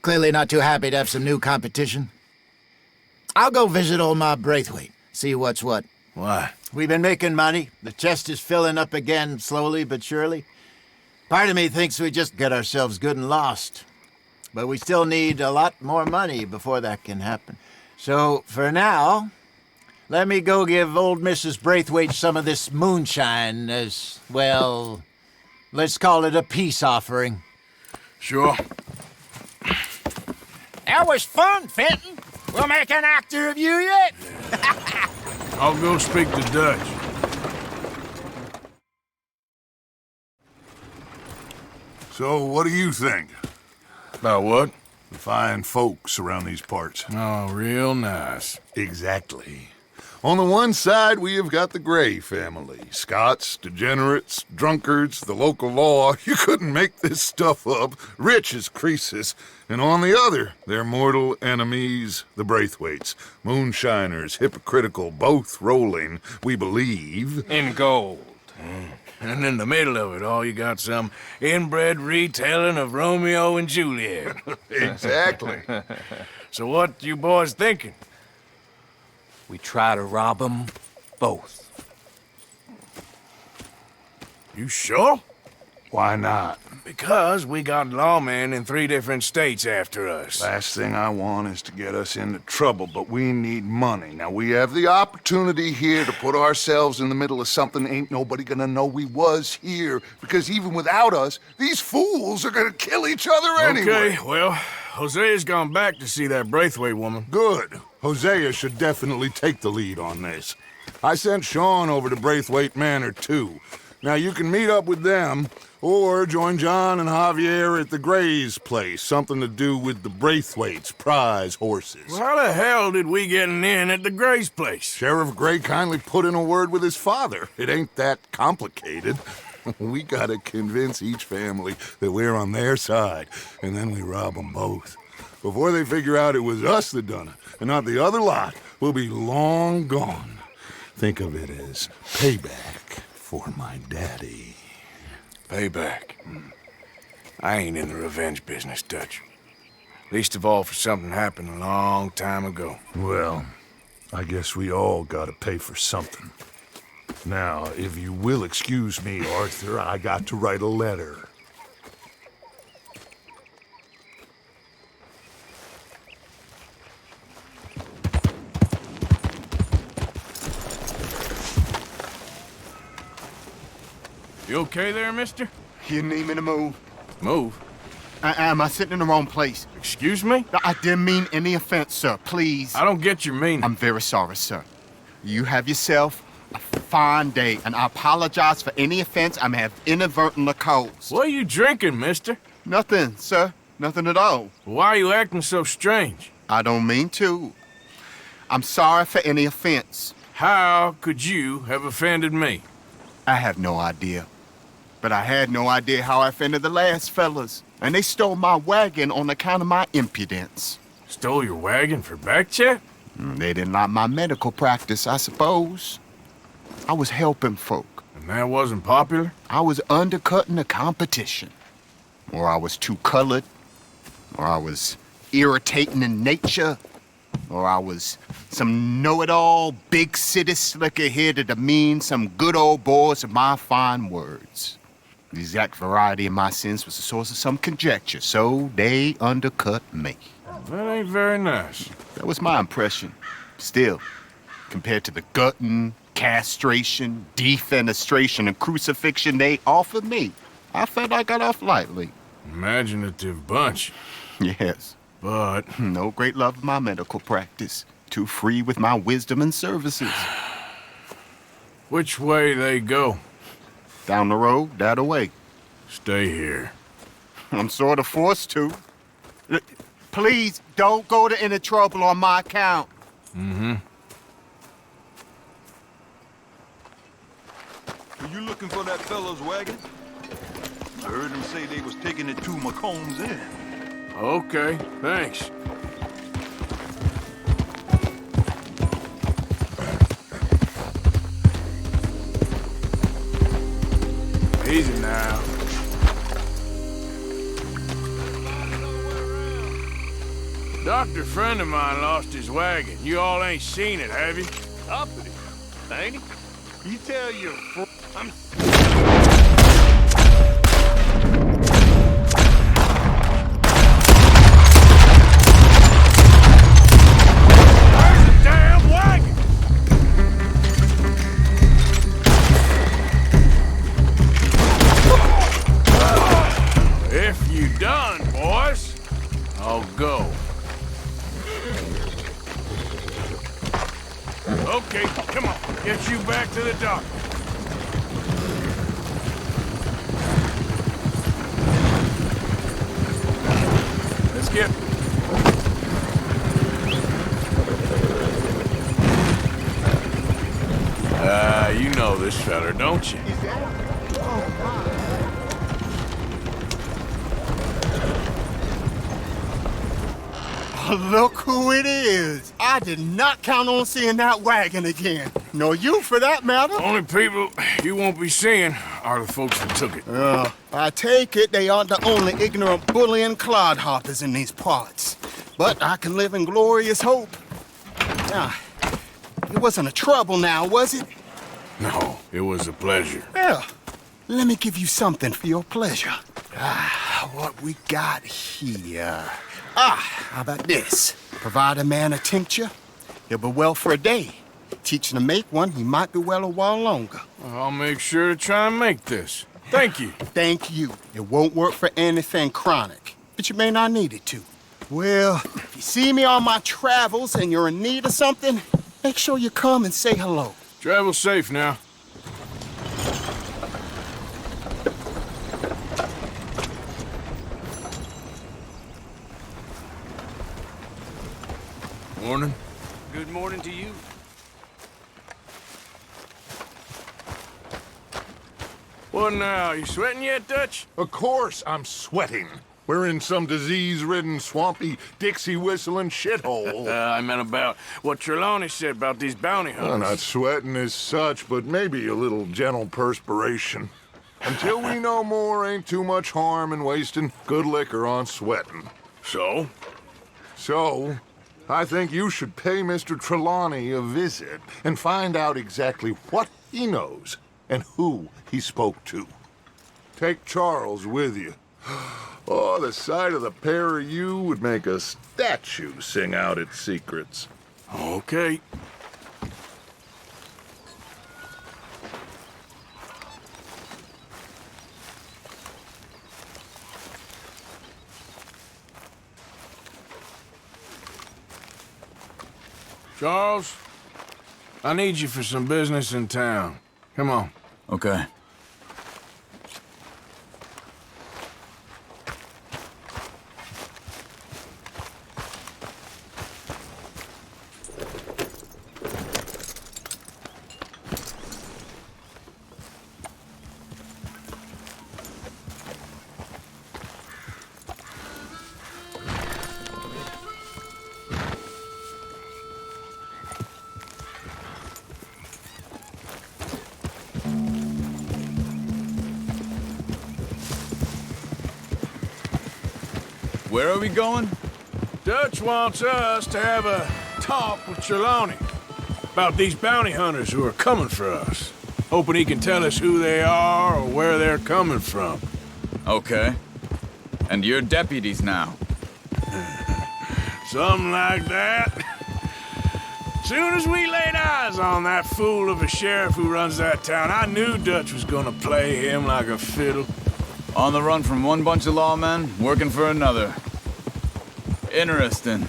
Clearly not too happy to have some new competition. I'll go visit old Ma Braithwaite, see what's what. Why? We've been making money. The chest is filling up again, slowly but surely. Part of me thinks we just get ourselves good and lost. But we still need a lot more money before that can happen. So, for now, let me go give old Mrs. Braithwaite some of this moonshine as, well, let's call it a peace offering. Sure. That was fun, Fenton. We'll make an actor of you yet. I'll go speak to Dutch. So, what do you think? About what? The fine folks around these parts. Oh, real nice. Exactly. On the one side, we have got the Gray family. Scots, degenerates, drunkards, the local law. You couldn't make this stuff up. Rich as Croesus. And on the other, their mortal enemies, the Braithwaites. Moonshiners, hypocritical, both rolling, we believe. In gold. And in the middle of it all, you got some inbred retelling of Romeo and Juliet. Exactly. So what you boys thinking? We try to rob them both. You sure? Why not? Because we got lawmen in 3 different states after us. Last thing I want is to get us into trouble, but we need money. Now, we have the opportunity here to put ourselves in the middle of something ain't nobody gonna know we was here, because even without us, these fools are gonna kill each other anyway. Okay, well, Hosea's gone back to see that Braithwaite woman. Good. Hosea should definitely take the lead on this. I sent Sean over to Braithwaite Manor, too. Now, you can meet up with them, or join John and Javier at the Gray's place. Something to do with the Braithwaite's prize horses. Well, how the hell did we get in at the Gray's place? Sheriff Gray kindly put in a word with his father. It ain't that complicated. We gotta convince each family that we're on their side, and then we rob them both. Before they figure out it was us that done it, and not the other lot, we'll be long gone. Think of it as payback for my daddy. Payback? I ain't in the revenge business, Dutch. Least of all for something happened a long time ago. Well, I guess we all gotta pay for something. Now, if you will excuse me, Arthur, I got to write a letter. You okay there, mister? You need me to move? Move? Am I sitting in the wrong place? Excuse me? I didn't mean any offense, sir. Please. I don't get your meaning. I'm very sorry, sir. You have yourself a fine day, and I apologize for any offense I may have inadvertently caused. What are you drinking, mister? Nothing, sir. Nothing at all. Why are you acting so strange? I don't mean to. I'm sorry for any offense. How could you have offended me? I have no idea. But I had no idea how I offended the last fellas. And they stole my wagon on account of my impudence. Stole your wagon for back check? They didn't like my medical practice, I suppose. I was helping folk. And that wasn't popular? I was undercutting the competition. Or I was too colored. Or I was irritating in nature. Or I was some know-it-all, big city slicker here to demean some good old boys of my fine words. The exact variety of my sins was the source of some conjecture, so they undercut me. That ain't very nice. That was my impression. Still, compared to the gutting, castration, defenestration, and crucifixion they offered me, I felt I got off lightly. Imaginative bunch. Yes. But no great love of my medical practice. Too free with my wisdom and services. Which way they go? Down the road, that way. Stay here. I'm sort of forced to. Please, don't go to any trouble on my account. Mm-hmm. Were you looking for that fellow's wagon? I heard him say they was taking it to McComb's Inn. Okay, thanks. Easy now. Doctor friend of mine lost his wagon. You all ain't seen it, have you? Uppity, ain't he? You tell your I'm... Where's the damn wagon? If you done, boys, I'll go. Okay, come on. Get you back to the dock. Let's get... you know this feller, don't you? Look who it is. I did not count on seeing that wagon again. Nor you, for that matter. Only people you won't be seeing are the folks that took it. I take it they aren't the only ignorant bullying clodhoppers in these parts. But I can live in glorious hope. It wasn't a trouble now, was it? No, it was a pleasure. Yeah. Let me give you something for your pleasure. What we got here? How about this? Provide a man a tincture, he'll be well for a day. Teach him to make one, he might be well a while longer. I'll make sure to try and make this. Thank you. Thank you. It won't work for anything chronic, but you may not need it to. Well, if you see me on my travels and you're in need of something, make sure you come and say hello. Travel safe now. Morning. Good morning to you. What now? You sweating yet, Dutch? Of course I'm sweating. We're in some disease-ridden, swampy, Dixie-whistling shithole. I meant about what Trelawny said about these bounty hunters. Well, not sweating as such, but maybe a little gentle perspiration. Until we know more, ain't too much harm in wasting good liquor on sweating. So? So, I think you should pay Mr. Trelawny a visit and find out exactly what he knows and who he spoke to. Take Charles with you. Oh, the sight of the pair of you would make a statue sing out its secrets. Okay. Charles, I need you for some business in town. Come on. Okay. Where are we going? Dutch wants us to have a talk with Trelawny about these bounty hunters who are coming for us. Hoping he can tell us who they are or where they're coming from. Okay. And you're deputies now? Something like that. Soon as we laid eyes on that fool of a sheriff who runs that town, I knew Dutch was gonna play him like a fiddle. On the run from one bunch of lawmen, working for another. Interesting.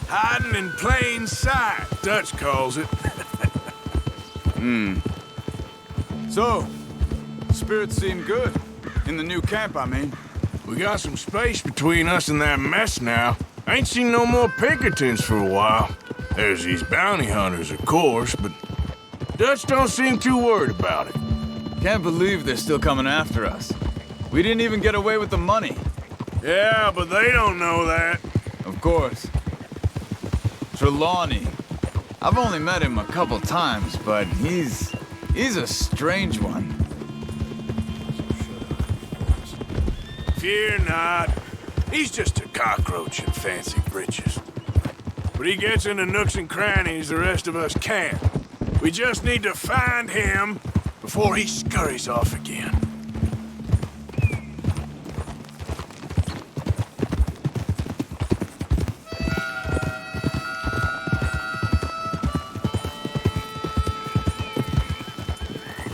Hiding in plain sight, Dutch calls it. So, spirits seem good. In the new camp, I mean. We got some space between us and that mess now. Ain't seen no more Pinkertons for a while. There's these bounty hunters, of course, but Dutch don't seem too worried about it. Can't believe they're still coming after us. We didn't even get away with the money. Yeah, but they don't know that. Of course. Trelawny. I've only met him a couple times, but he's a strange one. Fear not. He's just a cockroach in fancy breeches. But he gets into nooks and crannies the rest of us can't. We just need to find him before he scurries off again.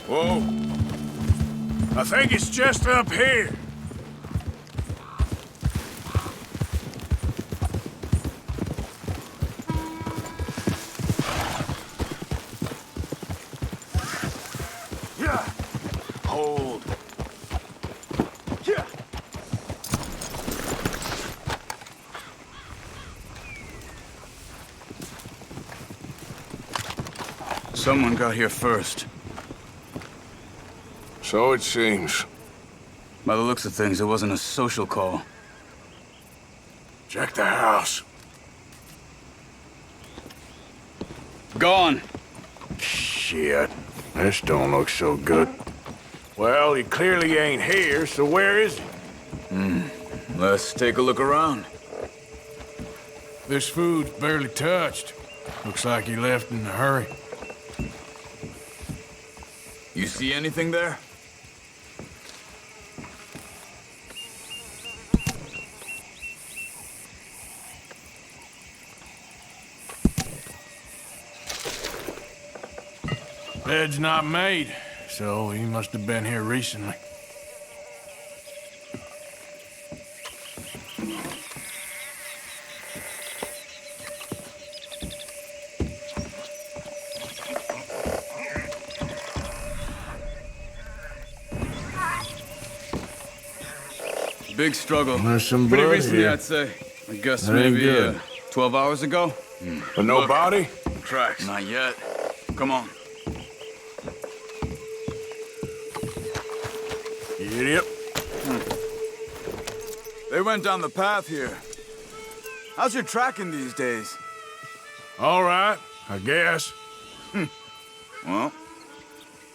Whoa. I think it's just up here. Hold. Someone got here first. So it seems. By the looks of things, it wasn't a social call. Check the house. Gone. Shit. This don't look so good. Well, he clearly ain't here, so where is he? Let's take a look around. This food's barely touched. Looks like he left in a hurry. You see anything there? Bed's not made, so he must have been here recently. Big struggle. There's some Pretty blood recently, here. I'd say. I guess That ain't maybe good. 12 hours ago. But no body? Tracks. Not yet. Come on. Yep. They went down the path here. How's your tracking these days? All right, I guess. Well,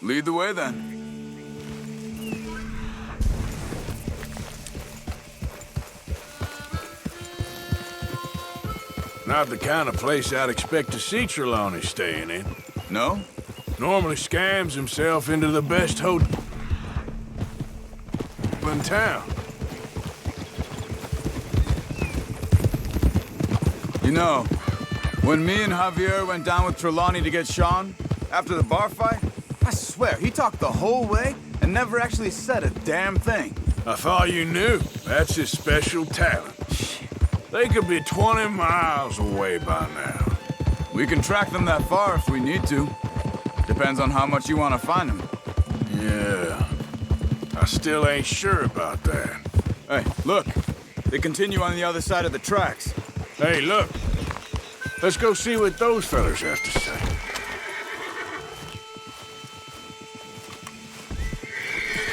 lead the way then. Not the kind of place I'd expect to see Trelawny staying in. No? Normally scams himself into the best hotel in town. You know, when me and Javier went down with Trelawny to get Sean, after the bar fight, I swear, he talked the whole way and never actually said a damn thing. I thought you knew. That's his special talent. They could be 20 miles away by now. We can track them that far if we need to. Depends on how much you want to find them. Yeah. I still ain't sure about that. Hey, look. They continue on the other side of the tracks. Hey, look. Let's go see what those fellas have to say.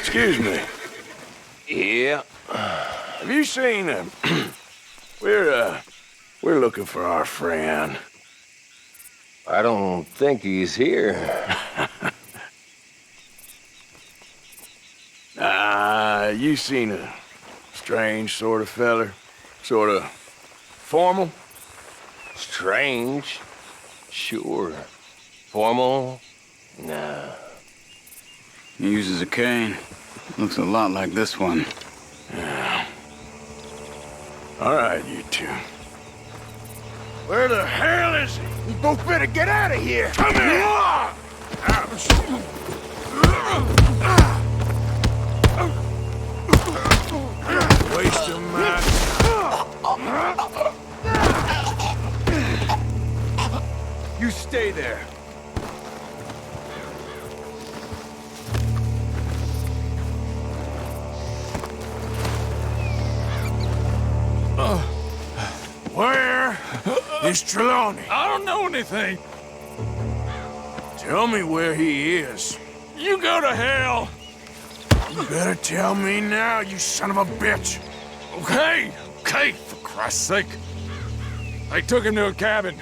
Excuse me. Yeah. Have you seen him? We're looking for our friend. I don't think he's here. You seen a strange sort of feller? Sort of formal? Strange? Sure. Formal? Nah. He uses a cane. Looks a lot like this one. Yeah. All right, you two. Where the hell is he? We both better get out of here. Come here! It's Trelawny. I don't know anything. Tell me where he is. You go to hell. You better tell me now, you son of a bitch. Okay, for Christ's sake. They took him to a cabin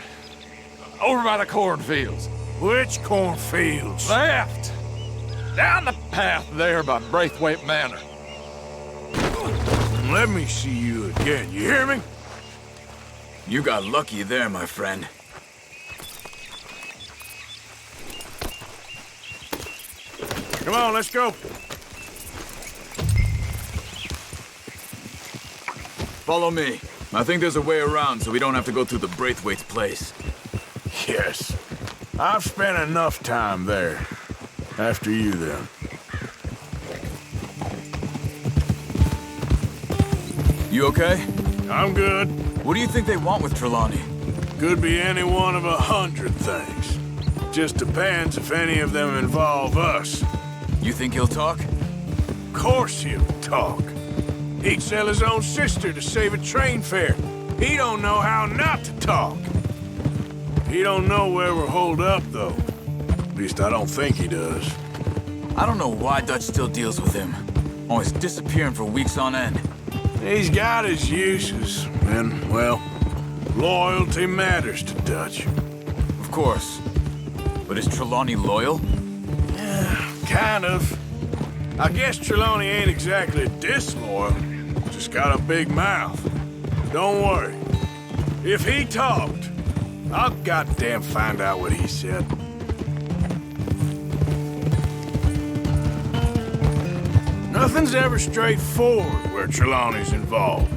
over by the cornfields. Which cornfields? Left. Down the path there by Braithwaite Manor. Let me see you again, you hear me? You got lucky there, my friend. Come on, let's go. Follow me. I think there's a way around so we don't have to go through the Braithwaite's place. Yes. I've spent enough time there. After you, then. You okay? I'm good. What do you think they want with Trelawny? Could be any one of 100 things. Just depends if any of them involve us. You think he'll talk? Of course he'll talk. He'd sell his own sister to save a train fare. He don't know how not to talk. He don't know where we're holed up, though. At least I don't think he does. I don't know why Dutch still deals with him. Always disappearing for weeks on end. He's got his uses, and, well, loyalty matters to Dutch. Of course. But is Trelawny loyal? Yeah, kind of. I guess Trelawny ain't exactly disloyal. Just got a big mouth. Don't worry. If he talked, I'll goddamn find out what he said. Nothing's ever straightforward where Trelawny's involved.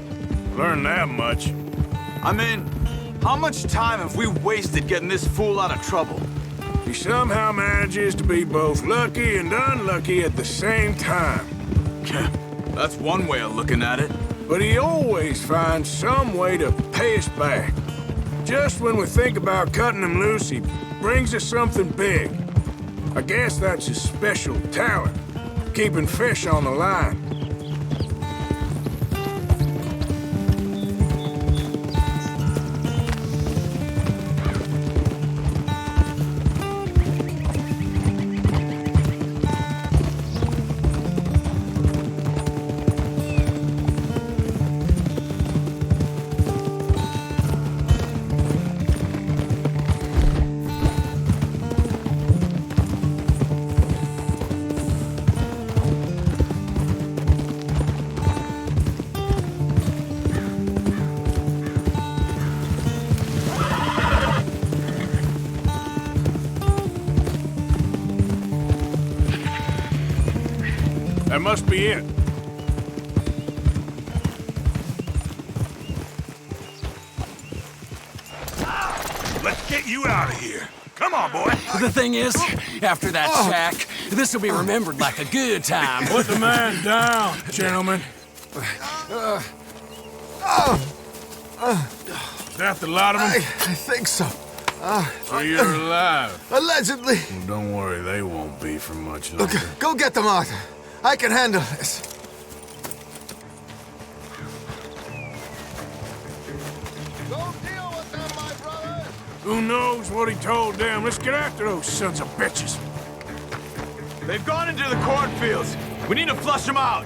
Learn that much. I mean, how much time have we wasted getting this fool out of trouble? He somehow manages to be both lucky and unlucky at the same time. That's one way of looking at it. But he always finds some way to pay us back. Just when we think about cutting him loose, he brings us something big. I guess that's his special talent, keeping fish on the line. That must be it. Let's get you out of here. Come on, boy. The thing is, after that shack, this will be remembered like a good time. Put the man down, gentlemen. Is that the lot of them? I think so. So you're alive? Allegedly. Well, don't worry, they won't be for much longer. Look, go get them, Arthur. I can handle this. Who knows what he told them? Let's get after those sons of bitches. They've gone into the cornfields. We need to flush them out.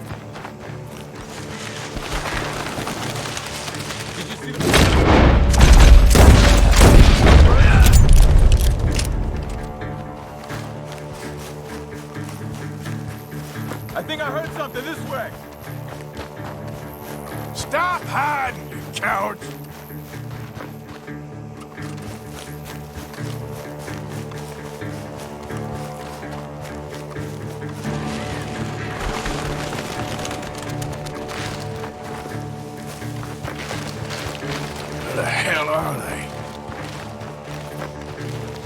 I think I heard something this way. Stop hiding, you cowards. Where the hell are they?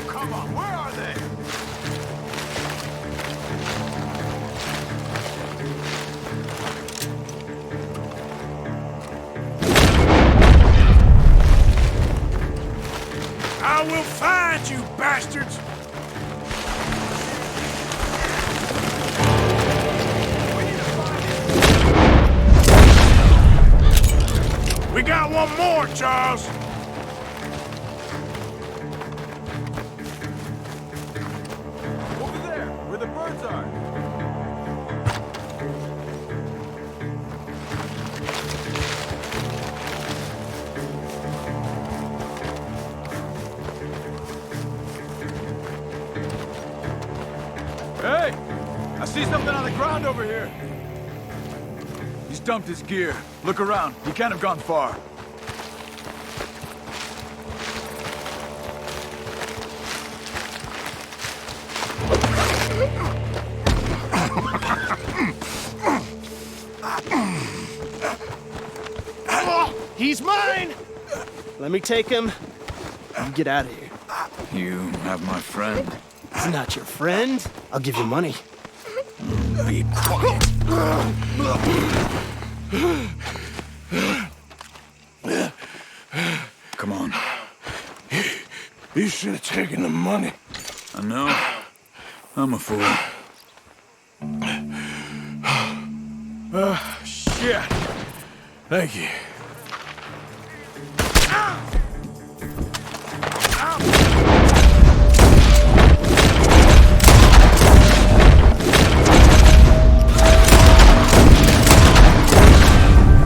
Come on, where are they? I will find you, bastards! We got one more, Charles! start. Hey! I see something on the ground over here. He's dumped his gear. Look around. He can't have gone far. He's mine! Let me take him. You get out of here. You have my friend. He's not your friend. I'll give you money. Be quiet. Come on. You should have taken the money. I know. I'm a fool. Shit. Thank you.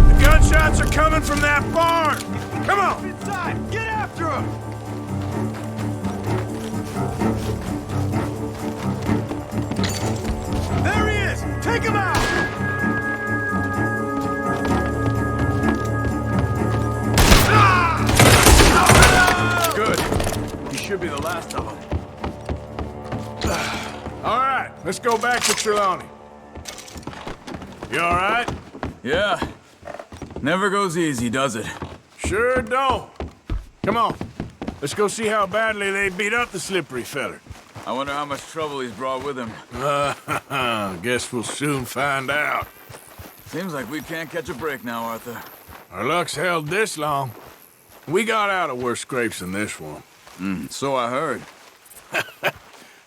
The gunshots are coming from that barn. Come on. Inside! Get after him! There he is! Take him out! Good. He should be the last of them. All right, let's go back to Trelawny. You all right? Yeah. Never goes easy, does it? Sure don't. Come on. Let's go see how badly they beat up the slippery feller. I wonder how much trouble he's brought with him. Guess we'll soon find out. Seems like we can't catch a break now, Arthur. Our luck's held this long. We got out of worse scrapes than this one. So I heard.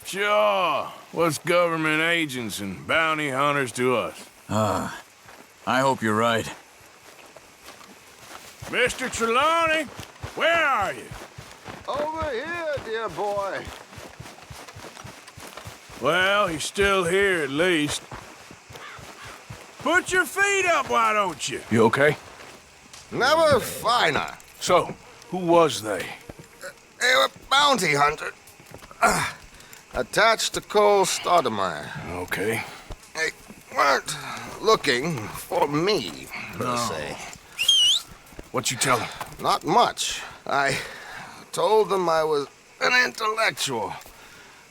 Sure. What's government agents and bounty hunters to us? I hope you're right. Mr. Trelawny, where are you? Over here, dear boy. Well, he's still here at least. Put your feet up, why don't you? You okay? Never finer. So, who was they? They were bounty hunters. Attached to Cole Stoudemire. Okay. They weren't looking for me, per se. What you tell them? Not much. I told them I was an intellectual.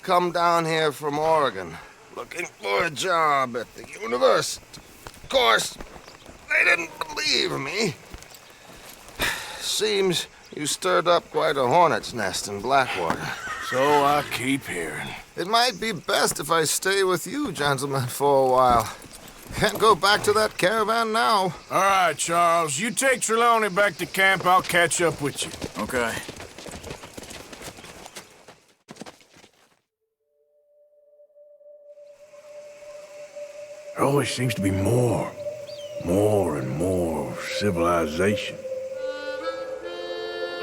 Come down here from Oregon, looking for a job at the university. Of course, they didn't believe me. Seems you stirred up quite a hornet's nest in Blackwater. So I keep hearing. It might be best if I stay with you, gentlemen, for a while. Can't go back to that caravan now. All right, Charles. You take Trelawny back to camp. I'll catch up with you. Okay. There always seems to be more and more civilization.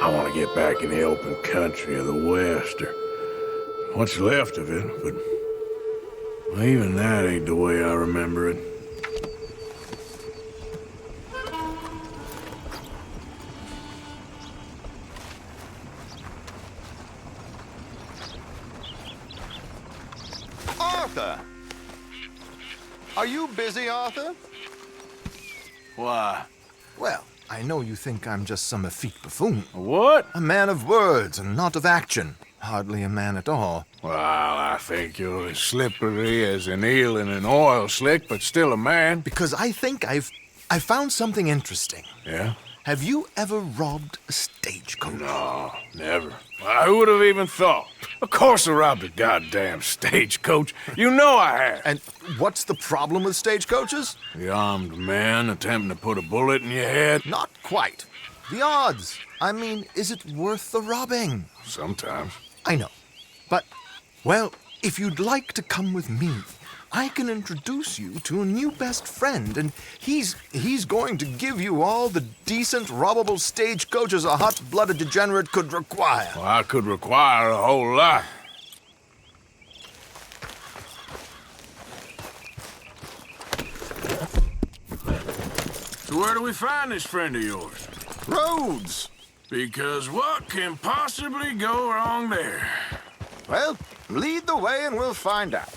I want to get back in the open country of the West, or what's left of it, but well, even that ain't the way I remember it. Arthur! Are you busy, Arthur? Why? Well, I know you think I'm just some effete buffoon. What? A man of words and not of action. Hardly a man at all. Well, I think you're as slippery as an eel in an oil slick, but still a man. Because I think I found something interesting. Yeah? Have you ever robbed a stagecoach? No, never. Who would have even thought? Of course I robbed a goddamn stagecoach. You know I have. And what's the problem with stagecoaches? The armed man attempting to put a bullet in your head? Not quite. The odds. I mean, is it worth the robbing? Sometimes. I know. But, well, if you'd like to come with me, I can introduce you to a new best friend, and he's going to give you all the decent, robbable stagecoaches a hot-blooded degenerate could require. Well, I could require a whole lot. So where do we find this friend of yours? Rhodes! Because what can possibly go wrong there? Well, lead the way and we'll find out.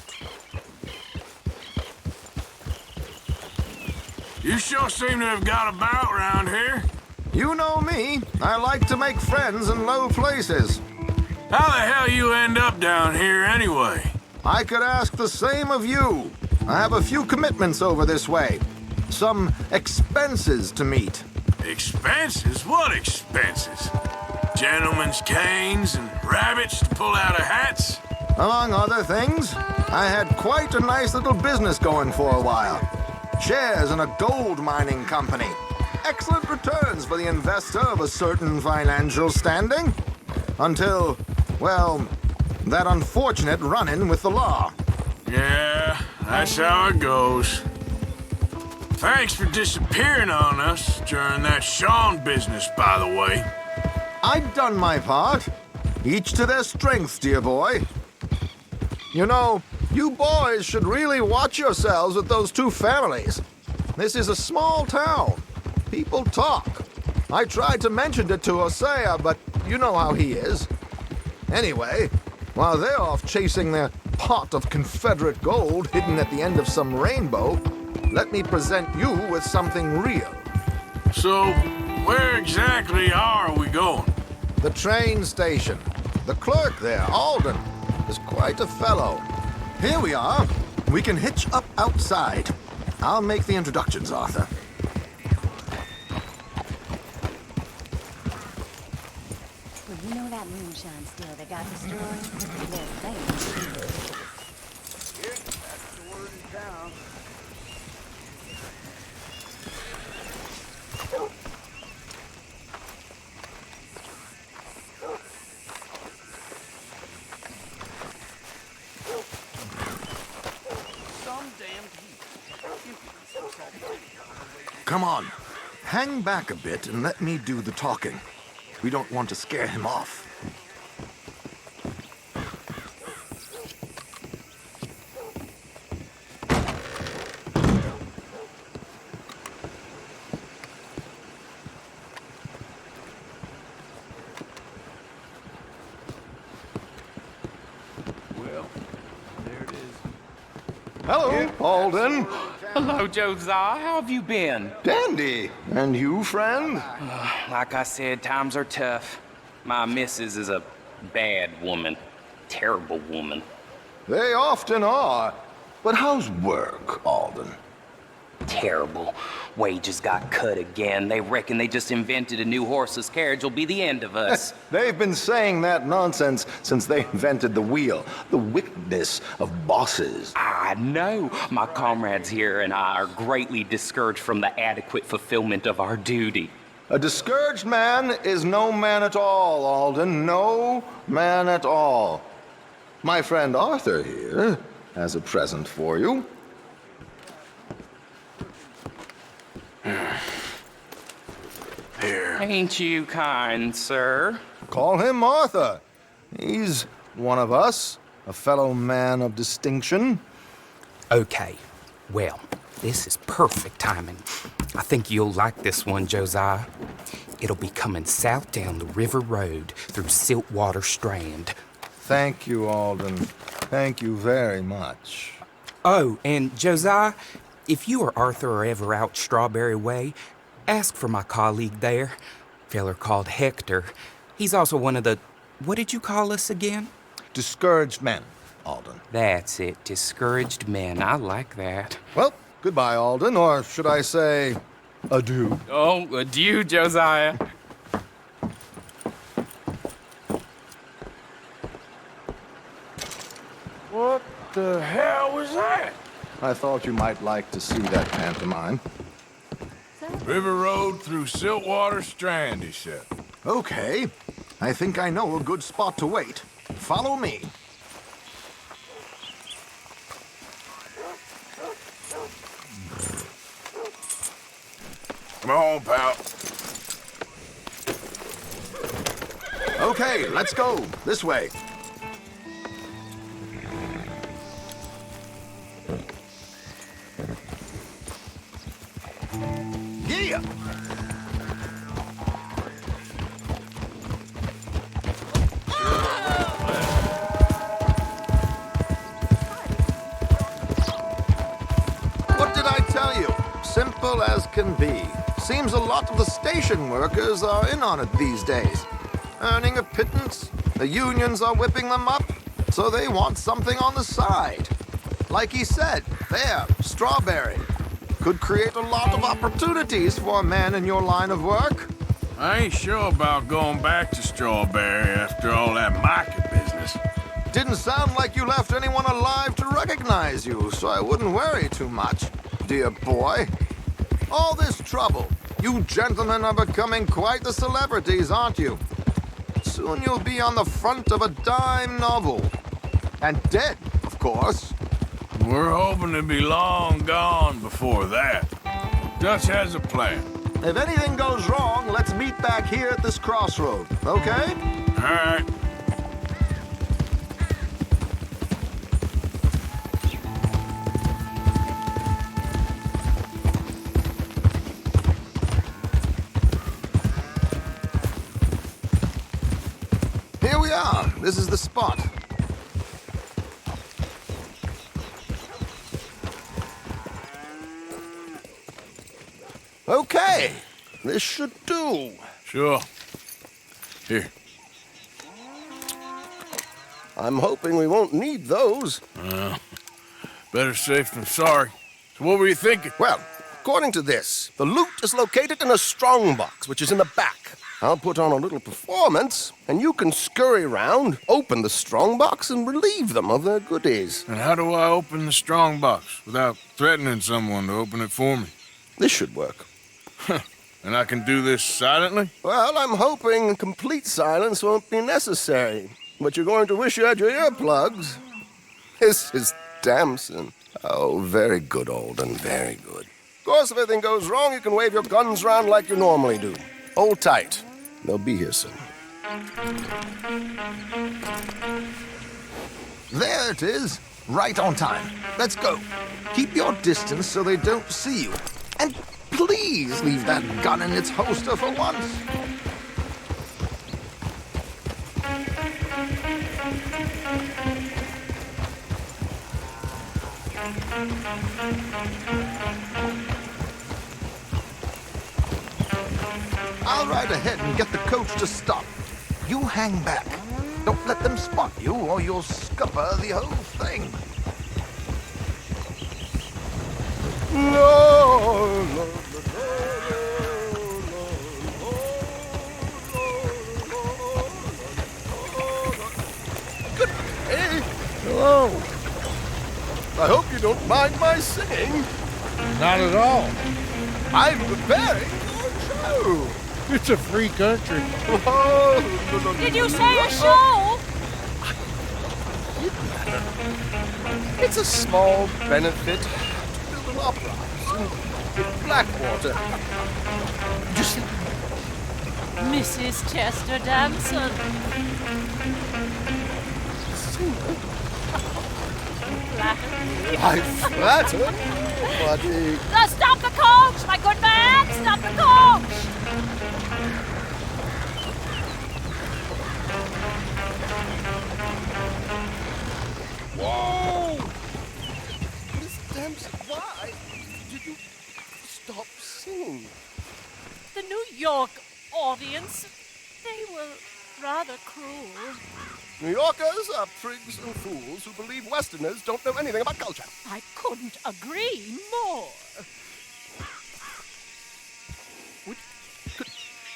You sure seem to have got about around here. You know me. I like to make friends in low places. How the hell you end up down here anyway? I could ask the same of you. I have a few commitments over this way. Some expenses to meet. Expenses? What expenses? Gentlemen's canes and rabbits to pull out of hats? Among other things, I had quite a nice little business going for a while. Shares in a gold mining company. Excellent returns for the investor of a certain financial standing. Until, well, that unfortunate run-in with the law. Yeah, that's how it goes. Thanks for disappearing on us during that Sean business, by the way. I'd done my part. Each to their strengths, dear boy. You know, you boys should really watch yourselves with those two families. This is a small town. People talk. I tried to mention it to Hosea, but you know how he is. Anyway, while they're off chasing their pot of Confederate gold hidden at the end of some rainbow, let me present you with something real. So, where exactly are we going? The train station. The clerk there, Alden, is quite a fellow. Here we are. We can hitch up outside. I'll make the introductions, Arthur. Well, you know that moonshine still that got destroyed? They're saying. Yep, that's the word in town. Come on. Hang back a bit and let me do the talking. We don't want to scare him off. Well, there it is. Hello, Alden. Hello, Josiah. How have you been? Dandy. And you, friend? Like I said, times are tough. My missus is a bad woman. Terrible woman. They often are. But how's work, Alden? Terrible. Wages got cut again. They reckon they just invented a new horseless carriage will be the end of us. They've been saying that nonsense since they invented the wheel. The wickedness of bosses. I know. My comrades here and I are greatly discouraged from the adequate fulfillment of our duty. A discouraged man is no man at all, Alden. No man at all. My friend Arthur here has a present for you. Here. Ain't you kind, sir? Call him Arthur. He's one of us, a fellow man of distinction. Okay, well, this is perfect timing. I think you'll like this one, Josiah. It'll be coming south down the river road through Siltwater Strand. Thank you, Alden. Thank you very much. Oh, and Josiah, if you or Arthur are ever out Strawberry Way, ask for my colleague there, feller called Hector. He's also one of the, what did you call us again? Discouraged men, Alden. That's it, discouraged men. I like that. Well, goodbye, Alden, or should I say, adieu. Oh, adieu, Josiah. What the hell was that? I thought you might like to see that pantomime. River Road through Siltwater Strand, he said. Okay. I think I know a good spot to wait. Follow me. Come on, pal. Okay, let's go. This way. ya. What did I tell you? Simple as can be. Seems a lot of the station workers are in on it these days. Earning a pittance, the unions are whipping them up, so they want something on the side. Like he said, there, strawberry. Could create a lot of opportunities for a man in your line of work. I ain't sure about going back to Strawberry after all that Micah business. Didn't sound like you left anyone alive to recognize you, so I wouldn't worry too much, dear boy. All this trouble. You gentlemen are becoming quite the celebrities, aren't you? Soon you'll be on the front of a dime novel. And dead, of course. We're hoping to be long gone before that. Dutch has a plan. If anything goes wrong, let's meet back here at this crossroad, okay? All right. Here we are. This is the spot. Okay. This should do. Sure. Here. I'm hoping we won't need those. Better safe than sorry. So what were you thinking? Well, according to this, the loot is located in a strongbox, which is in the back. I'll put on a little performance, and you can scurry around, open the strongbox, and relieve them of their goodies. And how do I open the strongbox without threatening someone to open it for me? This should work. And I can do this silently? Well, I'm hoping complete silence won't be necessary. But you're going to wish you had your earplugs. This is Damson. Oh, very good, Alden, very good. Of course, if anything goes wrong, you can wave your guns around like you normally do. Hold tight. They'll be here soon. There it is. Right on time. Let's go. Keep your distance so they don't see you. And please leave that gun in its holster for once. I'll ride ahead and get the coach to stop. You hang back. Don't let them spot you, or you'll scupper the whole thing. Good day. Hello. I hope you don't mind my singing. Not at all. I'm preparing for a show. It's a free country. Did you say a show? It's a small benefit to build an opera house in Blackwater. Just Mrs. Chester Damson. I flatter, buddy. Stop the coach, my good man! Stop the coach! Whoa! Miss Damson, why did you stop singing? The New York audience, they were rather cruel. New Yorkers are prigs and fools who believe Westerners don't know anything about culture. I couldn't agree more.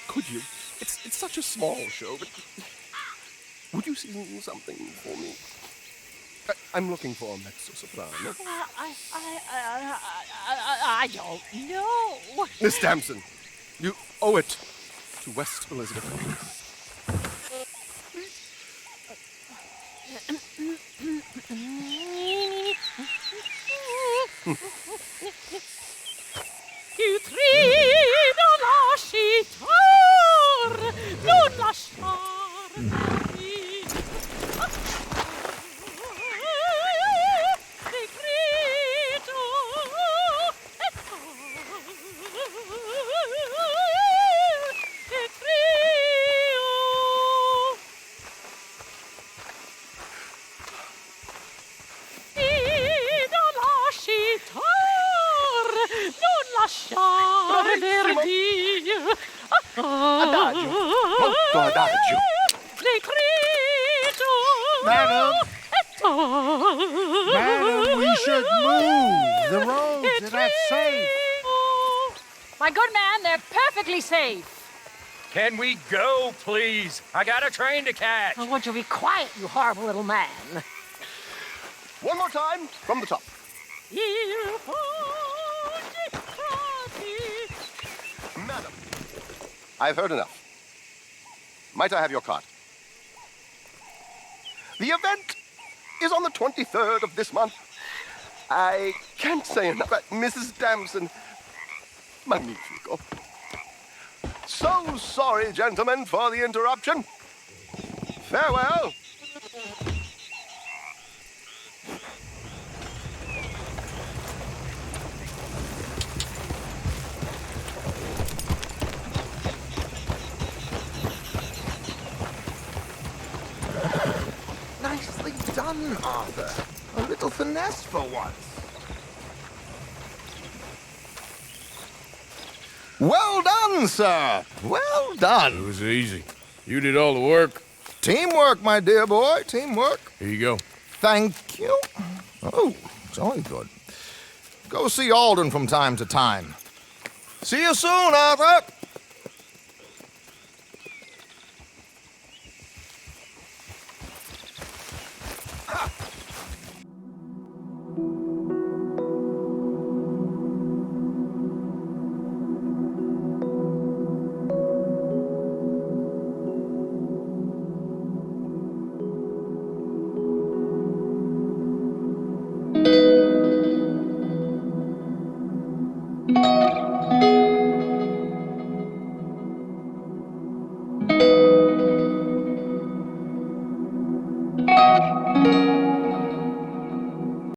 Could you? It's such a small show, but would you sing something for me? I'm looking for a mezzo-soprano. I don't know. Miss Damson, you owe it to West Elizabeth. Tu trino lasciar, non lasciar. perderti. Adagio, molto adagio. Madam. Madam, we should move. The roads are not safe. My good man, they're perfectly safe. Can we go, please? I got a train to catch. Oh, won't you be quiet, you horrible little man? One more time from the top. Madam, I've heard enough. Might I have your card? The event is on the 23rd of this month. I can't say enough about Mrs. Damson. Magnifico. So sorry, gentlemen, for the interruption. Farewell. Nicely done, Arthur. A little finesse for once. Well done, sir. Well done. It was easy. You did all the work. Teamwork, my dear boy. Teamwork. Here you go. Thank you. Oh, jolly good. Go see Alden from time to time. See you soon, Arthur.